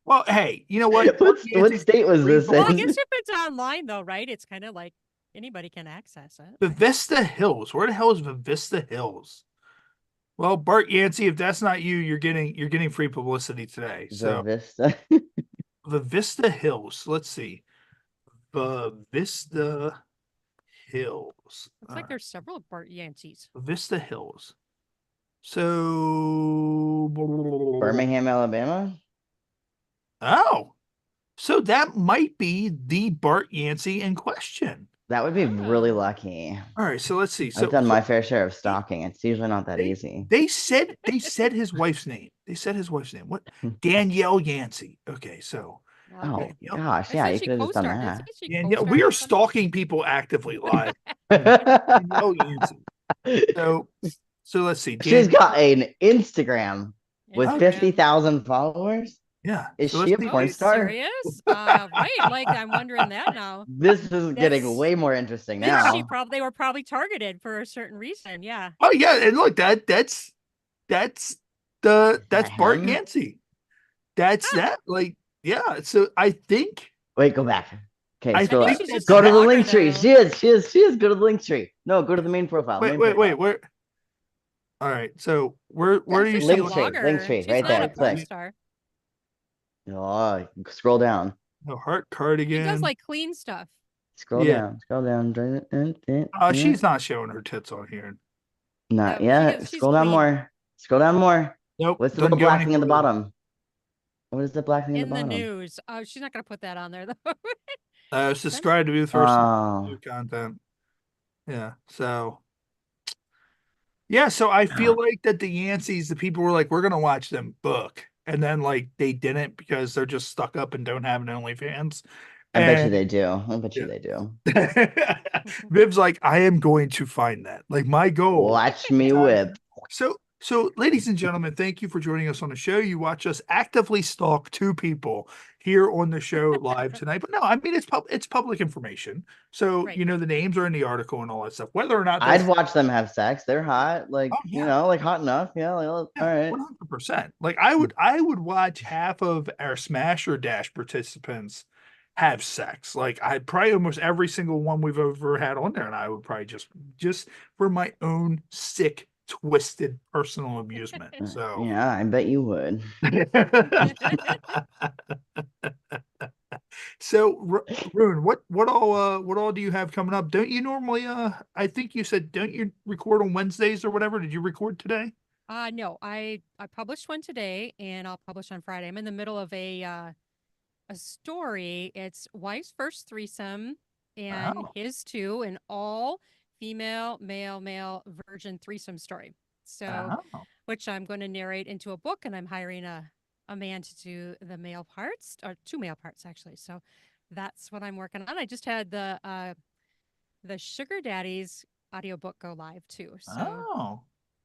A: Well, hey, you know what?
C: What state was this
D: Well, I
C: in?
D: guess if it's online though, right? It's kind of like anybody can access it.
A: The Vista Hills. Where the hell is the Vista Hills? Well, Bart Yancey, if that's not you, you're getting free publicity today. So
C: Vista.
A: the Vista Hills. Let's see. The Vista Hills.
D: Looks like there's several Bart Yanceys.
A: Vista Hills. So
C: Birmingham, Alabama.
A: Oh. So that might be the Bart Yancey in question.
C: That would be really
D: Oh.
C: lucky.
A: All right, so let's see.
C: I've
A: So
C: done my fair share of stalking. It's usually not that easy.
A: they said his wife's name. They said his wife's name. What? Danielle Yancey. Okay, so
C: Oh
D: Okay.
C: gosh,
D: I
C: yeah,
D: said
C: you
D: she
C: could have just done
D: co-starred. Did
C: that.
D: say she
A: Danielle,
D: co-starred
A: we are
D: on something?
A: stalking people actively live. Danielle Yancey. So let's see.
C: She's got an Instagram with
D: Instagram.
C: 50,000 followers.
A: Yeah.
C: Is
A: So
C: she a
A: let's see.
C: porn
D: Oh,
C: star?
D: serious? Right. Like I'm wondering that now.
C: This is getting
D: That's-
C: way more interesting
D: Then
C: now.
D: they were probably targeted for a certain reason. Yeah.
A: Oh yeah, and look, that's Bart
C: him?
A: Yancey. That's that. Like, yeah. So I think
C: Wait, go back. Okay,
A: I
C: scroll
A: think
C: up.
D: she's just
C: Go
D: a
C: to the
D: blogger,
C: link tree.
D: though.
C: She is. Go to the link tree. No, go to the main profile.
A: wait,
C: main
A: wait,
C: profile.
A: where all right. So where do you
D: She's
A: see
D: a
C: Link tree, link
D: blogger.
C: tree,
D: She's
C: right
D: not
C: there.
D: a porn
C: Click.
D: star.
C: Oh, scroll down.
A: no heart
D: She
A: cardigan?
D: does like clean stuff.
C: Scroll
A: Yeah.
C: down. Scroll down.
A: She's not showing her tits on here.
C: Not
D: No,
C: yet.
D: she's
C: Scroll down
D: clean.
C: more. Scroll down more.
A: Nope.
C: What's the
A: doesn't
C: little
A: go
C: black
A: any
C: thing at the
A: further.
C: bottom? What is the black thing at
D: In
C: the
D: the
C: bottom?
D: news. Oh, she's not gonna put that on there though.
A: Subscribe to be the first to
C: Oh,
A: new content. Yeah. So yeah, so I feel like that the Yanceys, the people were like, we're gonna watch them book. And then like they didn't because they're just stuck up and don't have an OnlyFans.
C: I bet you
A: And
C: they do. I bet you
A: yeah.
C: they do.
A: Viv's like, I am going to find that. Like my goal.
C: Watch me whip.
A: So, ladies and gentlemen, thank you for joining us on the show. You watch us actively stalk two people here on the show live tonight. But no, I mean it's public information. So
D: Right.
A: you know the names are in the article and all that stuff. Whether or not
C: I'd watch them have sex. They're hot. Like,
A: Oh,
C: you
A: yeah.
C: know, like hot enough. Yeah, like, all right.
A: 100%. Like I would watch half of our Smash or Dash participants have sex. Like I'd probably almost every single one we've ever had on there, and I would probably just for my own sick, twisted personal amusement. So
C: Yeah, I bet you would.
A: so Ruan, what all do you have coming up? Don't you normally I think you said don't you record on Wednesdays or whatever? Did you record today?
D: No, I published one today and I'll publish on Friday. I'm in the middle of a story. It's wife's first threesome and
A: Wow.
D: his too, an all female, male virgin threesome story. So,
A: Oh.
D: which I'm going to narrate into a book, and I'm hiring a man to do the male parts, or two male parts actually. So that's what I'm working on. I just had the Sugar Daddies audiobook go live too. So
A: Oh.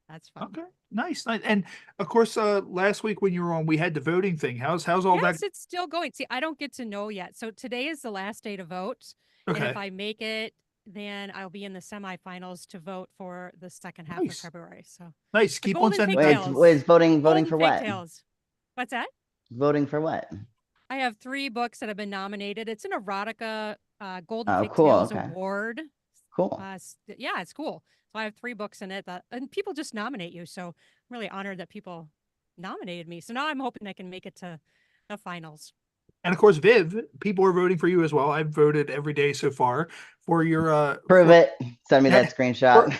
D: that's fun.
A: Okay. Nice. And of course, last week when you were on, we had the voting thing. How's all
D: Yes,
A: that?
D: it's still going. See, I don't get to know yet. So today is the last day to vote. And
A: Okay.
D: if I make it, then I'll be in the semifinals to vote for the second half
A: Nice.
D: of February. So
A: Nice. Keep on
D: golden
A: sending.
C: Wait,
D: pigtails.
C: wait, voting
D: golden
C: for what?
D: pigtails. What's that?
C: Voting for what?
D: I have 3 books that have been nominated. It's an erotica golden
C: Oh, cool,
D: pigtails
C: okay.
D: award.
C: Cool.
D: Yeah, it's cool. So I have 3 books in it and people just nominate you. So I'm really honored that people nominated me. So now I'm hoping I can make it to the finals.
A: And of course, Viv, people are voting for you as well. I've voted every day so far for your
C: Prove it. Send me that screenshot.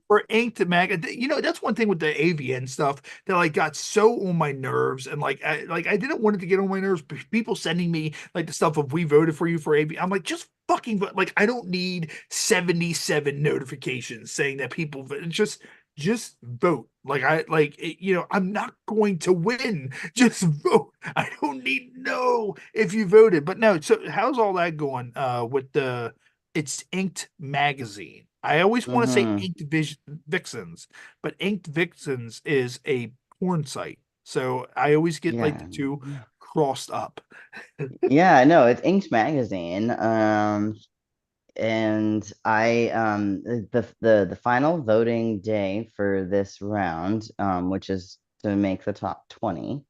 A: for Inked Mag. You know, that's one thing with the AVN stuff that like got so on my nerves, and like I didn't want it to get on my nerves. But people sending me like the stuff of we voted for you for AV. I'm like, just fucking vote. Like I don't need 77 notifications saying that people voted. Just vote. Like you know, I'm not going to win. Just vote. I don't need to know if you voted. But no, so how's all that going with it's Inked Magazine? I always want to say Inked Vixens, but Inked Vixens is a porn site. So I always get like the two crossed up.
C: Yeah, no, it's Inked Magazine. And I the final voting day for this round, which is to make the top 20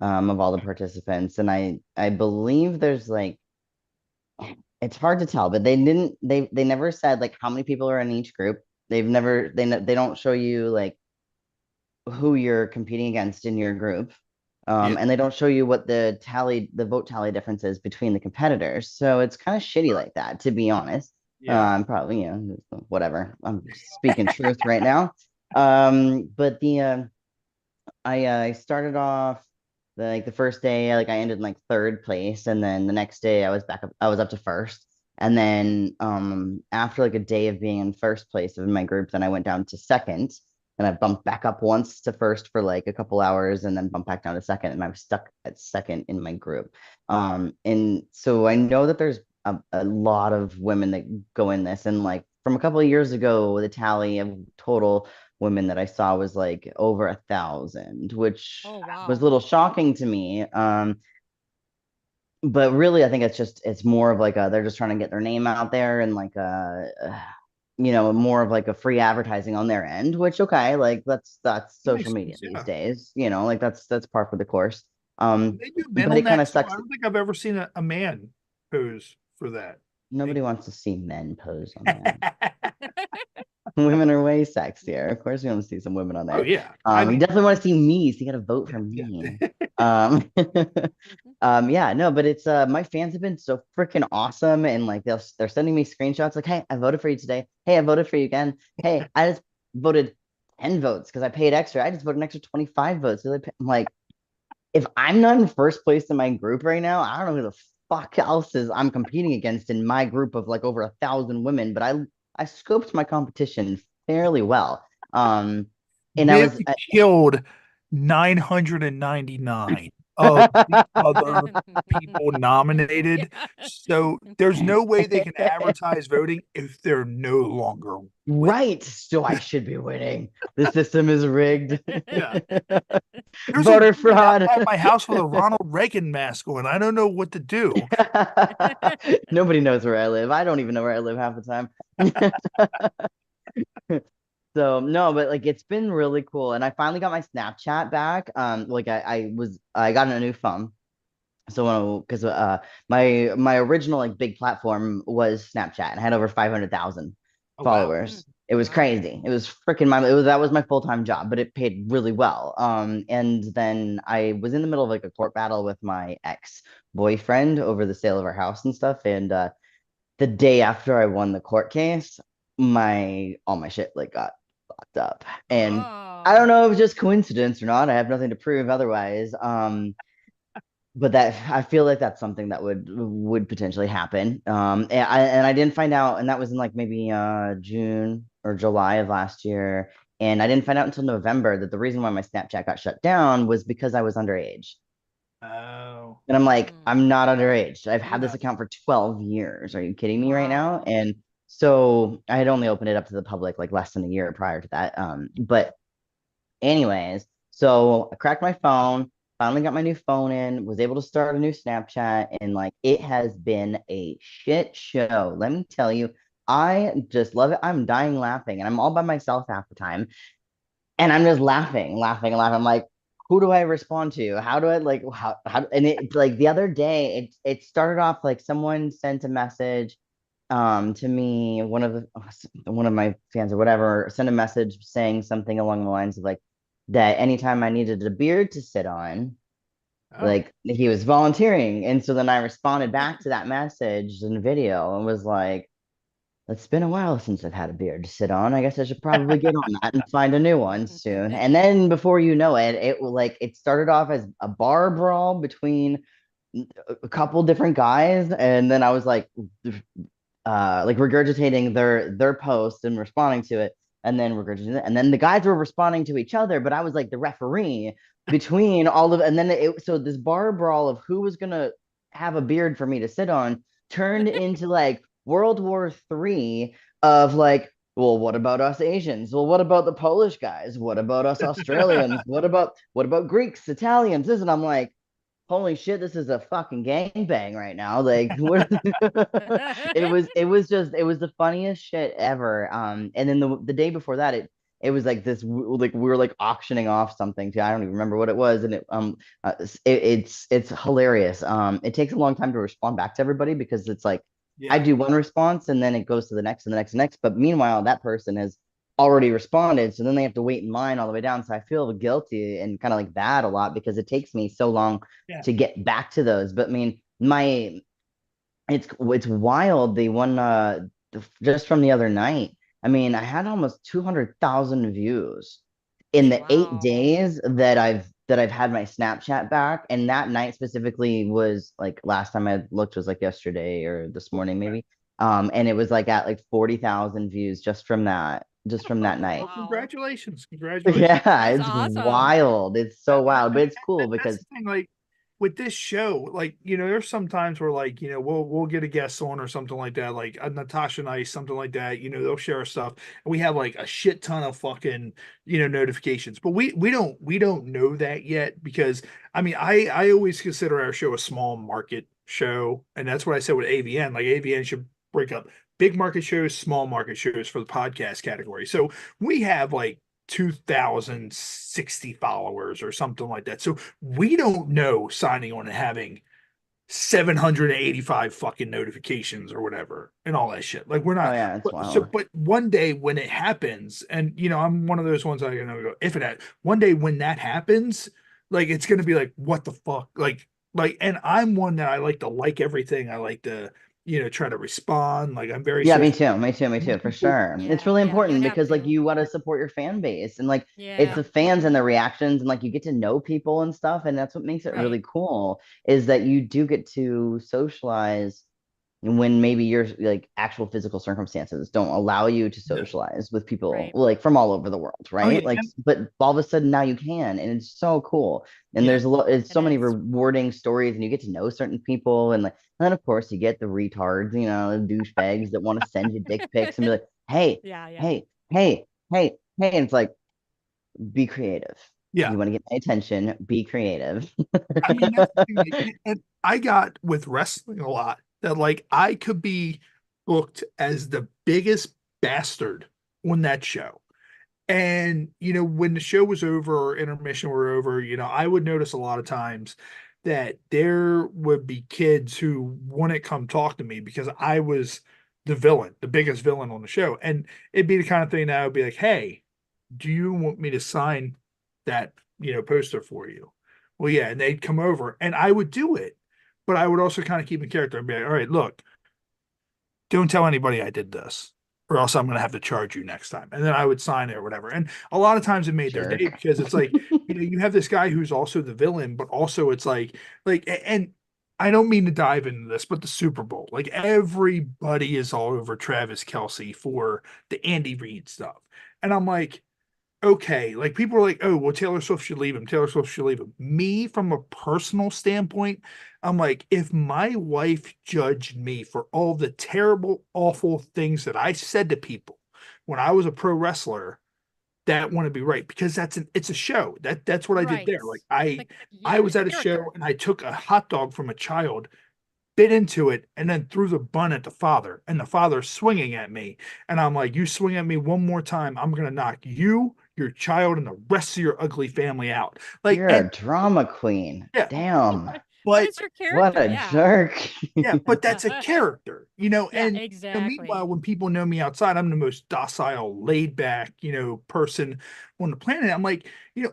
C: of all the participants, and I believe there's like, it's hard to tell, but they never said like how many people are in each group. They don't show you like who you're competing against in your group. And they don't show you what the vote tally difference is between the competitors. So it's kind of shitty like that, to be honest.
A: Yeah.
C: Probably, you know, whatever. I'm speaking truth right now. But I started off Like the first day, like I ended in like third place, and then the next day I was up to first. And then after like a day of being in first place in my group, then I went down to second, and I bumped back up once to first for like a couple hours, and then bumped back down to second, and I was stuck at second in my group. And so I know that there's a lot of women that go in this, and like from a couple of years ago, the tally of total women that I saw was like over 1,000, which
D: Oh wow.
C: was a little shocking to me. But really, I think it's more of like they're just trying to get their name out there, and like more of like a free advertising on their end, which okay, like that's
A: That
C: social
A: makes
C: media
A: sense,
C: these
A: yeah.
C: days, like that's par for the course.
A: They do men
C: But
A: on
C: it kind
A: that
C: of
A: too.
C: sucks.
A: I don't think I've ever seen a man pose for that.
C: Nobody wants to see men pose on that. Women are way sexier. Of course, we want to see some women on
A: Oh
C: there.
A: yeah. I
C: You
A: mean,
C: definitely want to see me, so you got to vote for
A: yeah.
C: me. Yeah, no, but it's my fans have been so freaking awesome, and like they're sending me screenshots like, hey, I voted for you today. Hey, I voted for you again. Hey, I just voted 10 votes because I paid extra. I just voted an extra 25 votes. So I'm like, if I'm not in first place in my group right now, I don't know who the fuck else is I'm competing against in my group of like over 1,000 women. But I scoped my competition fairly well. And I
A: Viv
C: was
A: killed 999 of the other people nominated.
D: Yeah.
A: So there's no way they can advertise voting if they're no longer winning.
C: right. So I should be winning. The system is rigged.
A: Yeah. There's a
C: Voter
A: woman out
C: fraud.
A: by my house with a Ronald Reagan mask on. I don't know what to do.
C: Nobody knows where I live. I don't even know where I live half the time. So no, but like it's been really cool. And I finally got my Snapchat back. Like I got a new phone. So because my original like big platform was Snapchat, and I had over 500,000
A: Oh, wow.
C: followers. It was
D: Wow.
C: crazy. It was freaking that was my full-time job, but it paid really well. And then I was in the middle of like a court battle with my ex-boyfriend over the sale of our house and stuff. And the day after I won the court case, all my shit like got locked up. And I don't
D: Oh.
C: know if it was just coincidence or not. I have nothing to prove otherwise. But that I feel like that's something that would potentially happen. And I didn't find out, and that was in like maybe June or July of last year. And I didn't find out until November that the reason why my Snapchat got shut down was because I was underage.
A: Oh.
C: And I'm like,
D: Mm.
C: I'm not underage. I've had this
A: Yeah.
C: account for 12 years. Are you kidding me right now?
D: Wow.
C: And so I had only opened it up to the public like less than a year prior to that. But anyways, so I cracked my phone, finally got my new phone in, was able to start a new Snapchat, and like it has been a shit show. Let me tell you, I just love it. I'm dying laughing, and I'm all by myself half the time. And I'm just laughing, laughing, and laughing. I'm like, who do I respond to? How do I like how and it like the other day it started off like someone sent a message to me, one of my fans or whatever sent a message saying something along the lines of like that anytime I needed a beard to sit on,
A: Oh.
C: like he was volunteering. And so then I responded back to that message in video and was like, it's been a while since I've had a beard to sit on. I guess I should probably get on that and find a new one soon. And then before you know it, it started off as a bar brawl between a couple different guys, and then I was like regurgitating their post and responding to it, and then regurgitating it, and then the guys were responding to each other, but I was like the referee between all of, and then so this bar brawl of who was gonna have a beard for me to sit on turned into like World War III of like, well, what about us Asians? Well, what about the Polish guys? What about us Australians? What about Greeks, Italians? This, and I'm like, holy shit, this is a fucking gangbang right now. Like what it was the funniest shit ever. And then the day before that, it was like this like we were like auctioning off something too. I don't even remember what it was. And it's hilarious. It takes a long time to respond back to everybody because it's like I
A: Yeah.
C: do one response and then it goes to the next and the next and next. But meanwhile, that person has already responded. So then they have to wait in line all the way down. So I feel guilty and kind of like bad a lot because it takes me so long
A: Yeah.
C: to get back to those. But I mean, it's wild. The one just from the other night. I mean, I had almost 200,000 views in the eight
D: Wow.
C: days that that I've had my Snapchat back. And that night specifically was like last time I looked was like yesterday or this morning maybe. And it was like at like 40,000 views just from that night.
A: Well,
D: Wow.
A: congratulations. Congratulations.
C: Yeah,
D: That's
C: it's
D: awesome.
C: wild. It's so wild, but it's cool
A: That's
C: because
A: the thing, like with this show, like there's some times where like we'll get a guest on or something like that, like a Natasha Nice, something like that. They'll share stuff, and we have like a shit ton of fucking notifications, but we don't know that yet because I mean I always consider our show a small market show, and that's what I said with AVN. Like AVN should break up big market shows, small market shows for the podcast category. So we have like 2,060 followers or something like that. So we don't know signing on and having 785 fucking notifications or whatever and all that shit. Like we're
C: oh
A: not.
C: yeah, it's
A: So,
C: wild.
A: but one day when it happens, and I'm one of those ones I go, if it one day when that happens, like it's gonna be like, what the fuck? And I'm one that I like everything. I like to, try to respond. Like I'm very
C: Yeah,
A: social.
C: me too, for sure. It's
D: Yeah,
C: really
D: yeah, you
C: important
D: have
C: because like
D: to.
C: you want to support your fan base and like it's
D: Yeah,
C: the fans and the reactions and like you get to know people and stuff and that's what makes it
D: right.
C: really cool is that you do get to socialize when maybe your like actual physical circumstances don't allow you to
A: Yeah.
C: socialize with people
D: Right.
C: like from all over the world,
A: Oh yeah,
C: right? Like, but all of a sudden now you can, and it's so cool. And
A: yeah.
C: there's it's
D: It
C: so many
D: is.
C: rewarding stories, and you get to know certain people, and like, and then of course you get the retards, the douchebags that want to send you dick pics and be like, hey,
D: Yeah, yeah.
C: hey, hey, hey, hey, and it's like, be creative.
A: Yeah.
C: You want to get my attention, be creative.
A: I mean, that's the thing, like, and I got with wrestling a lot that like I could be booked as the biggest bastard on that show. And when the show was over or intermission were over, I would notice a lot of times that there would be kids who wouldn't come talk to me because I was the villain, the biggest villain on the show. And it'd be the kind of thing that I would be like, hey, do you want me to sign that, poster for you? Well, yeah. And they'd come over and I would do it, but I would also kind of keep in character and be like, all right, look, don't tell anybody I did this, or else I'm going to have to charge you next time. And then I would sign it or whatever. And a lot of times it made their day because it's like, you have this guy who's also the villain, but also it's and I don't mean to dive into this, but the Super Bowl, like everybody is all over Travis Kelce for the Andy Reid stuff. And I'm like, okay, like people are like, oh, well, Taylor Swift should leave him. Taylor Swift should leave him. Me, from a personal standpoint, I'm like, if my wife judged me for all the terrible, awful things that I said to people when I was a pro wrestler, that wouldn't be right because it's a show. That's what I did there. Like I was at a show and I took a hot dog from a child, bit into it, and then threw the bun at the father, and the father swinging at me. And I'm like, you swing at me one more time, I'm gonna knock you, your child, and the rest of your ugly family out. Like,
C: You're a drama queen.
A: Yeah.
C: Damn.
A: But
D: it's your character.
C: What a jerk.
A: Yeah, but that's a character,
D: Yeah,
A: and
D: exactly.
A: meanwhile, when people know me outside, I'm the most docile, laid back, person on the planet. I'm like,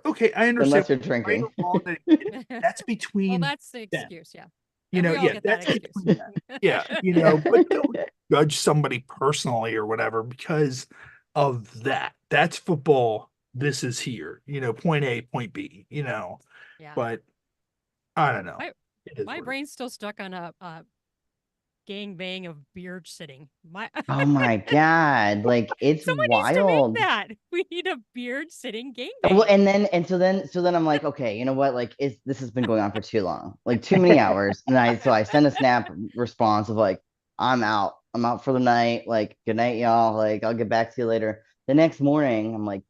A: okay, I understand.
C: Unless you're
A: right
C: drinking.
A: or wrong that it is. That's
D: Well,
A: between
D: that's the
A: them.
D: excuse, yeah. And we all
A: Yeah,
D: get that
A: that's
D: excuse.
A: between them. Yeah, but don't judge somebody personally or whatever because of that. That's football. This is here, point A, point B,
D: Yeah.
A: but I don't know.
D: My
A: It is what it is.
D: brain's still stuck on a gangbang of beard sitting.
C: Oh my God. Like it's
D: Someone
C: wild.
D: needs to make that. We need a beard sitting
C: Well,
D: gangbang.
C: and so then I'm like, okay, you know what? Like this has been going on for too long, like too many hours. And I send a snap response of like, I'm out. I'm out for the night. Like, good night, y'all. Like, I'll get back to you later. The next morning, I'm like,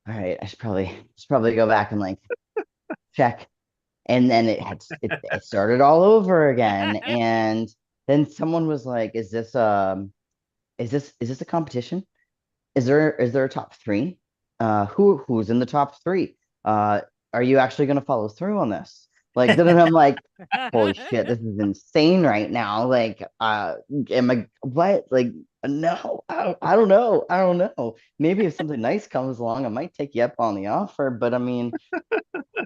C: all right, I should probably go back and like check. And then it started all over again. And then someone was like, is this a competition? Is there a top three? Who's in the top three? Are you actually gonna follow through on this? Like then I'm like, holy shit, this is insane right now. Like, am I what? Like, no, I don't know. I don't know. Maybe if something nice comes along, I might take you up on the offer. But I mean,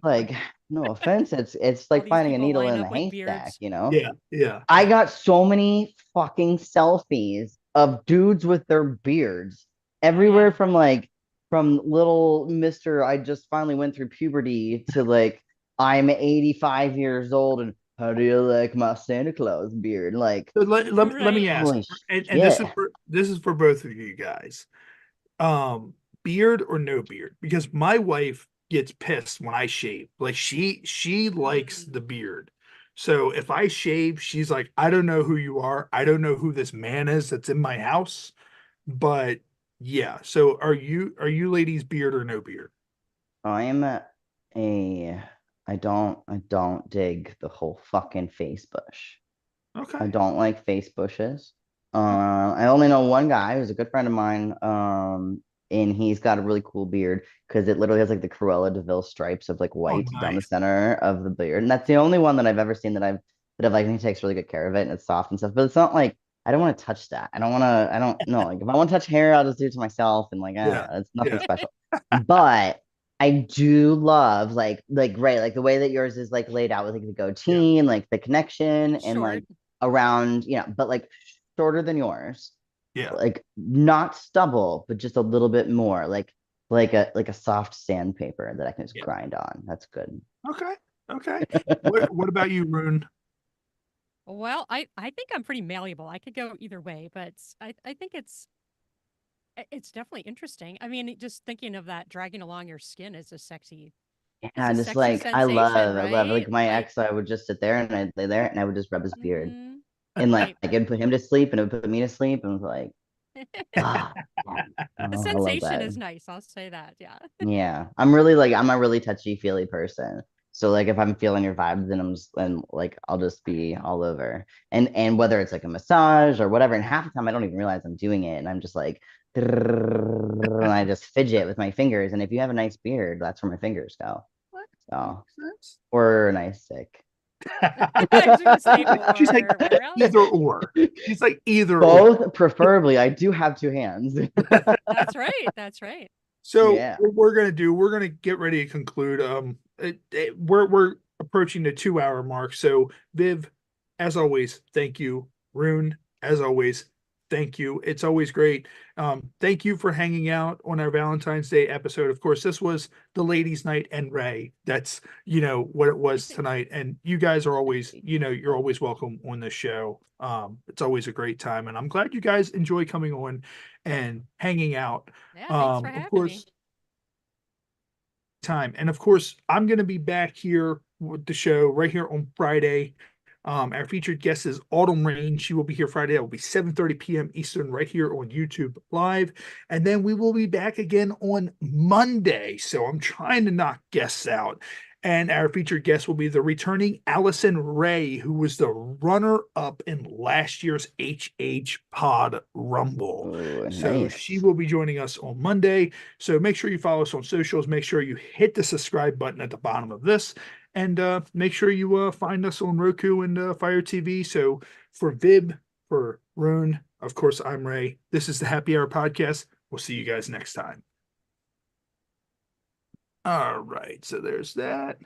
C: like, no offense, it's
D: All
C: like
D: these
C: finding a
D: people
C: needle
D: line
C: in a
D: up with
C: haystack,
D: beards.
A: Yeah.
C: I got so many fucking selfies of dudes with their beards everywhere
D: yeah.
C: from like from little Mr. I just finally went through puberty to like I'm 85 years old and how do you like my Santa Claus beard? Like,
A: So let me
D: Right.
A: ask,
C: holy
A: and
C: shit.
A: this is for both of you guys. Beard or no beard? Because my wife gets pissed when I shave. Like she likes the beard. So if I shave, she's like, I don't know who you are. I don't know who this man is that's in my house. But yeah. So are you ladies beard or no beard?
C: I'm a I don't dig the whole fucking face bush. I
A: Okay.
C: don't like face bushes. I only know one guy who's a good friend of mine. And he's got a really cool beard because it literally has like the Cruella de Vil stripes of like
A: Oh,
C: white down the
A: nice.
C: center of the beard. And that's the only one that I've ever seen that I've like, and he takes really good care of it and it's soft and stuff. But it's not like I don't want to touch that. I don't know. Like if I want to touch hair, I'll just do it to myself and like
A: Yeah.
C: it's nothing
A: Yeah.
C: special. But I do love like right, like the way that yours is like laid out with like the
A: Yeah.
C: goatee and like the connection and
D: Short.
C: like around, but like shorter than yours,
A: Yeah.
C: like not stubble, but just a little bit more, like a soft sandpaper that I can just
A: Yeah.
C: grind on. That's good.
A: Okay. Okay. What about you, Rune?
D: Well, I think I'm pretty malleable. I could go either way, but I think it's definitely interesting. I mean, just thinking of that dragging along your skin is a sexy, it's
C: Yeah,
D: a
C: just
D: sexy
C: like
D: sensation,
C: I love
D: right?
C: like my
D: Like,
C: ex. I would just sit there and I'd lay there and I would just rub his beard
D: mhm,
C: and like
D: right.
C: it'd put him to sleep and it would put me to sleep and it was like, ah, yeah.
D: The
C: Oh, I love
D: sensation
C: that.
D: is nice. I'll say that. Yeah.
C: Yeah, I'm a really touchy feely person. So like if I'm feeling your vibes, then I'm just and like I'll just be all over. And whether it's like a massage or whatever, and half the time I don't even realize I'm doing it, and I'm just like, and I just fidget with my fingers. And if you have a nice beard, that's where my fingers go.
A: What
C: So
A: makes sense?
C: or a nice stick.
D: I was gonna say,
A: She's like
D: or where else?
A: either or. She's like either or.
C: Both, preferably. I do have two hands.
D: That's right. That's right.
A: So
C: Yeah.
A: what we're gonna get ready to conclude. We're approaching the 2 hour mark. So Viv, as always, thank you. Rune, as always, thank you. It's always great. Thank you for hanging out on our Valentine's Day episode. Of course, this was the ladies' night and Ray. That's what it was tonight. And you guys are always, you're always welcome on this show. It's always a great time, and I'm glad you guys enjoy coming on and hanging out.
D: Yeah. Thanks for
A: Of
D: having me.
A: course, time. And of course, I'm going to be back here with the show right here on Friday. Our featured guest is Autumn Rain. She will be here Friday. It will be 7:30 p.m. Eastern right here on YouTube Live. And then we will be back again on Monday. So I'm trying to knock guests out. And our featured guest will be the returning Allison Ray, who was the runner-up in last year's HHPod Rumble.
C: Ooh,
A: So she
C: nice.
A: will be joining us on Monday. So make sure you follow us on socials. Make sure you hit the subscribe button at the bottom of this. And make sure you find us on Roku and Fire TV. So for Vib, for Rune, of course, I'm Ray. This is the Happy Hour Podcast. We'll see you guys next time. All right. So there's that.